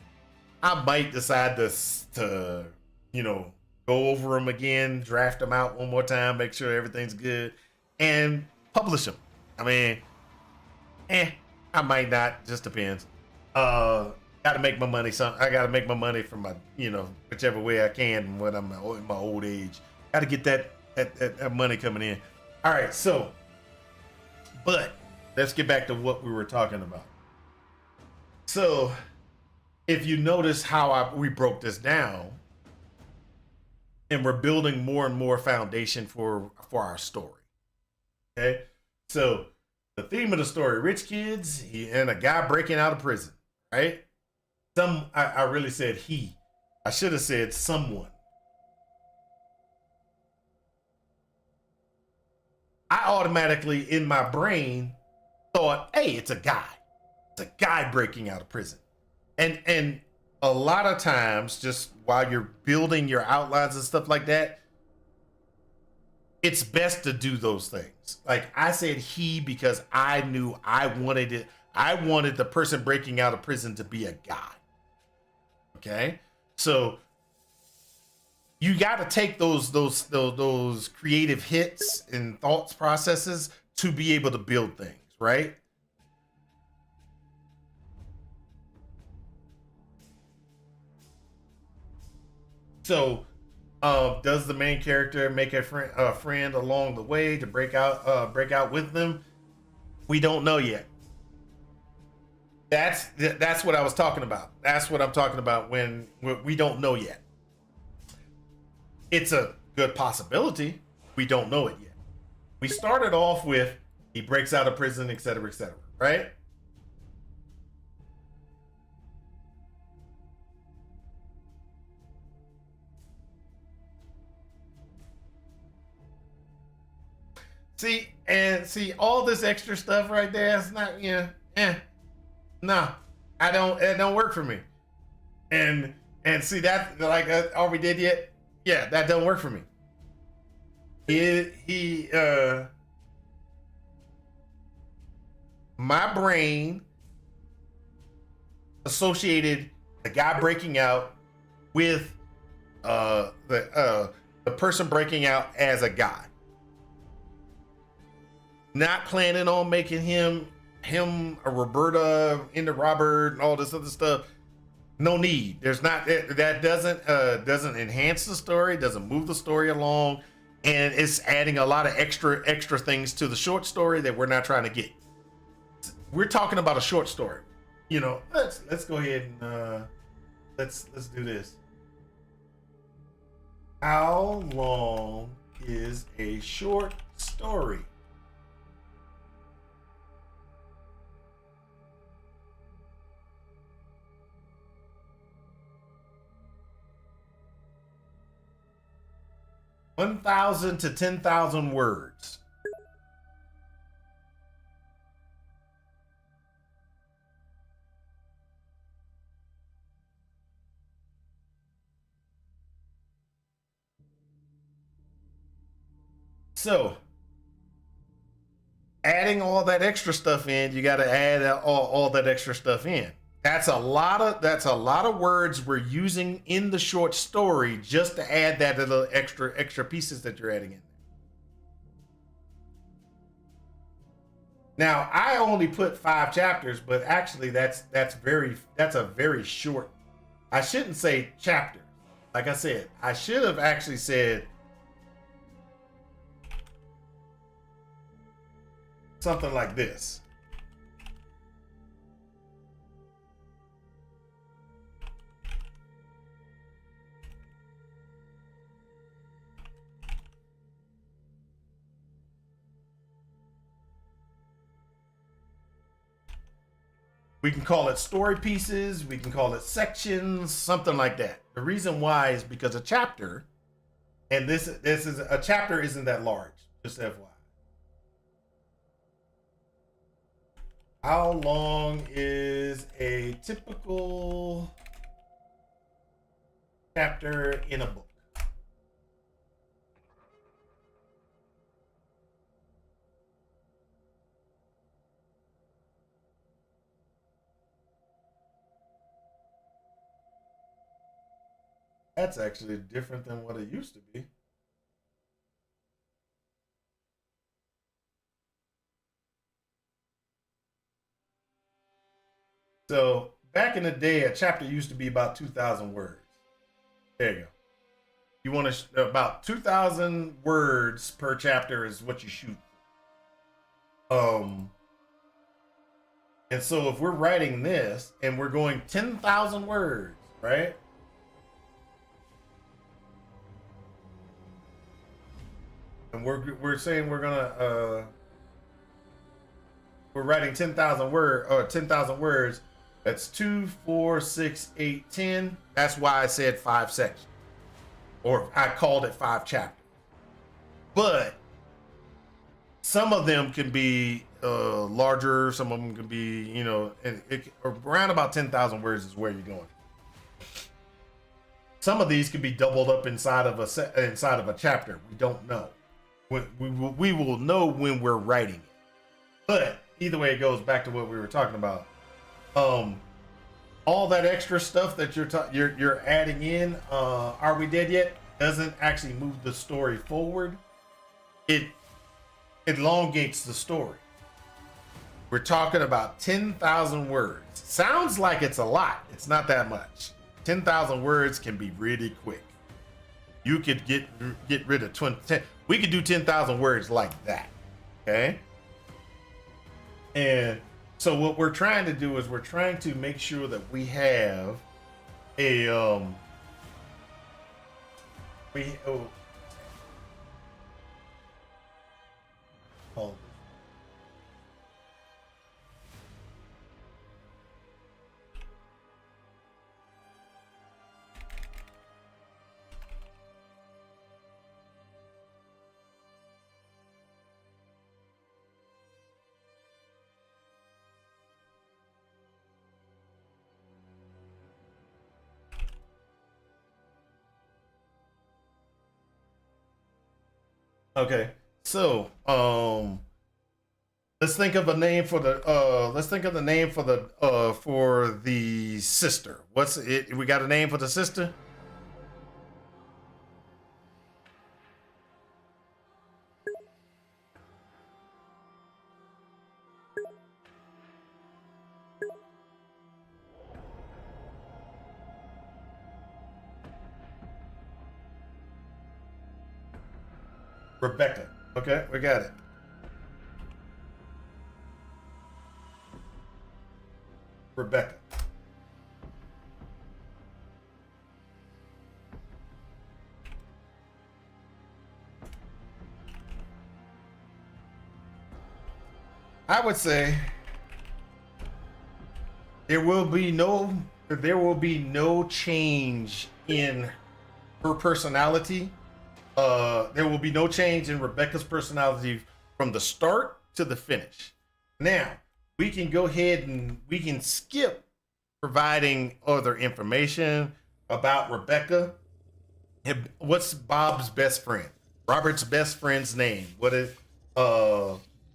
I might decide to go over them again, draft them out one more time, make sure everything's good, and publish them. I mean, I might not, just depends. Gotta make my money. I gotta make my money from my, whichever way I can when I'm in my old age. Gotta get that money coming in. All right, so, but let's get back to what we were talking about. So, if you notice how we broke this down, and we're building more and more foundation for our story. Okay, so the theme of the story: rich kids and a guy breaking out of prison. Right? I really said he. I should have said someone. I automatically in my brain thought, hey, it's a guy. It's a guy breaking out of prison. And a lot of times, just while you're building your outlines and stuff like that, it's best to do those things. Like I said he because I knew I wanted it. I wanted the person breaking out of prison to be a guy. Okay? So you got to take those creative hits and thoughts processes to be able to build things, right? So, does the main character make a friend along the way to break out with them? We don't know yet. That's what I was talking about. That's what I'm talking about when we don't know yet. It's a good possibility. We don't know it yet. We started off with he breaks out of prison, etc., right? See all this extra stuff right there. It's not, no, it don't work for me. And see that, like, are we did yet? Yeah, that don't work for me. My brain associated the guy breaking out with the person breaking out as a guy. Not planning on making him a Roberta into Robert and all this other stuff. No need. There's not that doesn't enhance the story, doesn't move the story along, and it's adding a lot of extra things to the short story that we're not trying to get. We're talking about a short story. Let's go ahead and let's do this. How long is a short story? 1,000 to 10,000 words. So, adding all that extra stuff in, you got to add all that extra stuff in. That's a lot of words we're using in the short story just to add that little extra pieces that you're adding in. Now, I only put 5 chapters, but actually that's a very short. I shouldn't say chapters. Like I said, I should have actually said something like this. We can call it story pieces, we can call it sections, something like that. The reason why is because a chapter, and this is a chapter isn't that large, just FYI. How long is a typical chapter in a book? That's actually different than what it used to be. So back in the day, a chapter used to be about 2,000 words. There you go. You want to about 2,000 words per chapter is what you shoot. And so if we're writing this and we're going 10,000 words, right? And we're saying we're gonna we're writing 10,000 words. That's 2, 4, 6, 8, 10. That's why I said 5 sections, or I called it 5 chapters. But some of them can be larger. Some of them can be, you know, around about 10,000 words is where you're going. Some of these can be doubled up inside of a chapter. We don't know. We will know when we're writing it. But either way, it goes back to what we were talking about. All that extra stuff that you're adding in, Are We Dead Yet? Doesn't actually move the story forward. It elongates the story. We're talking about 10,000 words. Sounds like it's a lot. It's not that much. 10,000 words can be really quick. You could get rid of 10. We could do 10,000 words like that. Okay. And so what we're trying to do is we're trying to make sure that we have a okay, so let's think of a name for the for the sister. What's it? We got a name for the sister? Rebecca. Okay, we got it. Rebecca. I would say there will be no change in her personality There will be no change in Rebecca's personality from the start to the finish. Now, we can go ahead and we can skip providing other information about Rebecca. What's Bob's best friend? Robert's best friend's name. What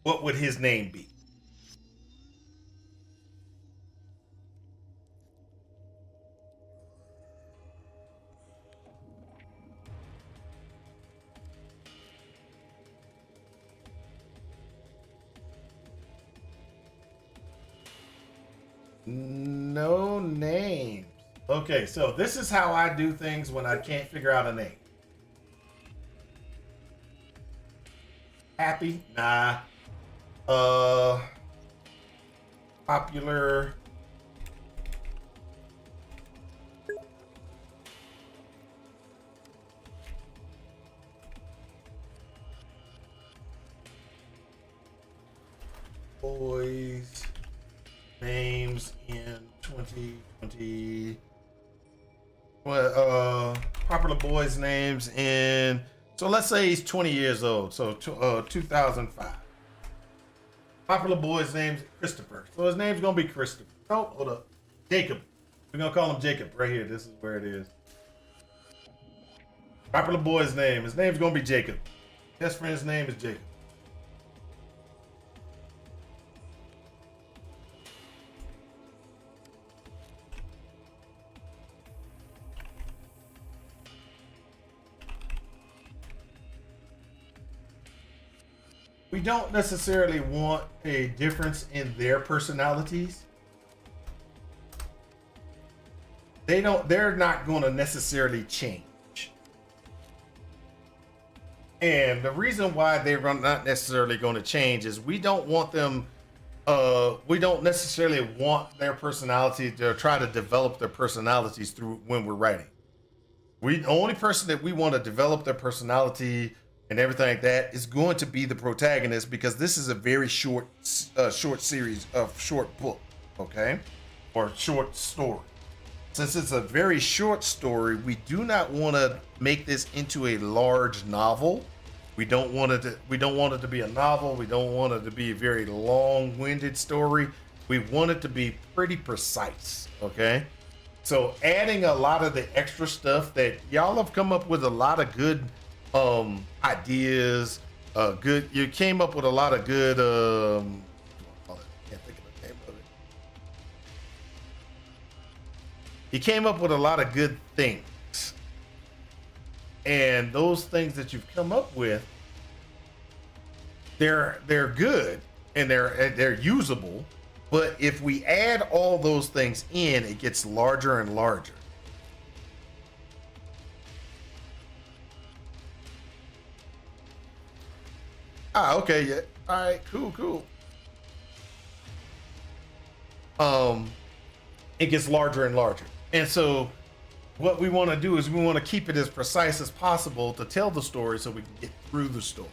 would his name be? No names. Okay, so this is how I do things when I can't figure out a name. Happy? Nah. Popular. Boys names in 2020. Popular boys names in, so let's say he's 20 years old, so 2005. Popular boys names Christopher, so his name's gonna be Christopher. Oh, hold up, Jacob. We're gonna call him Jacob right here. This is where it is. Popular boy's name, his name's gonna be Jacob. Best friend's name is Jacob. We don't necessarily want a difference in their personalities. They're not going to necessarily change. And the reason why they're not necessarily going to change is we don't want them, we don't necessarily want their personality to try to develop their personalities through when we're writing. The only person that we want to develop their personality and everything like that is going to be the protagonist, because this is a very short series of short book, okay, or short story. Since it's a very short story, we do not want to make this into a large novel. We don't want it to be a novel. We don't want it to be a very long-winded story. We want it to be pretty precise, okay? So adding a lot of the extra stuff that y'all have come up with, a lot of good ideas, you came up with a lot of good can't think of the name of it. You came up with a lot of good things, and those things that you've come up with, they're good and they're usable, but if we add all those things in, it gets larger and larger. Okay, yeah. All right, cool. It gets larger and larger. And so what we want to do is we want to keep it as precise as possible to tell the story so we can get through the story.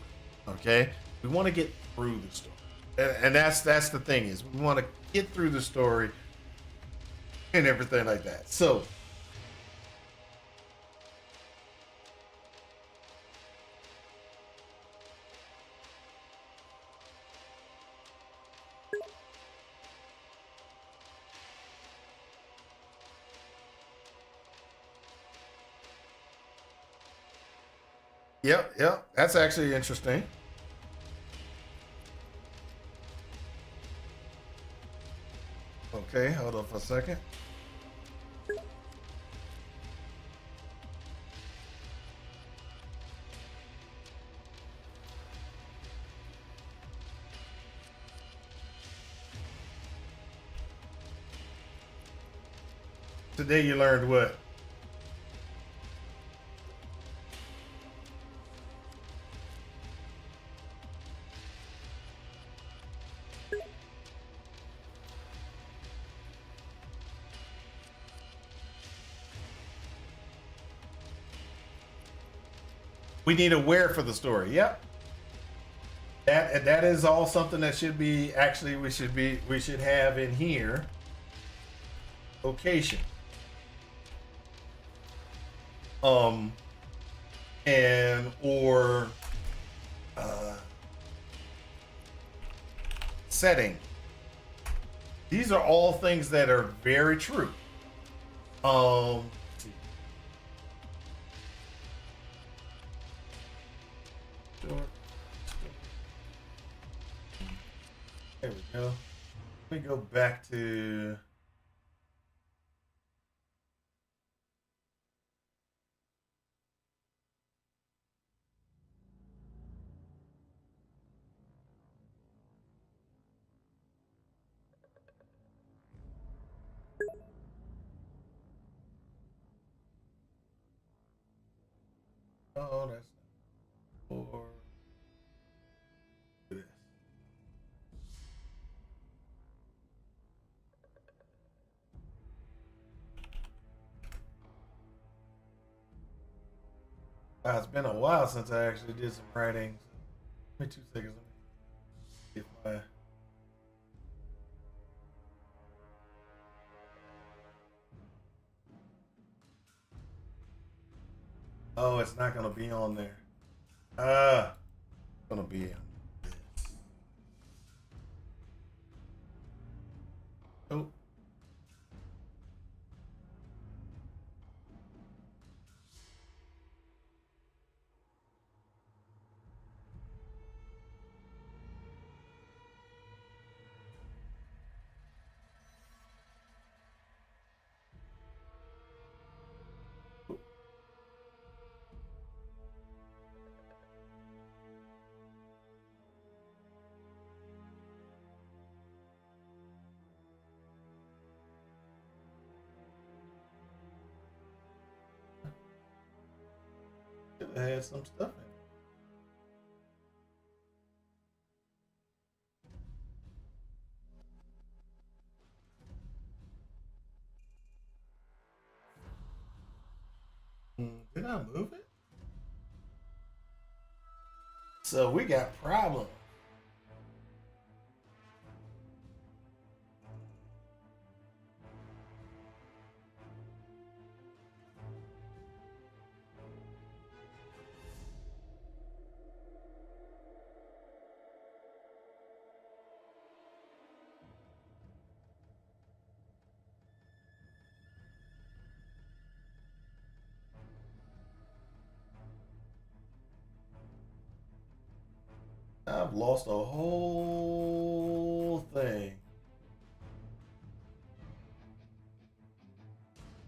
Okay? We want to get through the story. And that's the thing, is we want to get through the story and everything like that. So Yep. That's actually interesting. Okay, hold on for a second. Today you learned what? We need a where for the story. Yep. That is all something that should be, actually we should have in here. Location. and or setting. These are all things that are very true. Let's see. There we go. Let me go back to. Oh, that's for this. It's been a while since I actually did some writing. Give me 2 seconds. Let me see if my. Oh, it's not gonna be on there. It's gonna be on this. Oh. Should have had some stuff in. Did I move it? So we got problems. I've lost a whole thing.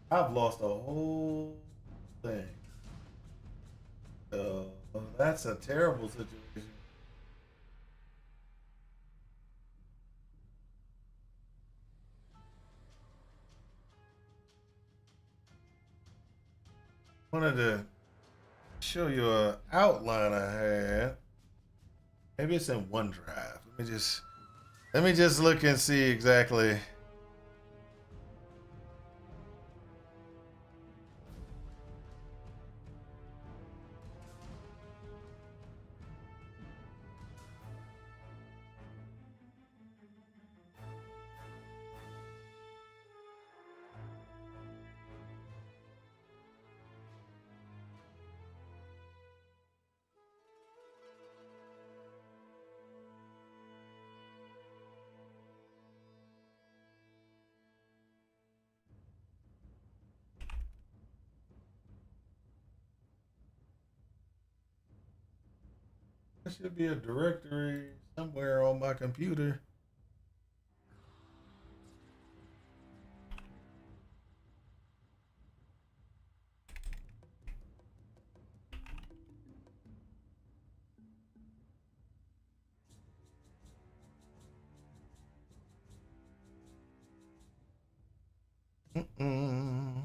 I've lost a whole thing. That's a terrible situation. Wanted to show you an outline I had. Maybe it's in OneDrive. Let me just look and see exactly. There should be a directory somewhere on my computer. Mm-mm.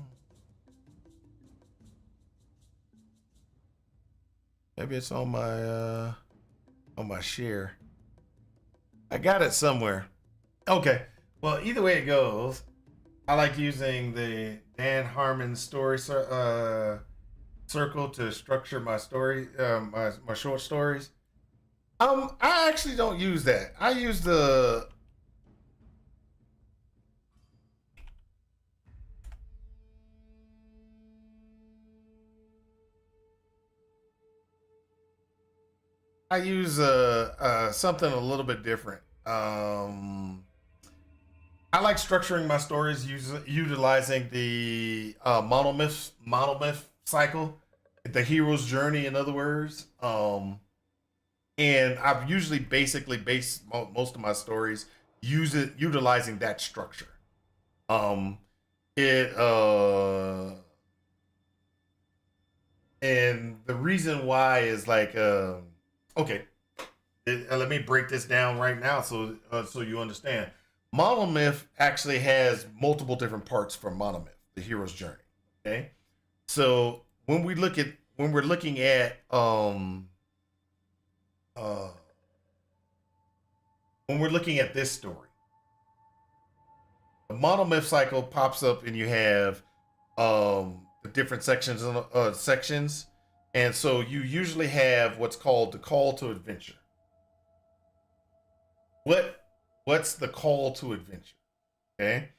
Maybe it's on my share. I got it somewhere. Okay. Well, either way it goes, I like using the Dan Harmon story circle to structure my story, my short stories. I actually don't use that. I use the. I use something a little bit different. I like structuring my stories utilizing the monomyth cycle, the hero's journey, in other words. And I've usually basically based most of my stories utilizing that structure. It and the reason why is like okay, let me break this down right now so you understand. Monomyth actually has multiple different parts for Monomyth, the hero's journey. Okay, so when we're looking at this story, the Monomyth cycle pops up, and you have the different sections, and so you usually have what's called the call to adventure. What's the call to adventure? Okay.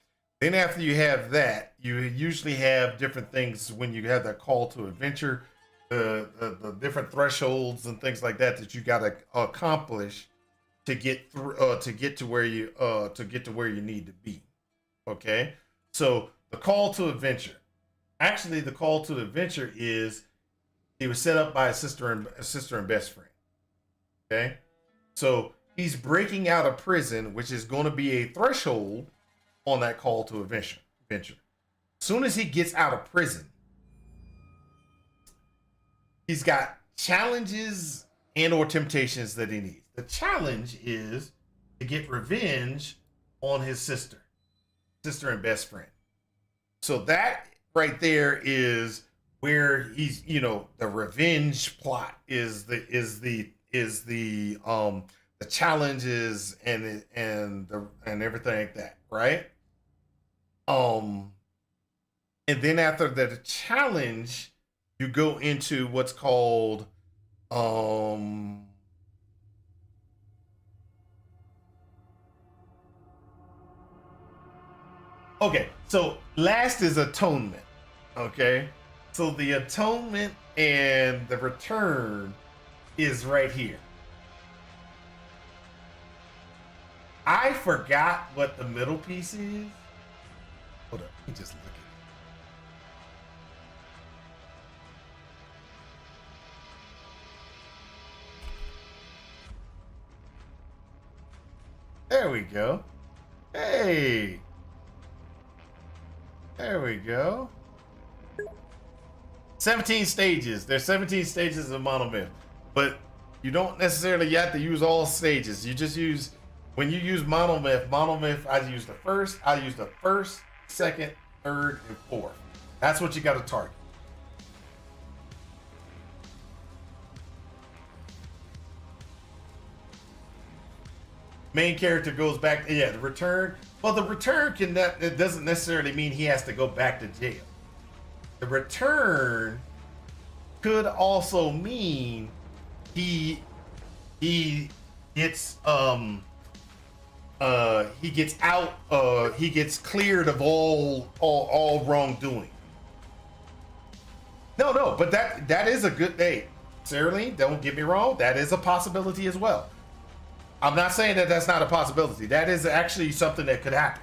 Then after you have that, you usually have different things when you have that call to adventure, the different thresholds and things like that you got to accomplish to get through to get to where you need to be. Okay. So the call to adventure. Actually, the call to adventure is it was set up by a sister and best friend. Okay. So he's breaking out of prison, which is going to be a threshold on that call to adventure. As soon as he gets out of prison, he's got challenges and or temptations that he needs. The challenge is to get revenge on his sister and best friend. So that right there is where he's, the revenge plot is the challenges and everything like that, right? And then after the challenge, you go into what's called okay, so last is atonement. Okay, so the atonement and the return is right here. I forgot what the middle piece is. Hold up, let me just look at it. There we go. Hey. There we go. 17 stages. There's 17 stages of Monomyth, but you don't necessarily have to use all stages. You just use, when you use Monomyth, I use the first, second, third, and fourth. That's what you got to target. Main character goes back. Yeah, the return. Well, the return it doesn't necessarily mean he has to go back to jail. The return could also mean he gets out. He gets cleared of all wrongdoing. No, but that is a good day. Certainly, don't get me wrong. That is a possibility as well. I'm not saying that that's not a possibility. That is actually something that could happen.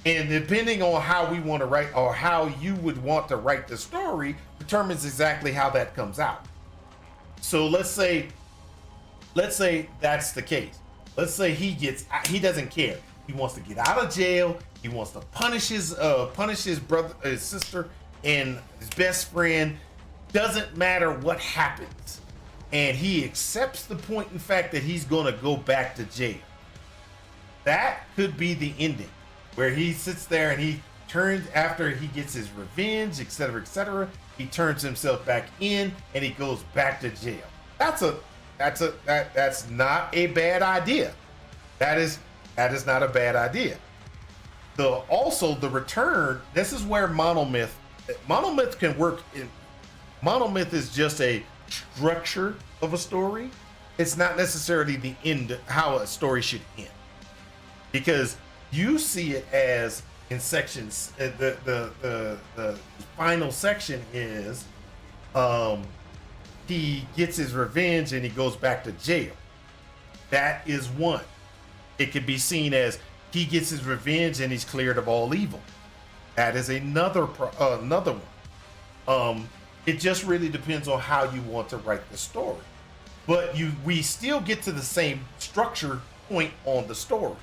And depending on how we want to write, or how you would want to write the story, determines exactly how that comes out. So let's say that's the case. Let's say he doesn't care. He wants to get out of jail. He wants to punish his brother, his sister, and his best friend. Doesn't matter what happens. And he accepts the point in fact that he's going to go back to jail. That could be the ending, where he sits there and he turns, after he gets his revenge, etc., he turns himself back in and he goes back to jail. That's not a bad idea. That is not a bad idea. Also the return, this is where Monomyth can work in. Monomyth is just a structure of a story. It's not necessarily the end, how a story should end, because you see it as in sections. The final section is he gets his revenge and he goes back to jail. That is one. It could be seen as he gets his revenge and he's cleared of all evil. That is another one. It just really depends on how you want to write the story. But we still get to the same structure point on the story.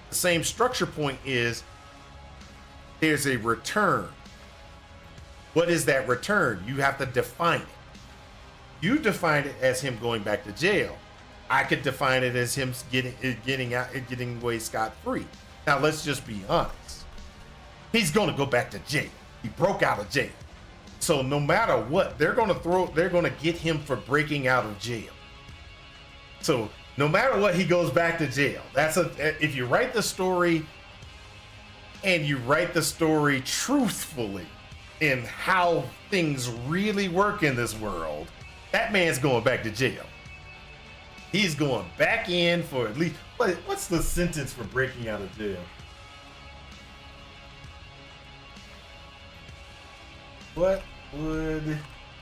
The same structure point is there's a return. What is that return? You have to define it. You define it as him going back to jail. I could define it as him getting out and getting away scot-free. Now let's just be honest. He's gonna go back to jail. He broke out of jail. So no matter what, they're gonna get him for breaking out of jail. So no matter what, he goes back to jail. If you write the story and you write the story truthfully in how things really work in this world, that man's going back to jail. He's going back in for at least, what's the sentence for breaking out of jail? What would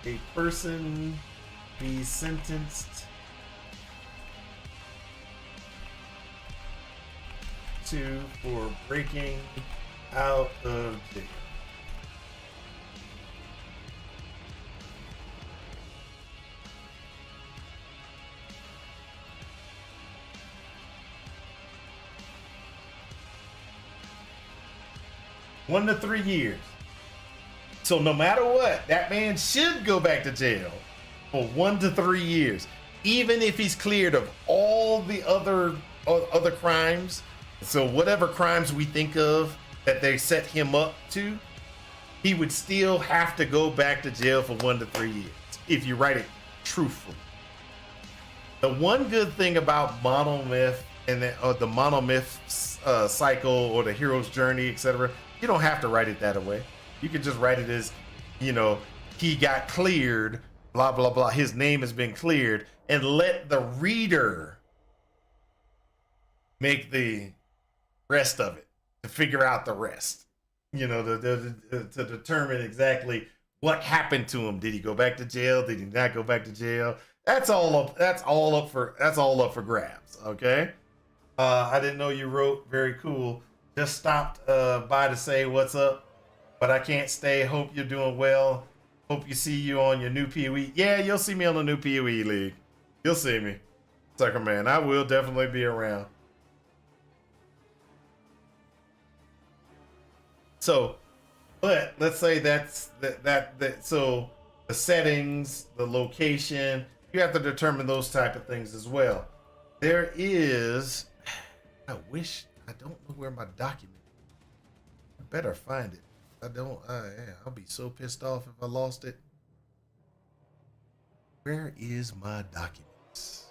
a person be sentenced to for breaking out of jail? One to 3 years. So no matter what, that man should go back to jail for 1 to 3 years, even if he's cleared of all the other crimes. So whatever crimes we think of that they set him up to, he would still have to go back to jail for 1 to 3 years if you write it truthfully. The one good thing about monomyth and the monomyth cycle or the hero's journey, etc., you don't have to write it that way. You can just write it as, he got cleared, blah, blah, blah. His name has been cleared, and let the reader make the rest of it to figure out the rest, to determine exactly what happened to him. Did he go back to jail? Did he not go back to jail? That's all up for grabs. Okay. I didn't know you wrote. Very cool. Just stopped by to say what's up, but I can't stay. Hope you're doing well. Hope you see you on your new PoE. Yeah, you'll see me on the new PoE league. You'll see me. Sucker man, I will definitely be around. So, but let's say that's that. So the settings, the location, you have to determine those type of things as well. There is, I don't know where my document is. I better find it. I don't, I'll be so pissed off if I lost it. Where is my documents?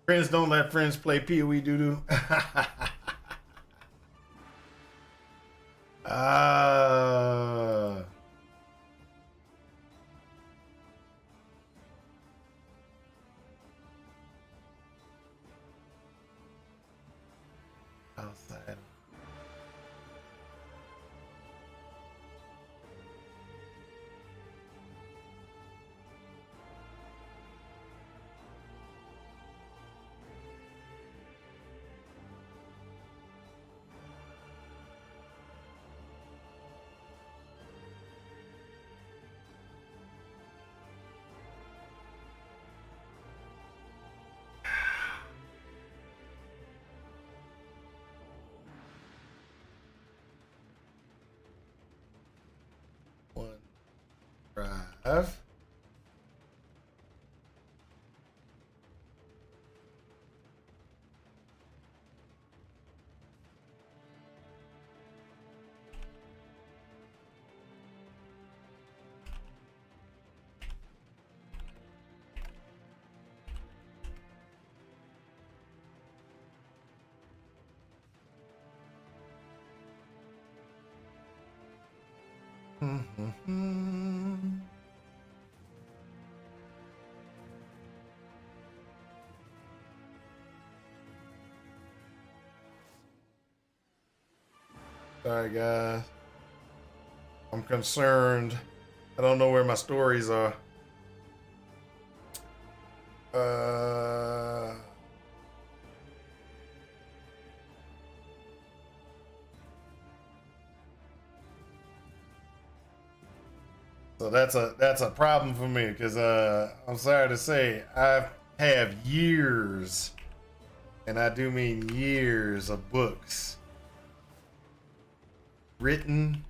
Friends don't let friends play PoE doo-doo. Outside. Drive. Sorry, guys. I'm concerned. I don't know where my stories are. So that's a problem for me because I'm sorry to say I have years, and I do mean years of books written.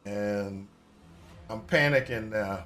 And I'm panicking now.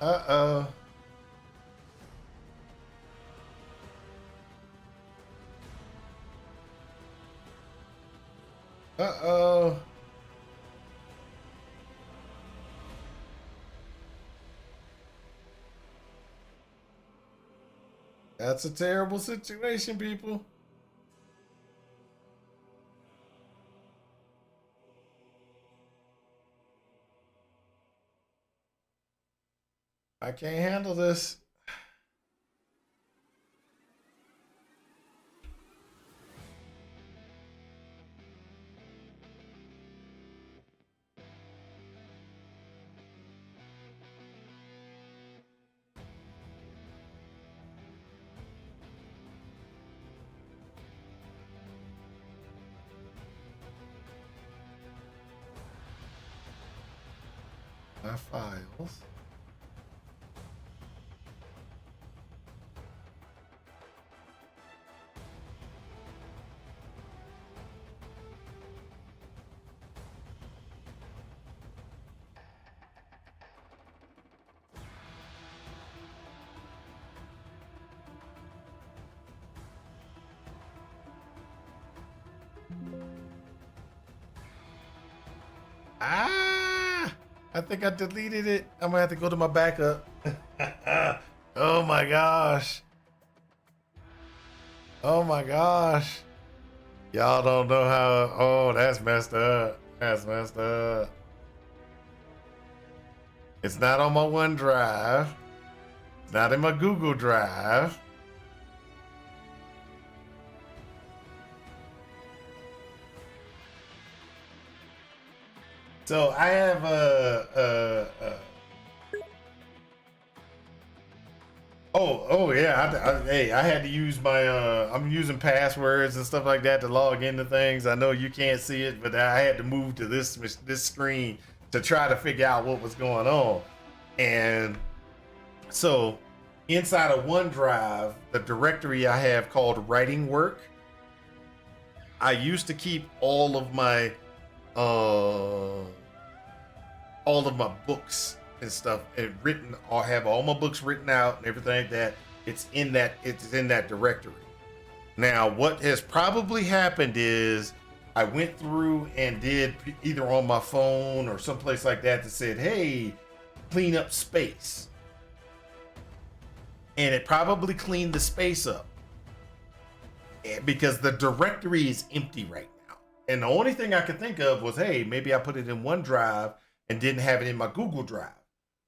Uh-oh. Uh-oh. That's a terrible situation, people. I can't handle this. My files. Ah! I think I deleted it. I'm gonna have to go to my backup. Oh my gosh. Oh my gosh. Y'all don't know how. Oh, that's messed up. That's messed up. It's not on my OneDrive. It's not in my Google Drive. So I have oh yeah. Hey, I had to use my I'm using passwords and stuff like that to log into things. I know you can't see it, but I had to move to this screen to try to figure out what was going on. And so inside of OneDrive, the directory I have called Writing Work, I used to keep all of my books and stuff and written, or have all my books written out and everything like that. It's in that directory. Now, what has probably happened is I went through and did either on my phone or someplace like that said, hey, clean up space. and it probably cleaned the space up because the directory is empty right now. And the only thing I could think of was, hey, maybe I put it in OneDrive and didn't have it in my Google Drive.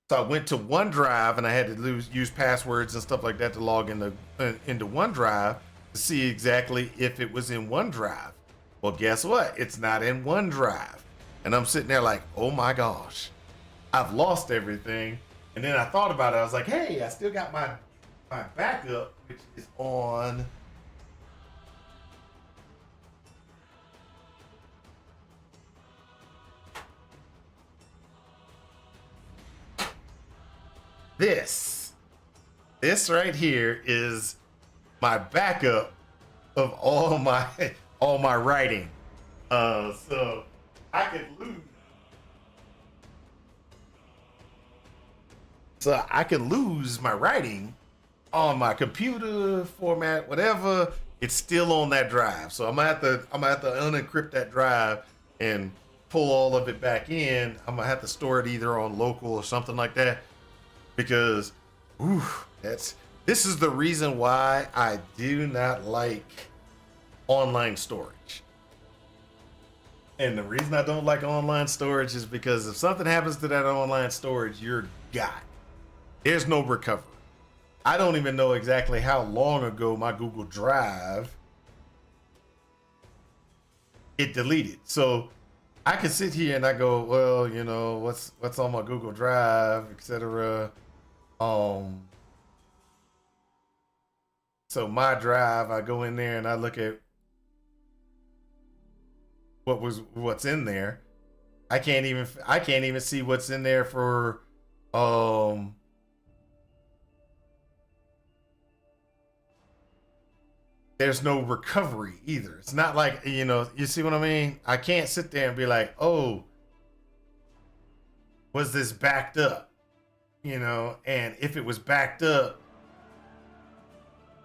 So I went to OneDrive and I had to use passwords and stuff like that to log into OneDrive to see exactly if it was in OneDrive. Well, guess what? It's not in OneDrive. And I'm sitting there like, oh my gosh, I've lost everything. And then I thought about it. I was like, hey, I still got my backup, which is on this. This right here is my backup of all my writing. So I could lose. So I can lose my writing on my computer format, whatever. It's still on that drive. So I'm gonna have to unencrypt that drive and pull all of it back in. I'm gonna have to store it either on local or something like that, because this is the reason why I do not like online storage. And the reason I don't like online storage is because if something happens to that online storage, you're got. There's no recovery. I don't even know exactly how long ago my Google Drive it deleted. So I can sit here and I go, well, you know, what's on my Google Drive, etc. So my drive, I go in there and I look at what's in there. I can't even see what's in there for there's no recovery either. It's not like, you know, you see what I mean? I can't sit there and be like, oh, was this backed up? You know, and if it was backed up,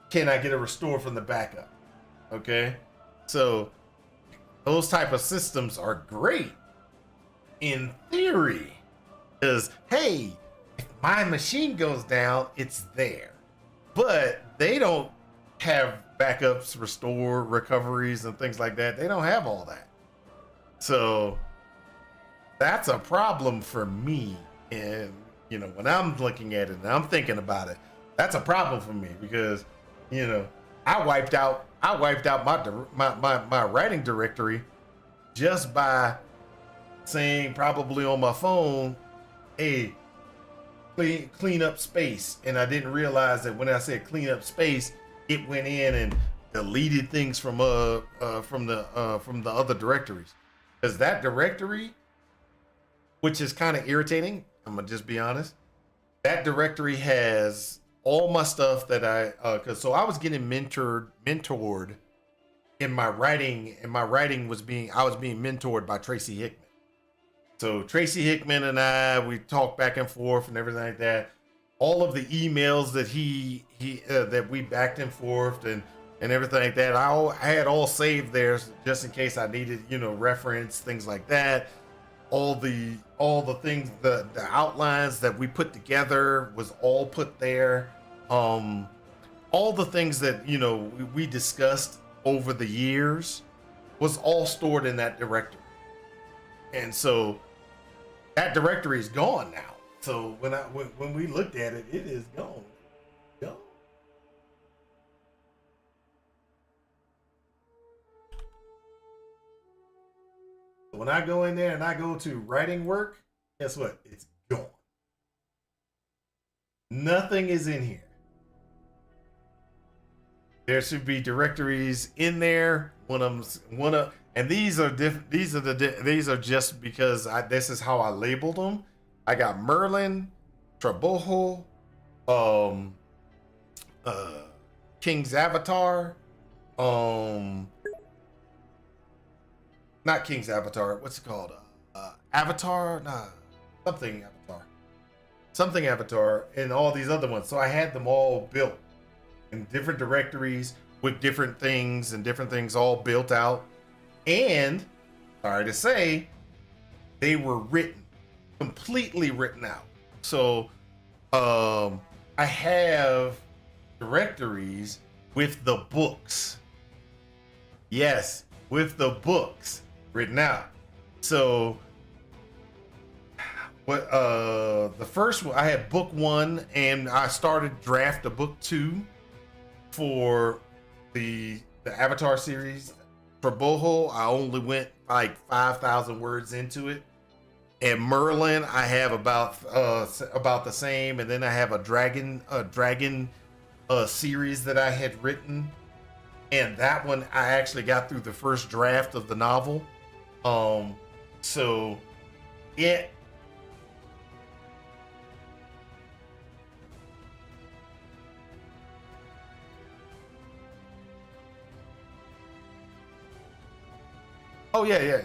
can I get a restore from the backup? Okay. So those type of systems are great in theory, because hey, if my machine goes down, it's there. But they don't have backups, restore, recoveries, and things like that. They don't have all that. So that's a problem for me. And you know, when I'm looking at it and I'm thinking about it, that's a problem for me, because you know, I wiped out my writing directory just by saying, probably on my phone, hey, clean up space. And I didn't realize that when I said clean up space, it went in and deleted things from the other directories. Because that directory, which is kind of irritating, I'm gonna just be honest, that directory has all my stuff that so I was getting mentored in my writing, and I was being mentored by Tracy Hickman. So Tracy Hickman and we talked back and forth and everything like that. All of the emails that that we backed and forth and everything like that, I had all saved there just in case I needed, you know, reference, things like that. All the things, the outlines that we put together was all put there. All the things that, you know, we discussed over the years was all stored in that directory. And so that directory is gone now. So when we looked at it, it is gone. Gone. When I go in there and I go to writing work, guess what? It's gone. Nothing is in here. There should be directories in there. And these are different. These are just because this is how I labeled them. I got Merlin, Trabojo, King's Avatar, not King's Avatar. What's it called? Avatar? Nah, something Avatar, and all these other ones. So I had them all built in different directories with different things all built out. And sorry to say, they were completely written out. So I have directories with the books. Yes, with the books written out. So what the first one, I had book 1 and I started draft of book 2 for the Avatar series. For Boho, I only went like 5,000 words into it. And Merlin, I have about the same, and then I have a dragon series that I had written, and that one I actually got through the first draft of the novel. So it oh yeah.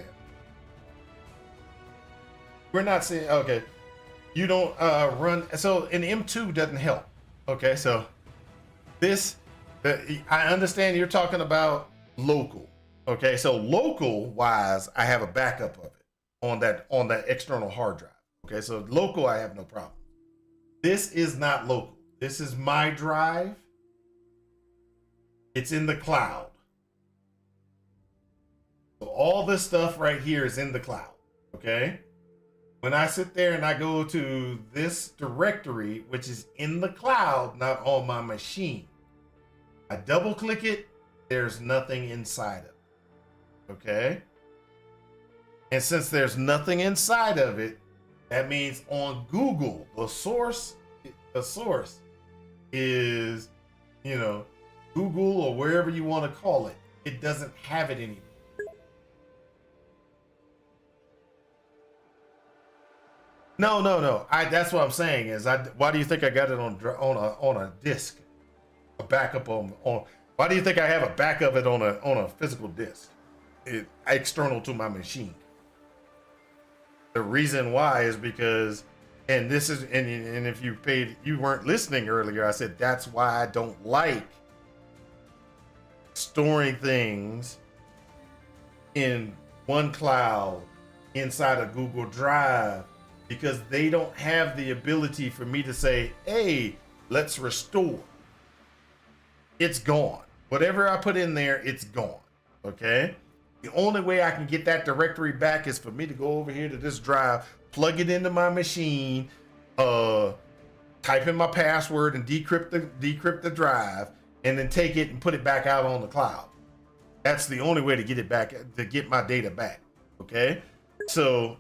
We're not saying, okay, you don't run, so an M2 doesn't help. Okay, so this, I understand you're talking about local. Okay, so local wise, I have a backup of it on that external hard drive. Okay, so local, I have no problem. This is not local. This is my drive. It's in the cloud. So all this stuff right here is in the cloud. Okay. When I sit there and I go to this directory, which is in the cloud, not on my machine, I double click it, there's nothing inside of it. Okay? And since there's nothing inside of it, that means on Google, the source is, Google or wherever you want to call it, it doesn't have it anymore. No. That's what I'm saying is why do you think I got it on a disc, a backup on? Why do you think I have a backup of it on a physical disc, external to my machine? The reason why is because, and this is, and if you weren't listening earlier, I said that's why I don't like storing things in OneCloud inside a Google Drive. Because they don't have the ability for me to say, hey, let's restore. It's gone. Whatever I put in there, it's gone. Okay? The only way I can get that directory back is for me to go over here to this drive, plug it into my machine, type in my password and decrypt the drive, and then take it and put it back out on the cloud. That's the only way to get it back, to get my data back. Okay? So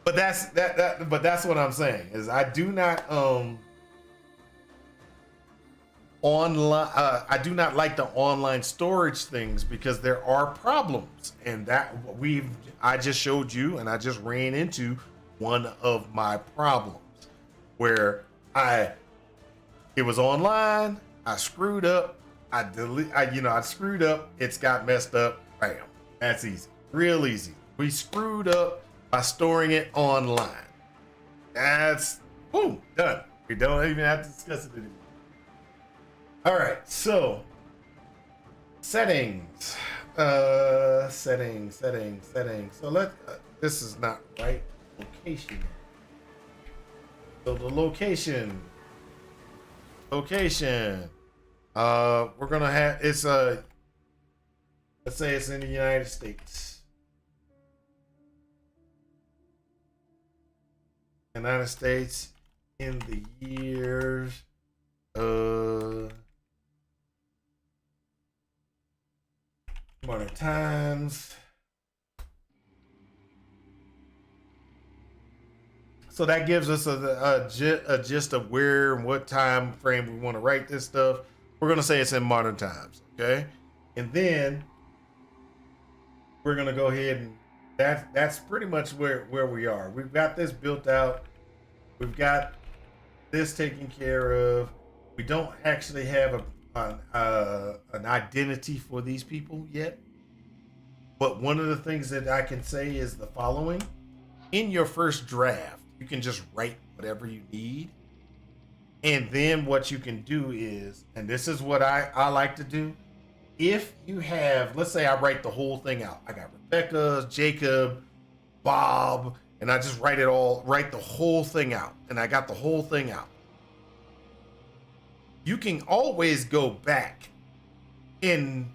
but that's what I'm saying is I do not online I do not like the online storage things because there are problems, and that I just showed you, and I just ran into one of my problems where it was online, I screwed up, I screwed up, it's got messed up, bam. That's easy. Real easy. We screwed up by storing it online. That's boom, done. We don't even have to discuss it anymore. All right, so settings. Settings. So this is not right location. So the location. We're gonna have let's say it's in the United States. United States in the years modern times. So that gives us a gist of where and what time frame we want to write this stuff. We're going to say it's in modern times, okay? And then we're going to go ahead and that's pretty much where we are. We've got this built out. We've got this taken care of. We don't actually have an identity for these people yet. But one of the things that I can say is the following. In your first draft, you can just write whatever you need. And then what you can do is, and this is what I like to do. If you have, let's say I write the whole thing out. I got Rebecca, Jacob, Bob, and I just write the whole thing out, and I got the whole thing out. You can always go back and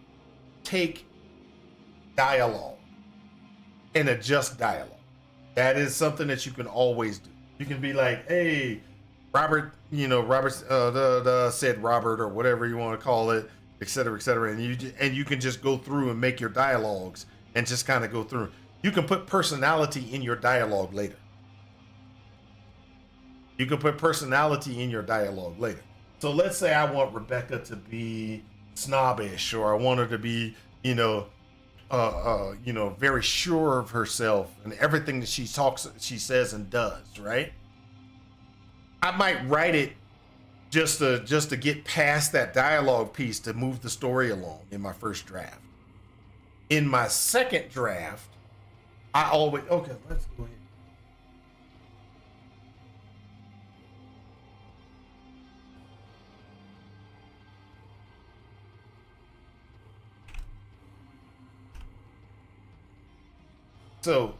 take dialogue and adjust dialogue. That is something that you can always do. You can be like, hey, Robert, Robert said Robert, or whatever you want to call it, et cetera, and you can just go through and make your dialogues and just kind of go through. You can put personality in your dialogue later. So let's say I want Rebecca to be snobbish, or I want her to be, very sure of herself and everything that she says and does, right? I might write it just to get past that dialogue piece to move the story along in my first draft. In my second draft, let's go ahead. So,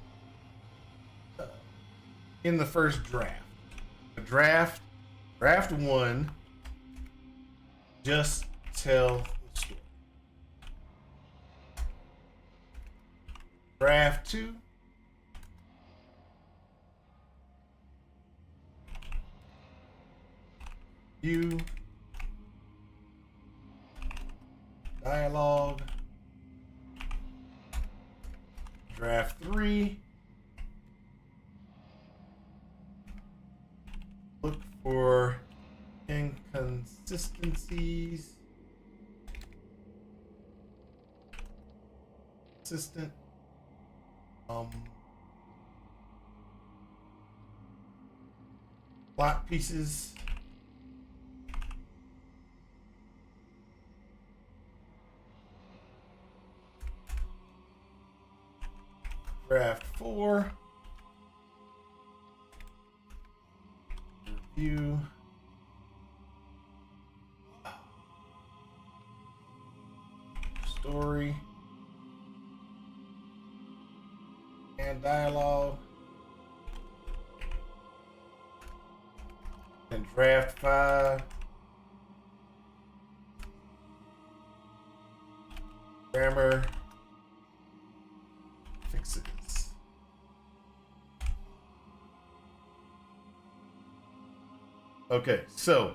in the first draft, draft one, just tell the story. Draft two, you dialogue. Draft three, look for inconsistencies. Consistent. Plot pieces. Draft 4. Review. Story. And dialogue. And draft 5. Grammar. Fixes. Okay, so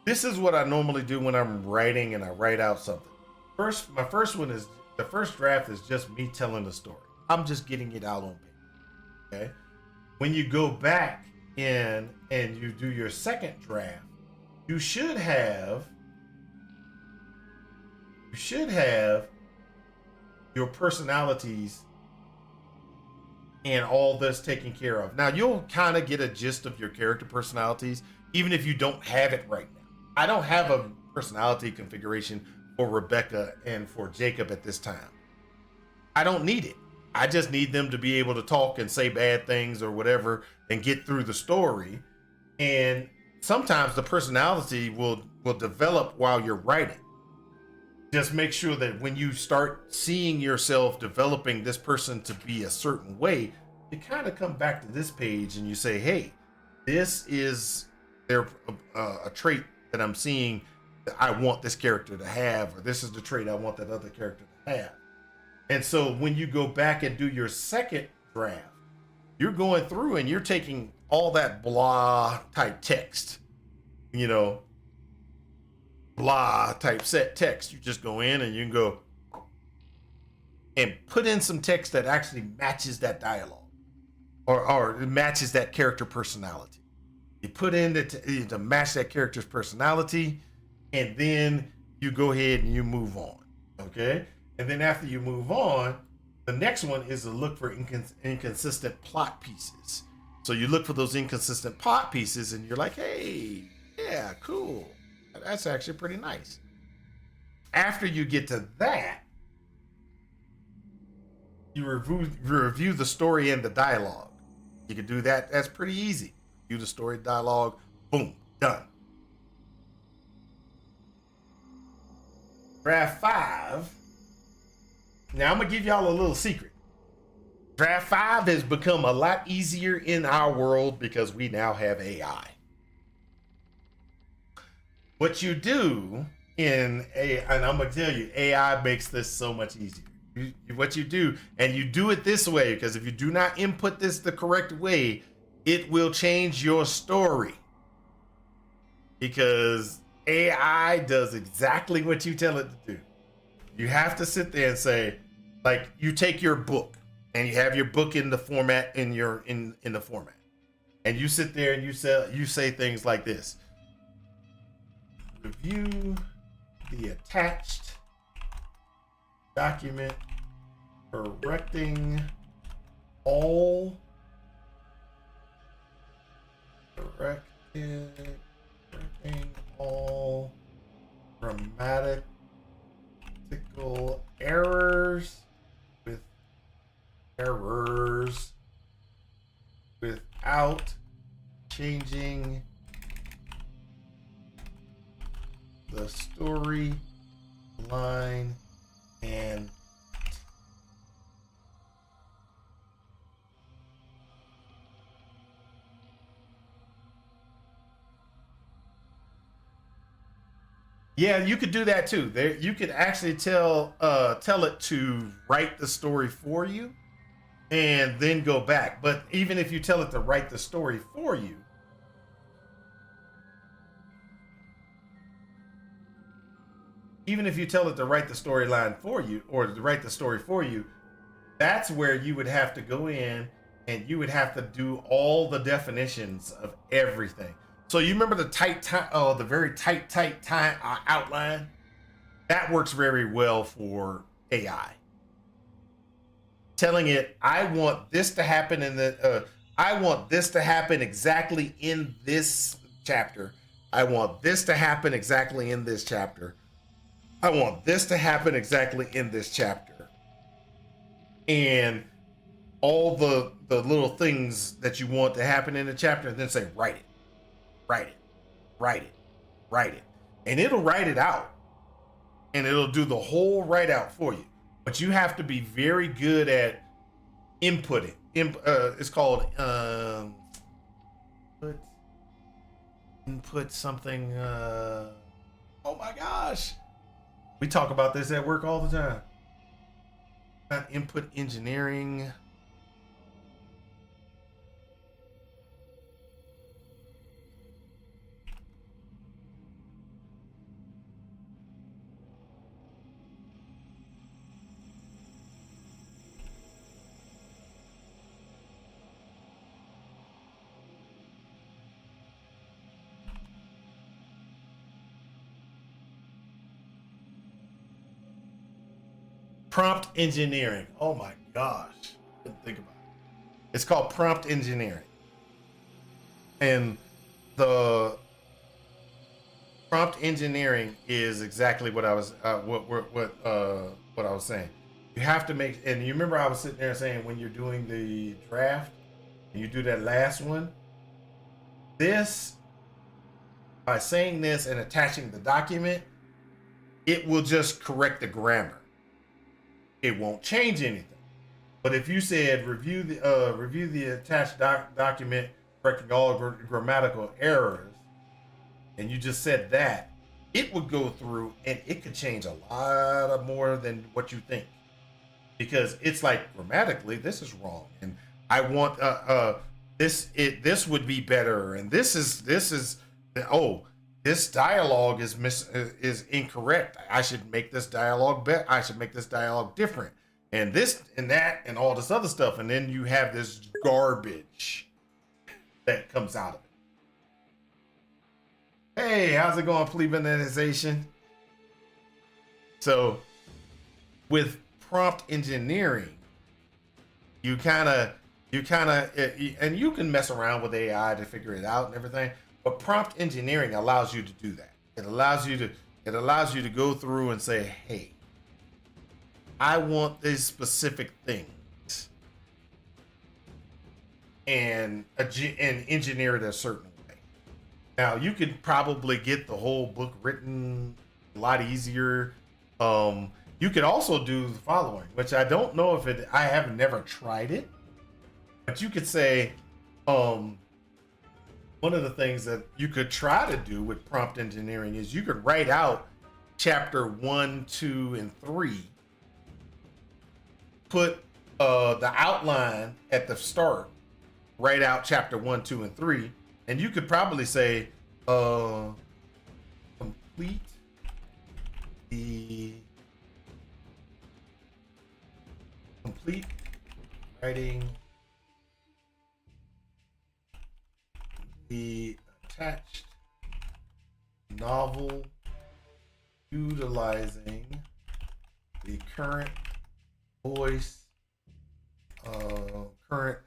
this is what I normally do when I'm writing and I write out something. My first one is, the first draft is just me telling the story. I'm just getting it out on paper. Okay? When you go back in and you do your second draft, you should have your personalities and all this taken care of. Now, you'll kind of get a gist of your character personalities, even if you don't have it right now. I don't have a personality configuration for Rebecca and for Jacob at this time. I don't need it. I just need them to be able to talk and say bad things or whatever and get through the story. And sometimes the personality will develop while you're writing. Just make sure that when you start seeing yourself developing this person to be a certain way, you kind of come back to this page and you say, hey, this is a trait that I'm seeing that I want this character to have, or this is the trait I want that other character to have. And so when you go back and do your second draft, you're going through and you're taking all that blah type text, blah type set text. You just go in and you can go and put in some text that actually matches that dialogue or matches that character personality. You put in to match that character's personality, and then you go ahead and you move on. Okay? And then after you move on, the next one is to look for inconsistent plot pieces. So you look for those inconsistent plot pieces and you're like, hey, yeah, cool. That's actually pretty nice. After you get to that, you review the story and the dialogue. You can do that. That's pretty easy. Review the story, dialogue, boom, done. Draft 5. Now I'm gonna give y'all a little secret. Draft 5 has become a lot easier in our world because we now have AI. What you do in AI, and I'm going to tell you, AI makes this so much easier. What you do, and you do it this way, because if you do not input this the correct way, it will change your story. Because AI does exactly what you tell it to do. You have to sit there and say, like, you take your book and you have your book in the format in the format, and you sit there and you say things like this: review the attached document, correcting all grammatical errors without changing the story line and yeah, you could do that too. There, you could actually tell it to write the story for you, and then go back. But even if you tell it to write the story for you, even if you tell it to write the storyline for you or to write the story for you, that's where you would have to go in and you would have to do all the definitions of everything. So you remember the very tight time outline? That works very well for AI. Telling it, I want this to happen I want this to happen exactly in this chapter. I want this to happen exactly in this chapter. I want this to happen exactly in this chapter. And all the little things that you want to happen in the chapter, and then say, write it. And it'll write it out. And it'll do the whole write out for you. But you have to be very good at inputting. It's called input something. Oh my gosh. We talk about this at work all the time. Not input engineering. Prompt engineering. Oh my gosh. Didn't think about it. It's called prompt engineering. And the prompt engineering is exactly what I was what I was saying. You have to make, and you remember I was sitting there saying when you're doing the draft and you do that last one, this, by saying this and attaching the document, it will just correct the grammar. It won't change anything. But if you said review the attached document, correcting all grammatical errors, and you just said that, it would go through and it could change a lot of more than what you think, because it's like grammatically this is wrong, and I want this would be better, and this dialogue is incorrect. I should make this dialogue better. I should make this dialogue different. And this and that and all this other stuff. And then you have this garbage that comes out of it. Hey, how's it going, plebeianization? So with prompt engineering, you kind of, and you can mess around with AI to figure it out and everything. But prompt engineering allows you to do that. It allows you to go through and say, hey, I want these specific things, and engineer it a certain way. Now you could probably get the whole book written a lot easier, you could also do the following, which I don't know if I have never tried it, but you could say, one of the things that you could try to do with prompt engineering is you could write out chapter 1, 2, and 3, put the outline at the start, write out chapter 1, 2, and 3, and you could probably say, complete writing the attached novel utilizing the current voice, current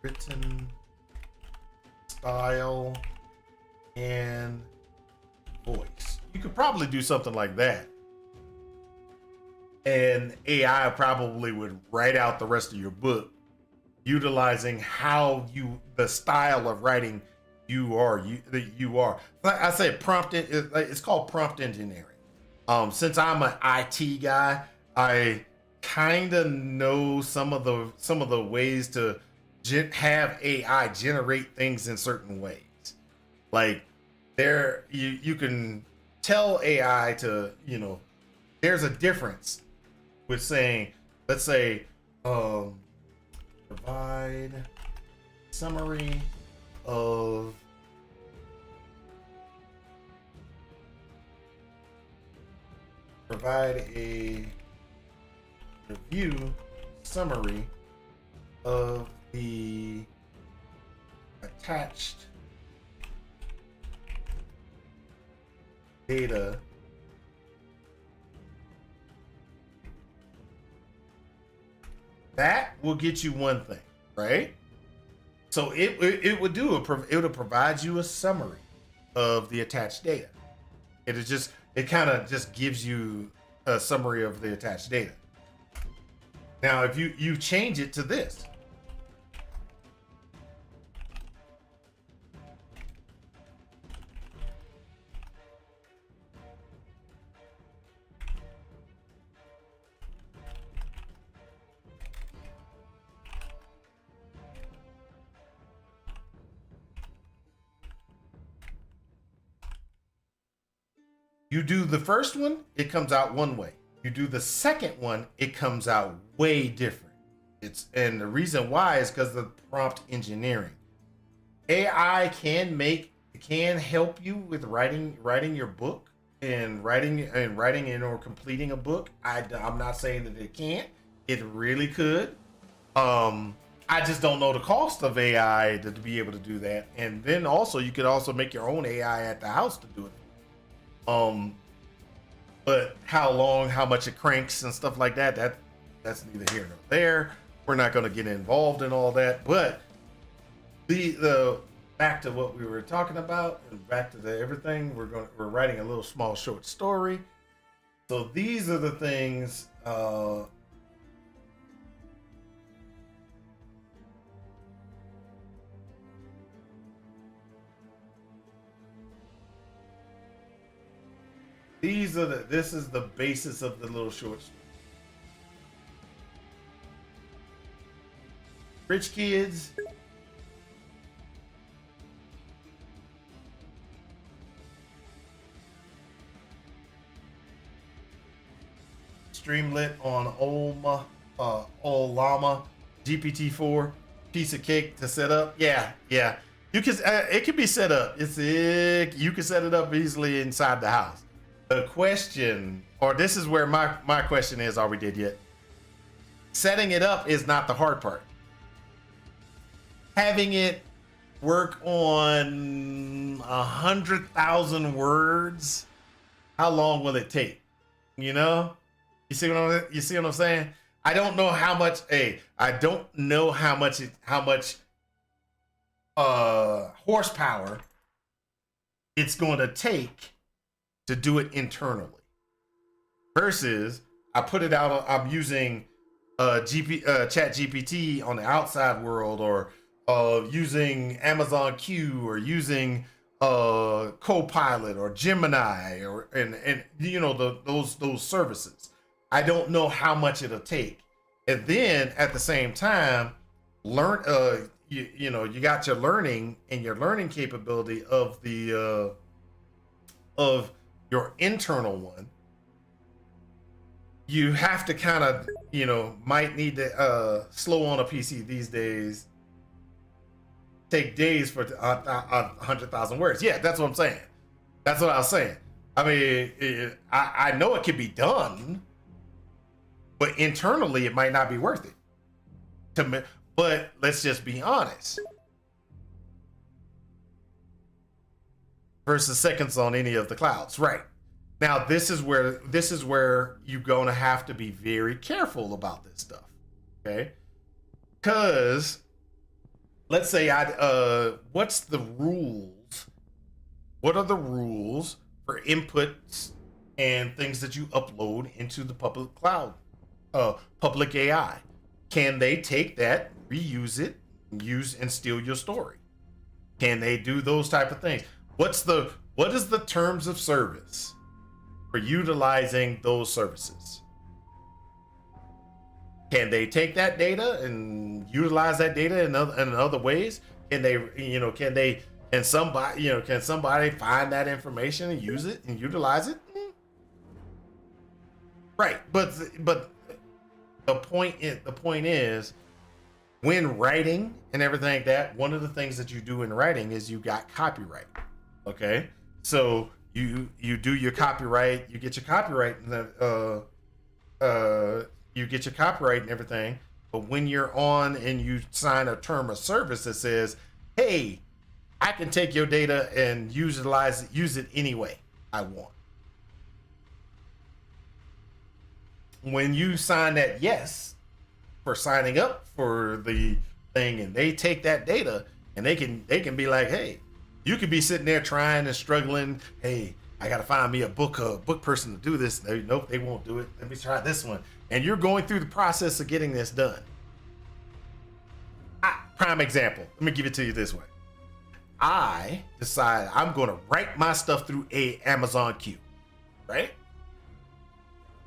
written style and voice. You could probably do something like that, and AI probably would write out the rest of your book utilizing how the style of writing you are. I say prompt. It's called prompt engineering. Since I'm an IT guy, I kind of know some of the ways to have AI generate things in certain ways. Like you can tell AI to, there's a difference with saying, let's say, provide summary of provide a review summary of the attached data that will get you one thing, right? So it would provide you a summary of the attached data. It kind of just gives you a summary of the attached data. Now, if you change it to this, you do the first one, it comes out one way. You do the second one, it comes out way different. And the reason why is because of the prompt engineering. AI can help you with writing your book and writing or completing a book. I'm not saying that it can't. It really could. I just don't know the cost of AI to be able to do that. And then also you could also make your own AI at the house to do it. But how much it cranks and stuff like that's neither here nor there. We're not going to get involved in all that. But the back to what we were talking about and back to everything, we're writing a little small short story. So these are the things. This is the basis of the little short story. Rich kids Streamlit on Llama GPT-4, piece of cake to set up. Yeah. You can. It can be set up. You can set it up easily inside the house. The question, or this is where my question is: are we dead yet? Setting it up is not the hard part. Having it work on 100,000 words, how long will it take? You see what I'm saying? I don't know how much. I don't know how much horsepower it's going to take to do it internally. Versus, I put it out. I'm using Chat GPT on the outside world, or using Amazon Q, or using Copilot or Gemini or and you know those services. I don't know how much it'll take. And then at the same time, learn you know, you got your learning and your learning capability of the of your internal one. You have to kind of, you know, might need to slow on a PC these days. Take days for 100,000 words. Yeah, that's what I'm saying. That's what I was saying. I mean, I know it can be done, but internally it might not be worth it. To me, but let's just be honest. Versus seconds on any of the clouds, right? Now this is where you're gonna have to be very careful about this stuff, okay? Because let's say what's the rules? What are the rules for inputs and things that you upload into the public cloud, public AI? Can they take that, reuse it, use and steal your story? Can they do those type of things? What is the terms of service for utilizing those services? Can they take that data and utilize that data in other ways? Can they, you know, can somebody find that information and use it and utilize it? Right, but the point is, when writing and everything like that, one of the things that you do in writing is you got copyright. Okay, so you do your copyright, you get your copyright, and you get your copyright and everything. But when you're on and you sign a term of service that says, "Hey, I can take your data and use it any way I want." When you sign that yes for signing up for the thing, and they take that data and they can be like, "Hey, you could be sitting there trying and struggling. Hey, I gotta find me a book person to do this. Nope, they won't do it. Let me try this one." And you're going through the process of getting this done. Prime example. Let me give it to you this way. I decide I'm going to write my stuff through Amazon Q, right?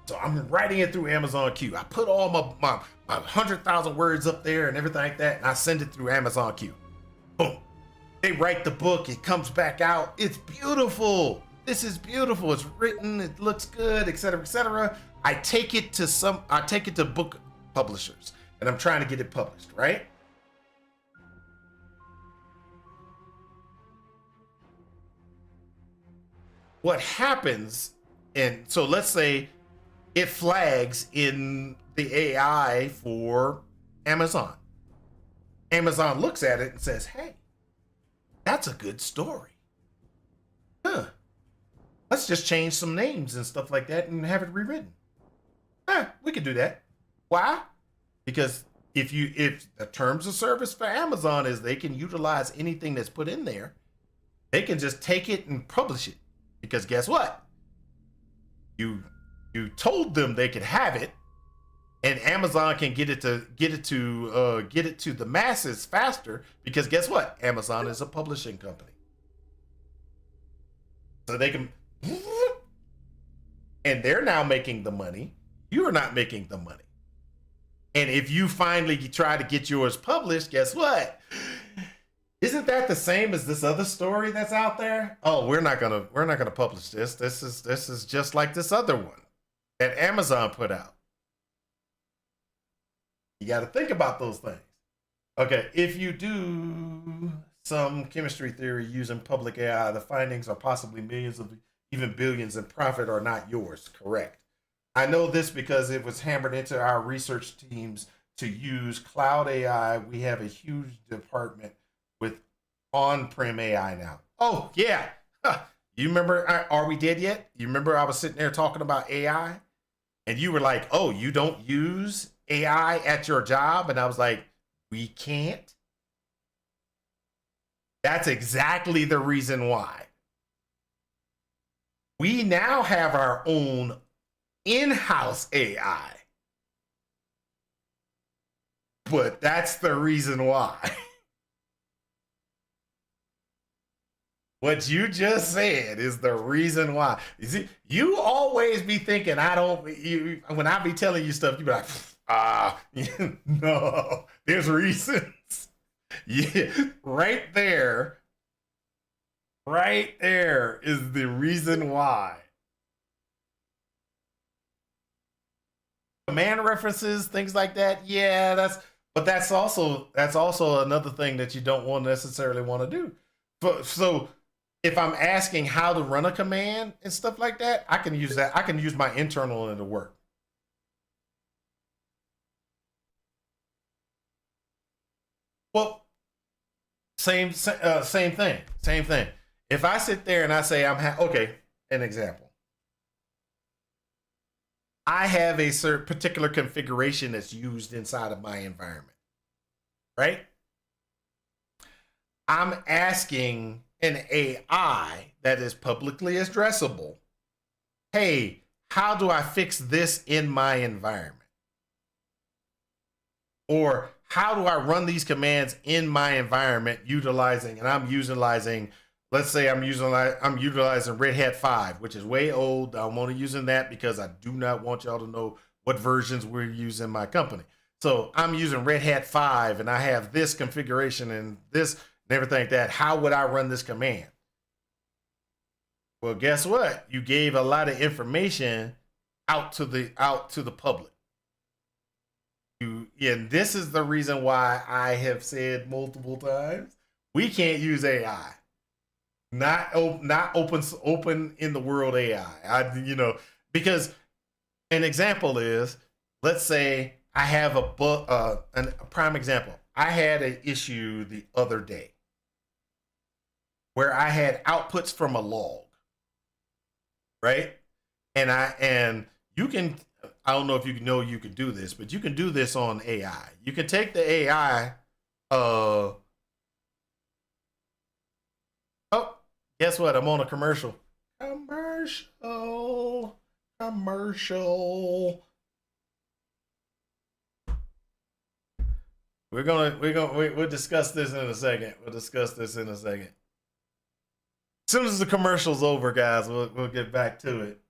So I'm writing it through Amazon Q. I put all my 100,000 words up there and everything like that, and I send it through Amazon Q. Boom. They write the book. It comes back out. It's beautiful. This is beautiful. It's written. It looks good, etc., etc. I take it to book publishers, and I'm trying to get it published, right? What happens, and so let's say it flags in the AI for Amazon. Amazon looks at it and says, "Hey, that's a good story. Huh. Let's just change some names and stuff like that and have it rewritten." We could do that. Why? Because if the terms of service for Amazon is they can utilize anything that's put in there, they can just take it and publish it. Because guess what? You told them they could have it, and Amazon can get it to the masses faster. Because guess what? Amazon is a publishing company, so they can, and they're now making the money. You are not making the money. And if you finally try to get yours published, guess what? Isn't that the same as this other story that's out there? Oh, we're not gonna publish this. This is just like this other one that Amazon put out. You got to think about those things. Okay, if you do some chemistry theory using public AI, the findings are possibly millions of even billions in profit are not yours. Correct. I know this because it was hammered into our research teams to use cloud AI. We have a huge department with on-prem AI now. Oh, yeah. You remember, are we dead yet? You remember I was sitting there talking about AI? And you were like, "Oh, you don't use AI at your job?" And I was like, "We can't." That's exactly the reason why. We now have our own in-house AI. But that's the reason why. What you just said is the reason why. You see, you always be thinking I don't. You, when I be telling you stuff, you be like, no, there's reasons. Yeah, right there is the reason why. Command references, things like that. Yeah, that's also another thing that you don't want necessarily want to do. So if I'm asking how to run a command and stuff like that, I can use that. I can use my internal and it'll work. Well, same thing. If I sit there and I say okay, an example. I have a certain particular configuration that's used inside of my environment, right? I'm asking an AI that is publicly addressable, hey, how do I fix this in my environment? Or how do I run these commands in my environment utilizing, let's say I'm utilizing Red Hat 5, which is way old. I'm only using that because I do not want y'all to know what versions we're using in my company. So I'm using Red Hat 5 and I have this configuration and this and everything like that. How would I run this command? Well, guess what? You gave a lot of information out to the public. And this is the reason why I have said multiple times, we can't use AI. Not open in the world AI. Because an example is, let's say I have a prime example. I had an issue the other day where I had outputs from a log, right? And you can, I don't know if you know you can do this, but you can do this on AI. You can take the AI. Oh, guess what? I'm on a commercial. Commercial. We'll discuss this in a second. As soon as the commercial's over, guys, we'll get back to it.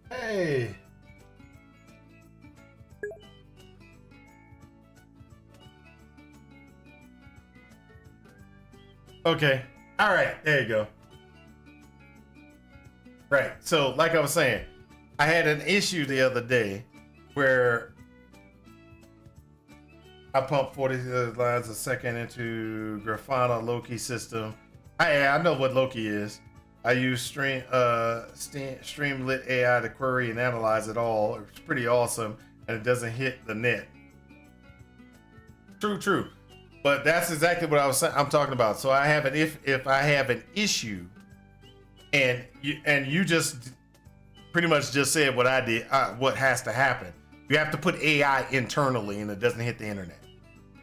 Hey. Okay. All right. There you go. Right. So, like I was saying, I had an issue the other day where I pumped 40 lines a second into Grafana Loki system. I know what Loki is. I use Streamlit AI to query and analyze it all. It's pretty awesome, and it doesn't hit the net. True. But that's exactly what I'm talking about. So I have if I have an issue, and you just pretty much just said what I did. What has to happen? You have to put AI internally, and it doesn't hit the internet.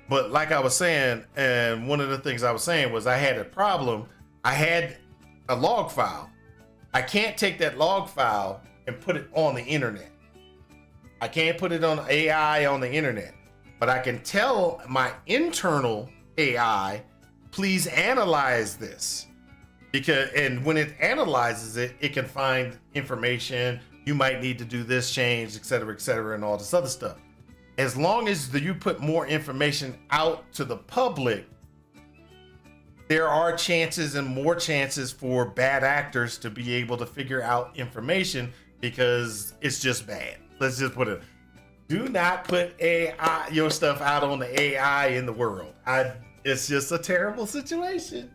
But like I was saying, and one of the things I was saying was I had a problem. I had a log file. I can't take that log file and put it on the internet. I can't put it on AI on the internet, but I can tell my internal AI please analyze this. And when it analyzes it, it can find information. You might need to do this change, et cetera, and all this other stuff. As long as you put more information out to the public, there are chances and more chances for bad actors to be able to figure out information because it's just bad. Let's just put it. Do not put AI, your stuff out on the AI in the world. It's just a terrible situation.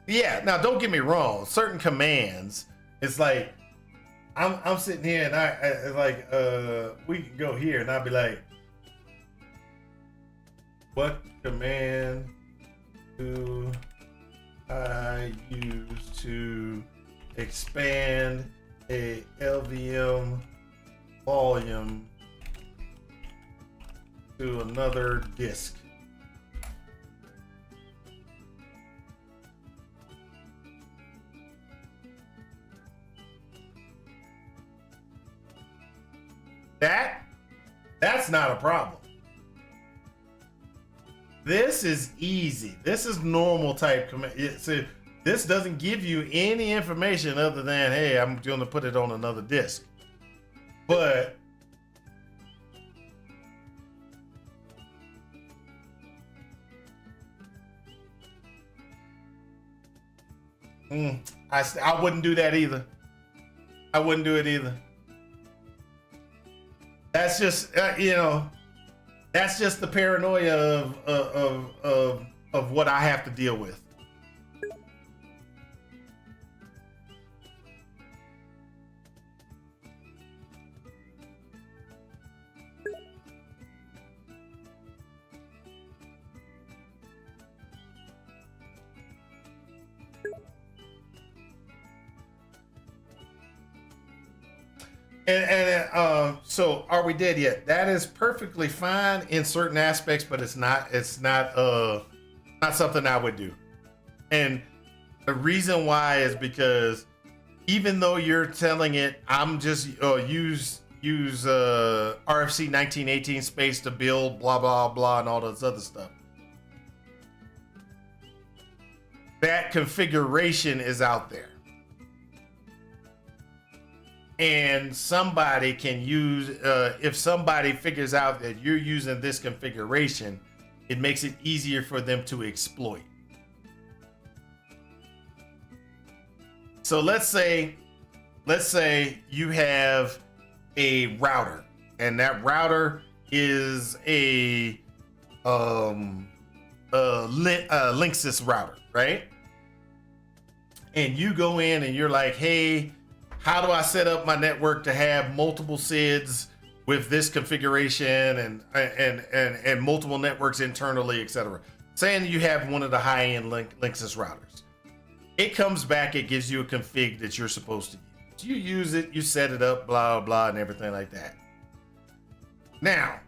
Yeah, now don't get me wrong. Certain commands, it's like I'm sitting here and I like we can go here and I'll be like, what command do I use to expand a LVM volume to another disk? That's not a problem. This is easy. This is normal type command. This doesn't give you any information other than, hey, I'm going to put it on another disk. But I wouldn't do that either. I wouldn't do it either. That's just that's just the paranoia of what I have to deal with. So are we dead yet? That is perfectly fine in certain aspects, but it's not something I would do. And the reason why is because even though you're telling it, I'm just use RFC 1918 space to build blah blah blah and all this other stuff, that configuration is out there. And somebody can use, if somebody figures out that you're using this configuration, it makes it easier for them to exploit. So let's say you have a router, and that router is a Linksys router, right? And you go in and you're like, hey, how do I set up my network to have multiple SIDs with this configuration and multiple networks internally, etc.? Saying you have one of the high-end Linksys routers. It comes back, it gives you a config that you're supposed to use. You use it, you set it up, blah, blah, and everything like that. Now,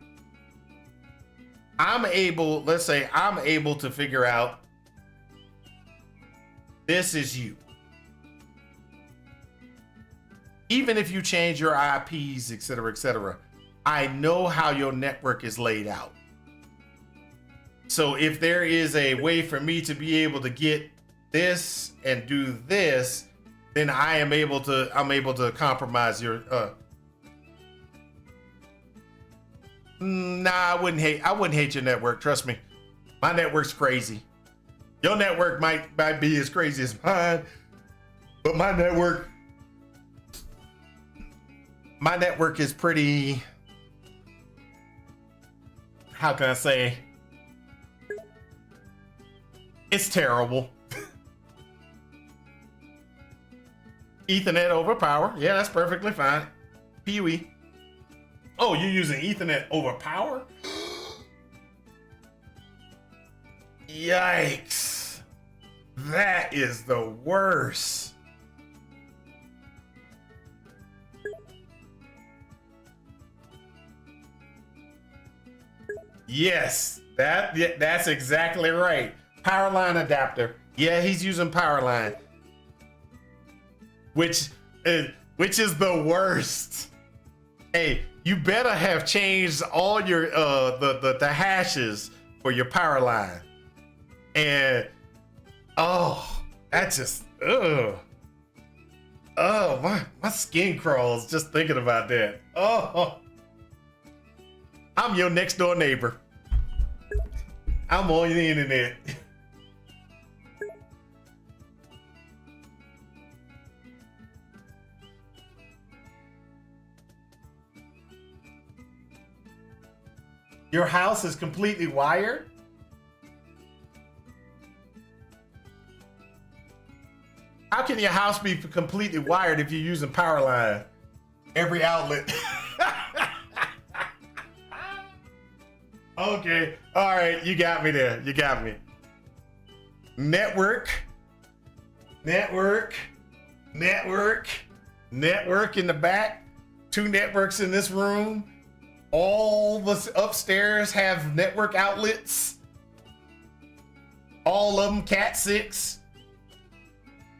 let's say I'm able to figure out this is you. Even if you change your IPs, etc., I know how your network is laid out. So if there is a way for me to be able to get this and do this, then I'm able to compromise your Nah, I wouldn't hate your network, trust me. My network's crazy. Your network might be as crazy as mine, but my network is pretty, how can I say? It's terrible. Ethernet over power. Yeah, that's perfectly fine. PoE. Oh, you're using Ethernet over power? Yikes. That is the worst. Yes, that's exactly right. Power line adapter. Yeah, he's using power line, which is the worst. Hey, you better have changed all your the hashes for your power line. And oh, that just my skin crawls just thinking about that. Oh, I'm your next door neighbor. I'm on the internet. Your house is completely wired? How can your house be completely wired if you're using power line? Every outlet. Okay, all right, you got me there. You got me. Network in the back. 2 networks in this room. All the upstairs have network outlets. All of them Cat 6.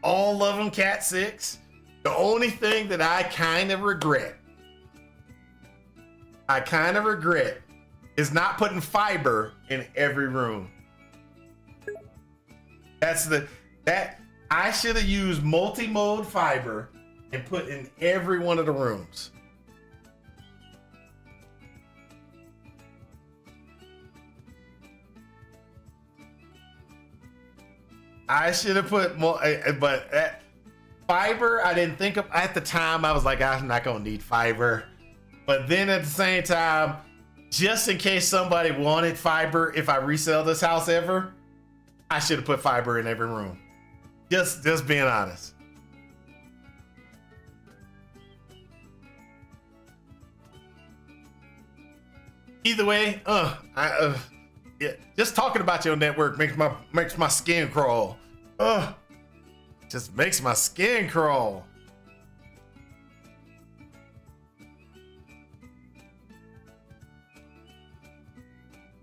All of them Cat 6. The only thing that I kind of regret is not putting fiber in every room. I should have used multi-mode fiber and put in every one of the rooms. I should have put more, but fiber, I didn't think of at the time. I was like, I'm not gonna need fiber. But then at the same time, just in case somebody wanted fiber, if I resell this house ever, I should have put fiber in every room. Just being honest. Either way, yeah, just talking about your network makes my skin crawl. Just makes my skin crawl.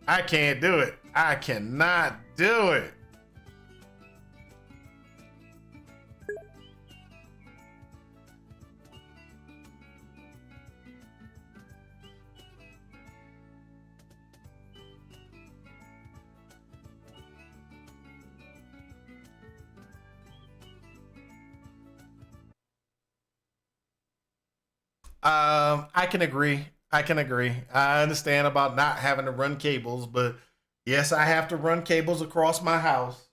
I can't do it. I cannot do it. I can agree. I understand about not having to run cables, but yes, I have to run cables across my house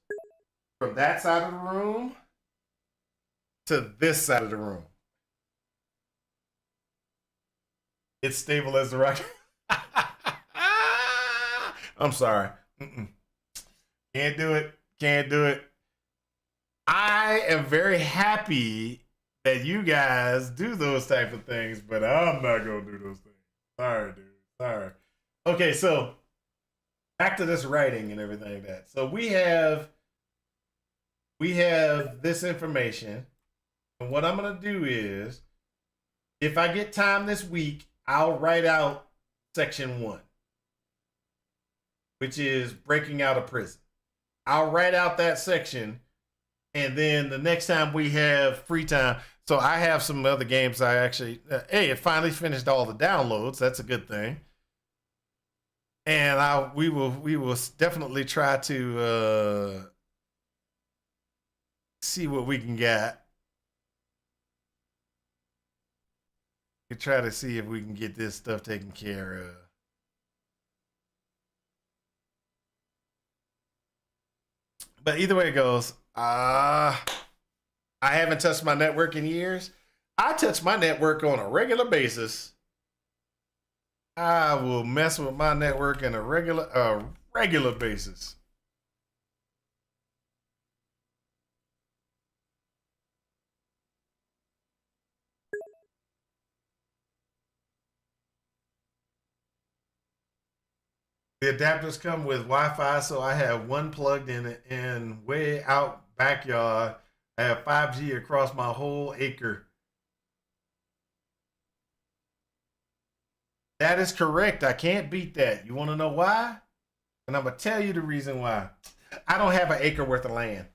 from that side of the room to this side of the room. It's stable as the rock. I'm sorry. Can't do it. I am very happy that you guys do those type of things, but I'm not gonna do those things. Sorry, dude. Sorry. Okay, so back to this writing and everything like that. So we have this information, and what I'm gonna do is, if I get time this week, I'll write out section 1, which is breaking out of prison. I'll write out that section, and then the next time we have free time. So I have some other games I actually, it finally finished all the downloads. That's a good thing. And we will definitely try to see what we can get. We try to see if we can get this stuff taken care of. But either way it goes, I haven't touched my network in years. I touch my network on a regular basis. I will mess with my network on a regular basis. The adapters come with Wi-Fi, so I have one plugged in it, and way out backyard, I have 5G across my whole acre. That is correct. I can't beat that. You want to know why? And I'm going to tell you the reason why. I don't have an acre worth of land.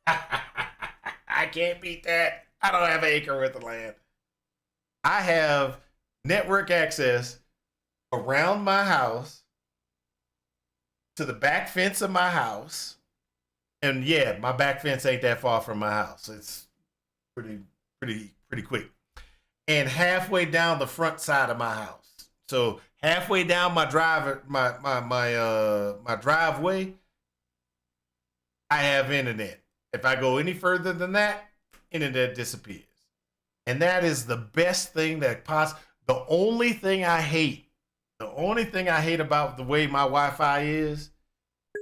I can't beat that. I don't have an acre worth of land. I have network access around my house to the back fence of my house. And yeah, my back fence ain't that far from my house. It's pretty quick. And halfway down the front side of my house. So halfway down my my driveway, I have internet. If I go any further than that, internet disappears. And that is the best thing that the only thing I hate about the way my Wi-Fi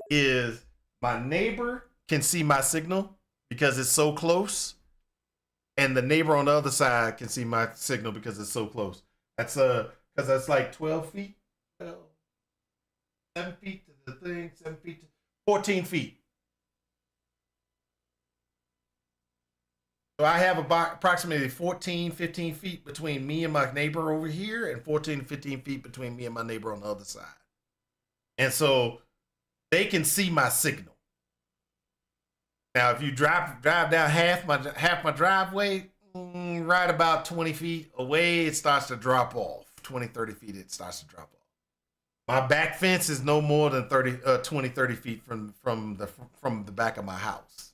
is my neighbor can see my signal because it's so close, and the neighbor on the other side can see my signal because it's so close. That's because that's like 12 feet, 7 feet to the thing, 7 feet to 14 feet. So I have about approximately 14, 15 feet between me and my neighbor over here, and 14, 15 feet between me and my neighbor on the other side. And so they can see my signal. Now, if you drive down half my driveway, right about 20 feet away, it starts to drop off. 20, 30 feet, it starts to drop off. My back fence is no more than 20, 30 feet from the back of my house.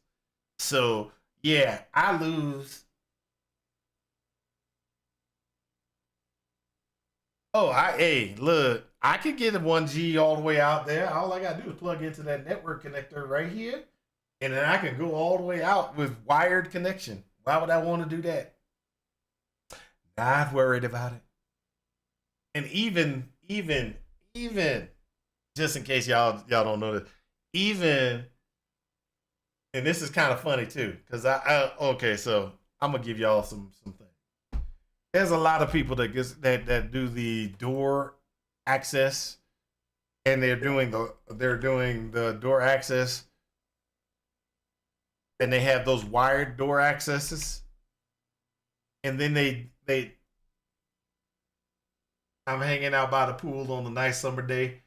So yeah, I lose. Oh, look, I could get a 1G all the way out there. All I gotta do is plug into that network connector right here, and then I can go all the way out with wired connection. Why would I want to do that? Not worried about it. And even just in case y'all don't know this, even. And this is kind of funny too, because okay, so I'm gonna give y'all some things. There's a lot of people that do the door access, and they're doing the door access, and they have those wired door accesses, and then I'm hanging out by the pool on a nice summer day.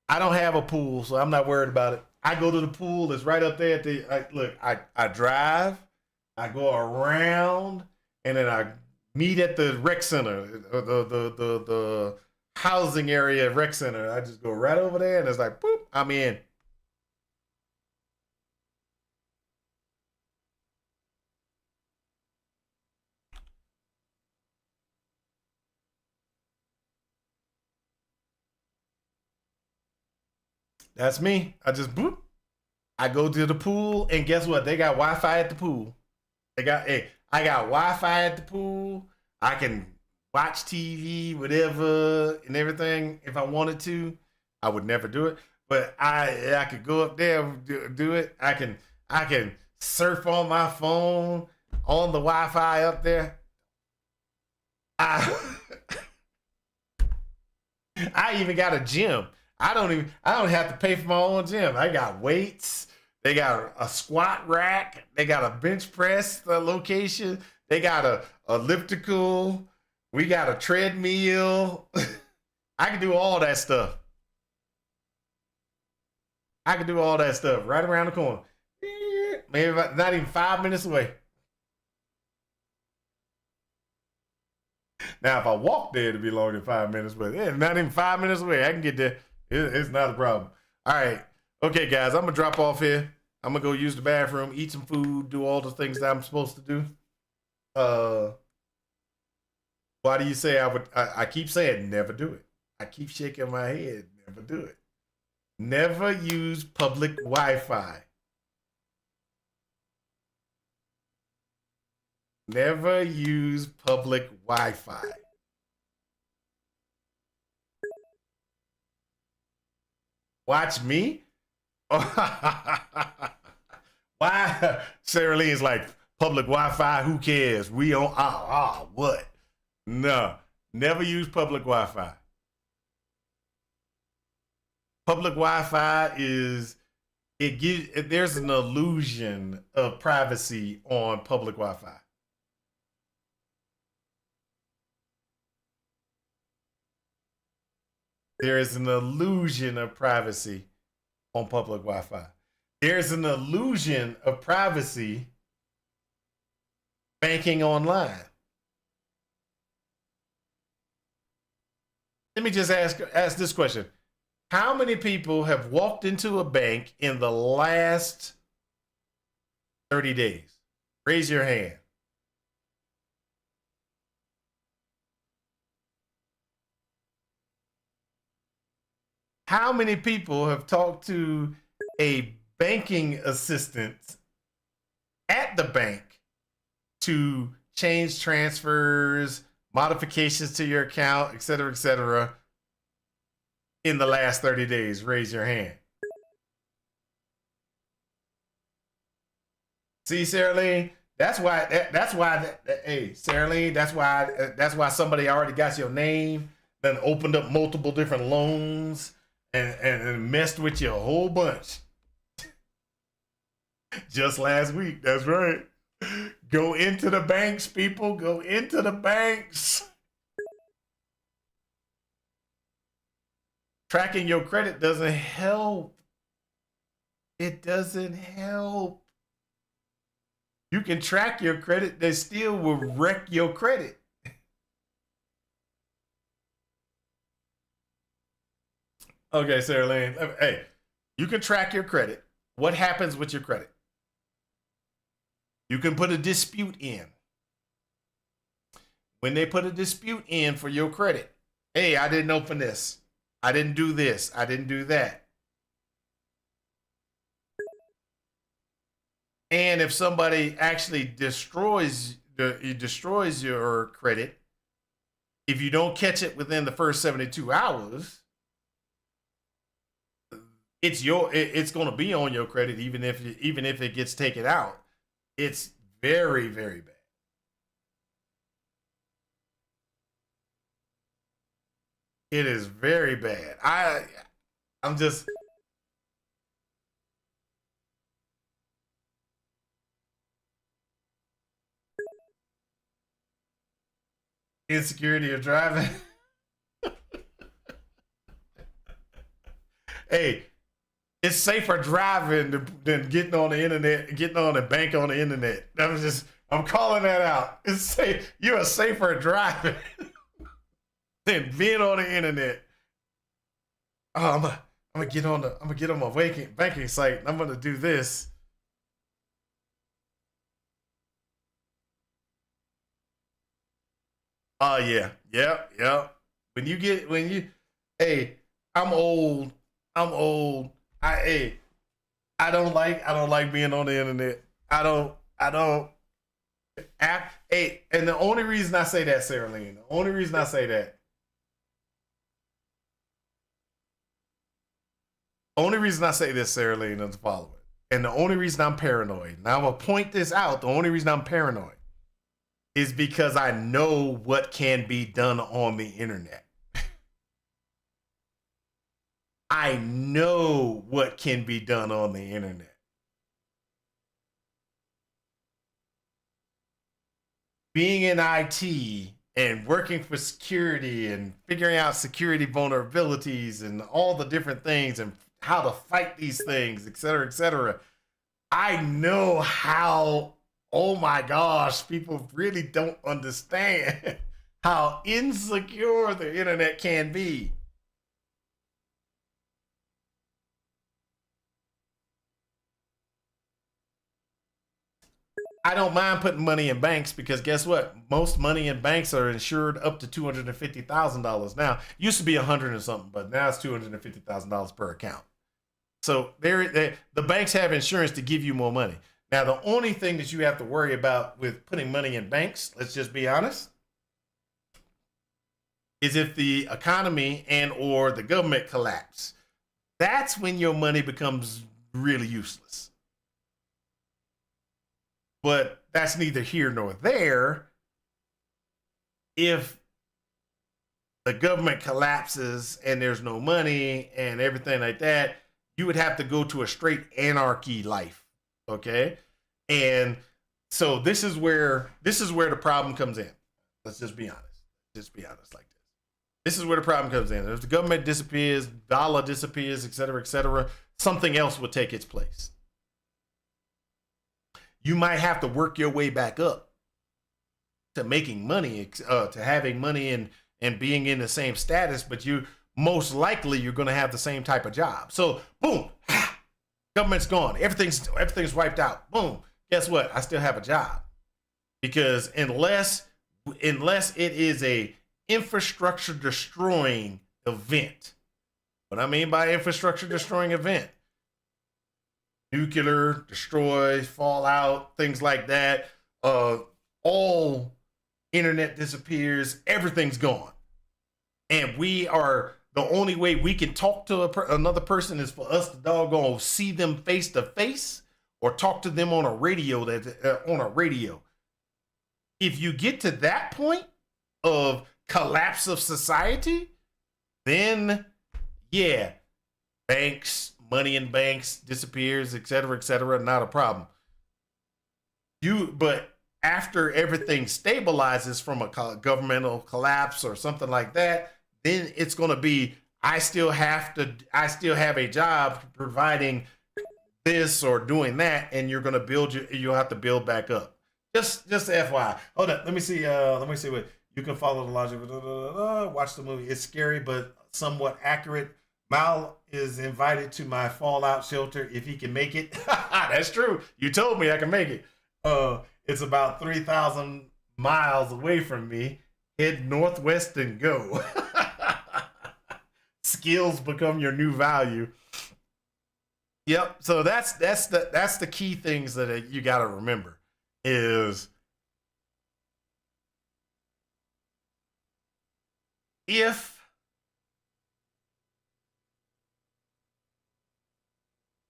I don't have a pool, so I'm not worried about it. I go to the pool. It's right up there. I drive. I go around, and then I meet at the rec center, the housing area rec center. I just go right over there, and it's like, boop, I'm in. That's me. I just boop. I go to the pool, and guess what? They got Wi-Fi at the pool. I got Wi-Fi at the pool. I can watch TV, whatever, and everything if I wanted to. I would never do it, but I could go up there and do it. I can surf on my phone on the Wi-Fi up there. I even got a gym. I don't have to pay for my own gym. I got weights. They got a squat rack. They got a bench press location. They got a elliptical. We got a treadmill. I can do all that stuff. I can do all that stuff right around the corner. Maybe not even 5 minutes away. Now, if I walk there, it'd be longer than 5 minutes, but yeah, not even 5 minutes away. I can get there. It's not a problem. All right. Okay, guys, I'm going to drop off here. I'm going to go use the bathroom, eat some food, do all the things that I'm supposed to do. Why do you say I keep saying never do it? I keep shaking my head. Never do it. Never use public Wi-Fi. Never use public Wi-Fi. Watch me? Why? Sarah Lee is like, public Wi-Fi, who cares? We on, what? No, never use public Wi-Fi. Public Wi-Fi there's an illusion of privacy on public Wi-Fi. There is an illusion of privacy on public Wi-Fi. There's an illusion of privacy banking online. let me just ask this question. How many people have walked into a bank in the last 30 days? Raise your hand. How many people have talked to a banking assistant at the bank to change transfers, modifications to your account, et cetera, in the last 30 days? Raise your hand. See, Sarah Lee, that's why, hey, Sarah Lee, that's why somebody already got your name, then opened up multiple different loans and messed with you a whole bunch. Just last week, that's right. Go into the banks, people. Go into the banks. Tracking your credit doesn't help. It doesn't help. You can track your credit, they still will wreck your credit. Okay, Sarah Lane. Hey, you can track your credit. What happens with your credit? You can put a dispute in. When they put a dispute in for your credit, hey, I didn't open this. I didn't do this. I didn't do that. And if somebody actually destroys your credit, if you don't catch it within the first 72 hours, it's going to be on your credit, even if it gets taken out. It's very, very bad. It is very bad. I'm just insecurity of driving. Hey, it's safer driving than getting on the internet, getting on a bank on the internet. I'm calling that out. It's safe. You're safer driving than being on the internet. Oh, I'm gonna get on my banking site and I'm gonna do this. Oh yeah. Yep. Hey, I'm old. I don't like being on the internet. I don't act. Hey, and the only reason I say that, Sarah Lynn, the only reason I say that this, Sarah Lynn, is the following. And the only reason I'm paranoid, now I'm gonna point this out, the only reason I'm paranoid is because I know what can be done on the internet. I know what can be done on the internet. Being in IT and working for security and figuring out security vulnerabilities and all the different things and how to fight these things, et cetera, I know how, oh my gosh, people really don't understand how insecure the internet can be. I don't mind putting money in banks because guess what? Most money in banks are insured up to $250,000 now. Used to be $100 and something, but now it's $250,000 per account. So the banks have insurance to give you more money. Now, the only thing that you have to worry about with putting money in banks, let's just be honest, is if the economy and or the government collapse. That's when your money becomes really useless. But that's neither here nor there. If the government collapses and there's no money and everything like that, you would have to go to a straight anarchy life. Okay? And so this is where the problem comes in. Let's just be honest. Just be honest like this. This is where the problem comes in. If the government disappears, dollar disappears, et cetera, something else will take its place. You might have to work your way back up to making money, to having money and being in the same status, but you most likely you're going to have the same type of job. So boom, government's gone. Everything's wiped out. Boom. Guess what? I still have a job, because unless it is a infrastructure destroying event. What I mean by infrastructure destroying event: nuclear, destroy, fallout, things like that. All internet disappears, everything's gone. And we are, the only way we can talk to another person is for us to doggone see them face to face, or talk to them on a radio. If you get to that point of collapse of society, then yeah, banks, money in banks disappears, etc., not a problem. But after everything stabilizes from a governmental collapse or something like that, then it's going to be, I still have a job providing this or doing that, and you're going to you'll have to build back up. Just FYI. Hold on, let me see what you can follow the logic. Watch the movie. It's scary but somewhat accurate. Mal is invited to my fallout shelter if he can make it. That's true. You told me I can make it. It's about 3,000 miles away from me. Head northwest and go. Skills become your new value. Yep. So that's the key things that you got to remember is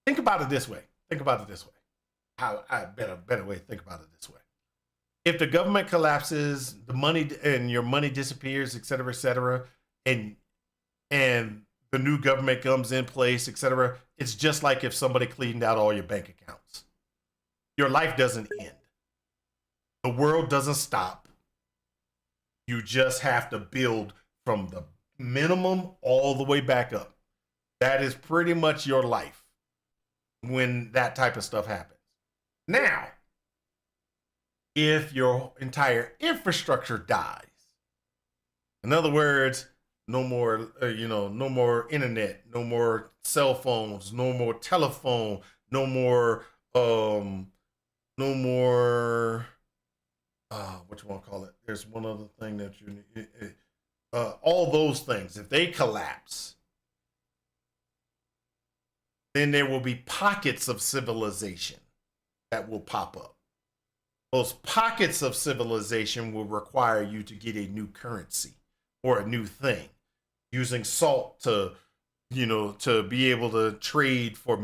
think about it this way. How I better way to think about it this way. If the government collapses, the money and your money disappears, etc., and the new government comes in place, etc., it's just like if somebody cleaned out all your bank accounts. Your life doesn't end. The world doesn't stop. You just have to build from the minimum all the way back up. That is pretty much your life when that type of stuff happens. Now, if your entire infrastructure dies, in other words, no more, no more internet, no more cell phones, no more telephone, no more, what you want to call it? There's one other thing that you need. All those things, if they collapse, then there will be pockets of civilization that will pop up. Those pockets of civilization will require you to get a new currency or a new thing, using salt to be able to trade for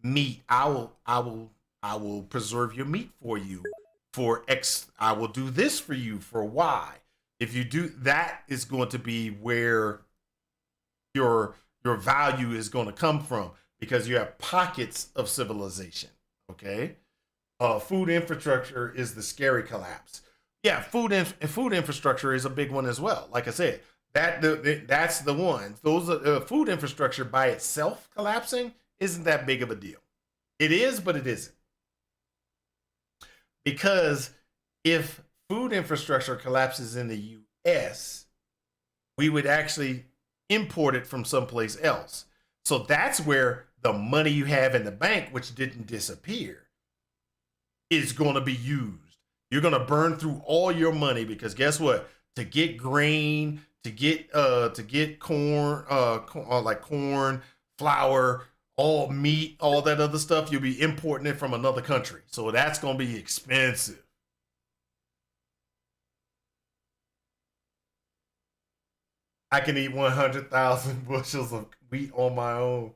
meat. I will preserve your meat for you for X. I will do this for you for Y. If you do that, is going to be where your value is going to come from, because you have pockets of civilization. Okay. Food infrastructure is the scary collapse. Yeah, food infrastructure is a big one as well. Like I said, that's the one. Food infrastructure by itself collapsing isn't that big of a deal. It is, but it isn't. Because if food infrastructure collapses in the U.S., we would actually import it from someplace else. So that's where the money you have in the bank, which didn't disappear, is going to be used. You're going to burn through all your money, because guess what? To get grain, to get corn, like corn, flour, all meat, all that other stuff, you'll be importing it from another country. So that's going to be expensive. I can eat 100,000 bushels of wheat on my own.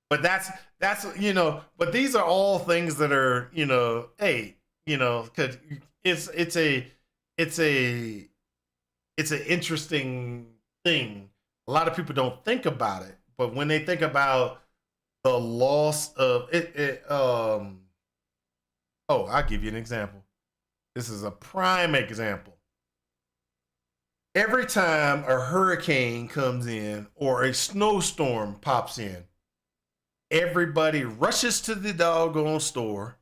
But that's but these are all things that are, hey, cause it's an interesting thing. A lot of people don't think about it, but when they think about the loss of it, I'll give you an example. This is a prime example. Every time a hurricane comes in or a snowstorm pops in, everybody rushes to the doggone store,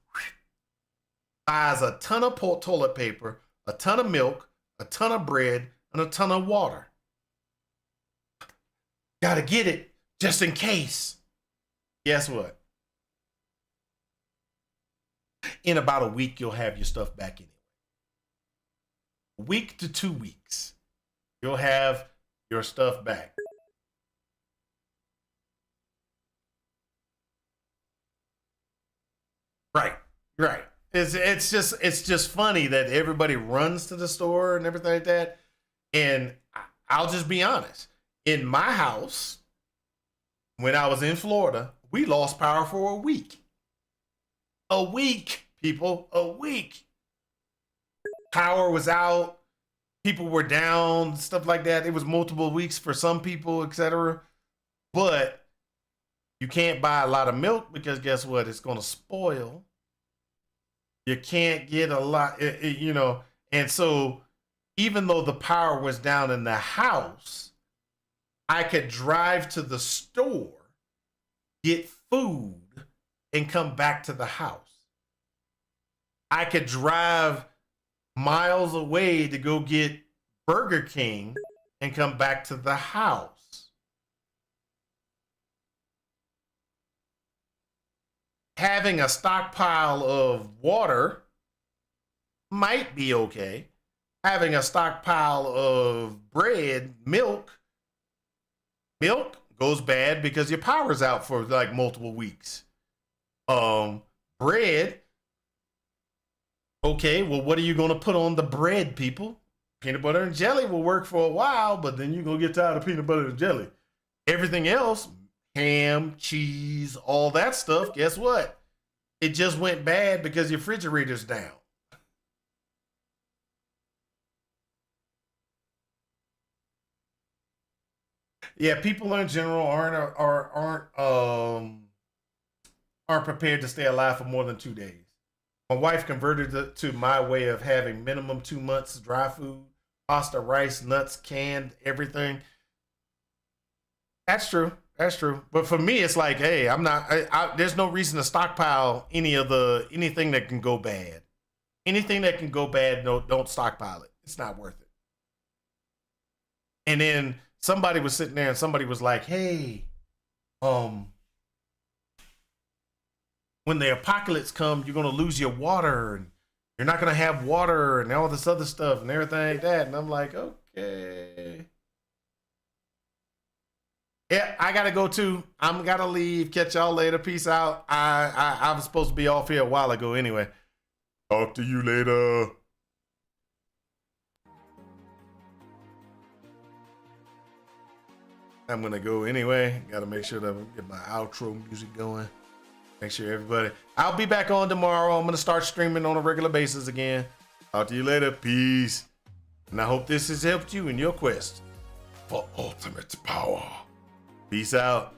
buys a ton of toilet paper, a ton of milk, a ton of bread, and a ton of water. Gotta get it just in case. Guess what? In about a week, you'll have your stuff back anyway. A week to 2 weeks, you'll have your stuff back. Right, right. It's just funny that everybody runs to the store and everything like that. And I'll just be honest. In my house, when I was in Florida, we lost power for a week. A week, people, a week. Power was out, people were down, stuff like that. It was multiple weeks for some people, etc. But you can't buy a lot of milk because guess what? It's going to spoil. You can't get a lot, you know. And so even though the power was down in the house, I could drive to the store, get food, and come back to the house. I could drive miles away to go get Burger King and come back to the house. Having a stockpile of water might be okay. Having a stockpile of bread, milk goes bad because your power's out for like multiple weeks. Bread, okay, well, what are you going to put on the bread, people? Peanut butter and jelly will work for a while, but then you're going to get tired of peanut butter and jelly. Everything else, ham, cheese, all that stuff, guess what? It just went bad because your refrigerator's down. Yeah, people in general aren't prepared to stay alive for more than 2 days. My wife converted it to my way of having minimum 2 months dry food, pasta, rice, nuts, canned, everything. That's true. That's true. But for me, it's like, hey, there's no reason to stockpile anything that can go bad. Anything that can go bad, no, don't stockpile it. It's not worth it. And then somebody was sitting there and somebody was like, hey, when the apocalypse comes, you're going to lose your water and you're not going to have water and all this other stuff and everything like that. And I'm like, okay. Yeah, I got to go too. I'm got to leave. Catch y'all later. Peace out. I was supposed to be off here a while ago anyway. Talk to you later. I'm going to go anyway. Got to make sure that I get my outro music going. Make sure everybody. I'll be back on tomorrow. I'm going to start streaming on a regular basis again. Talk to you later. Peace. And I hope this has helped you in your quest for ultimate power. Peace out.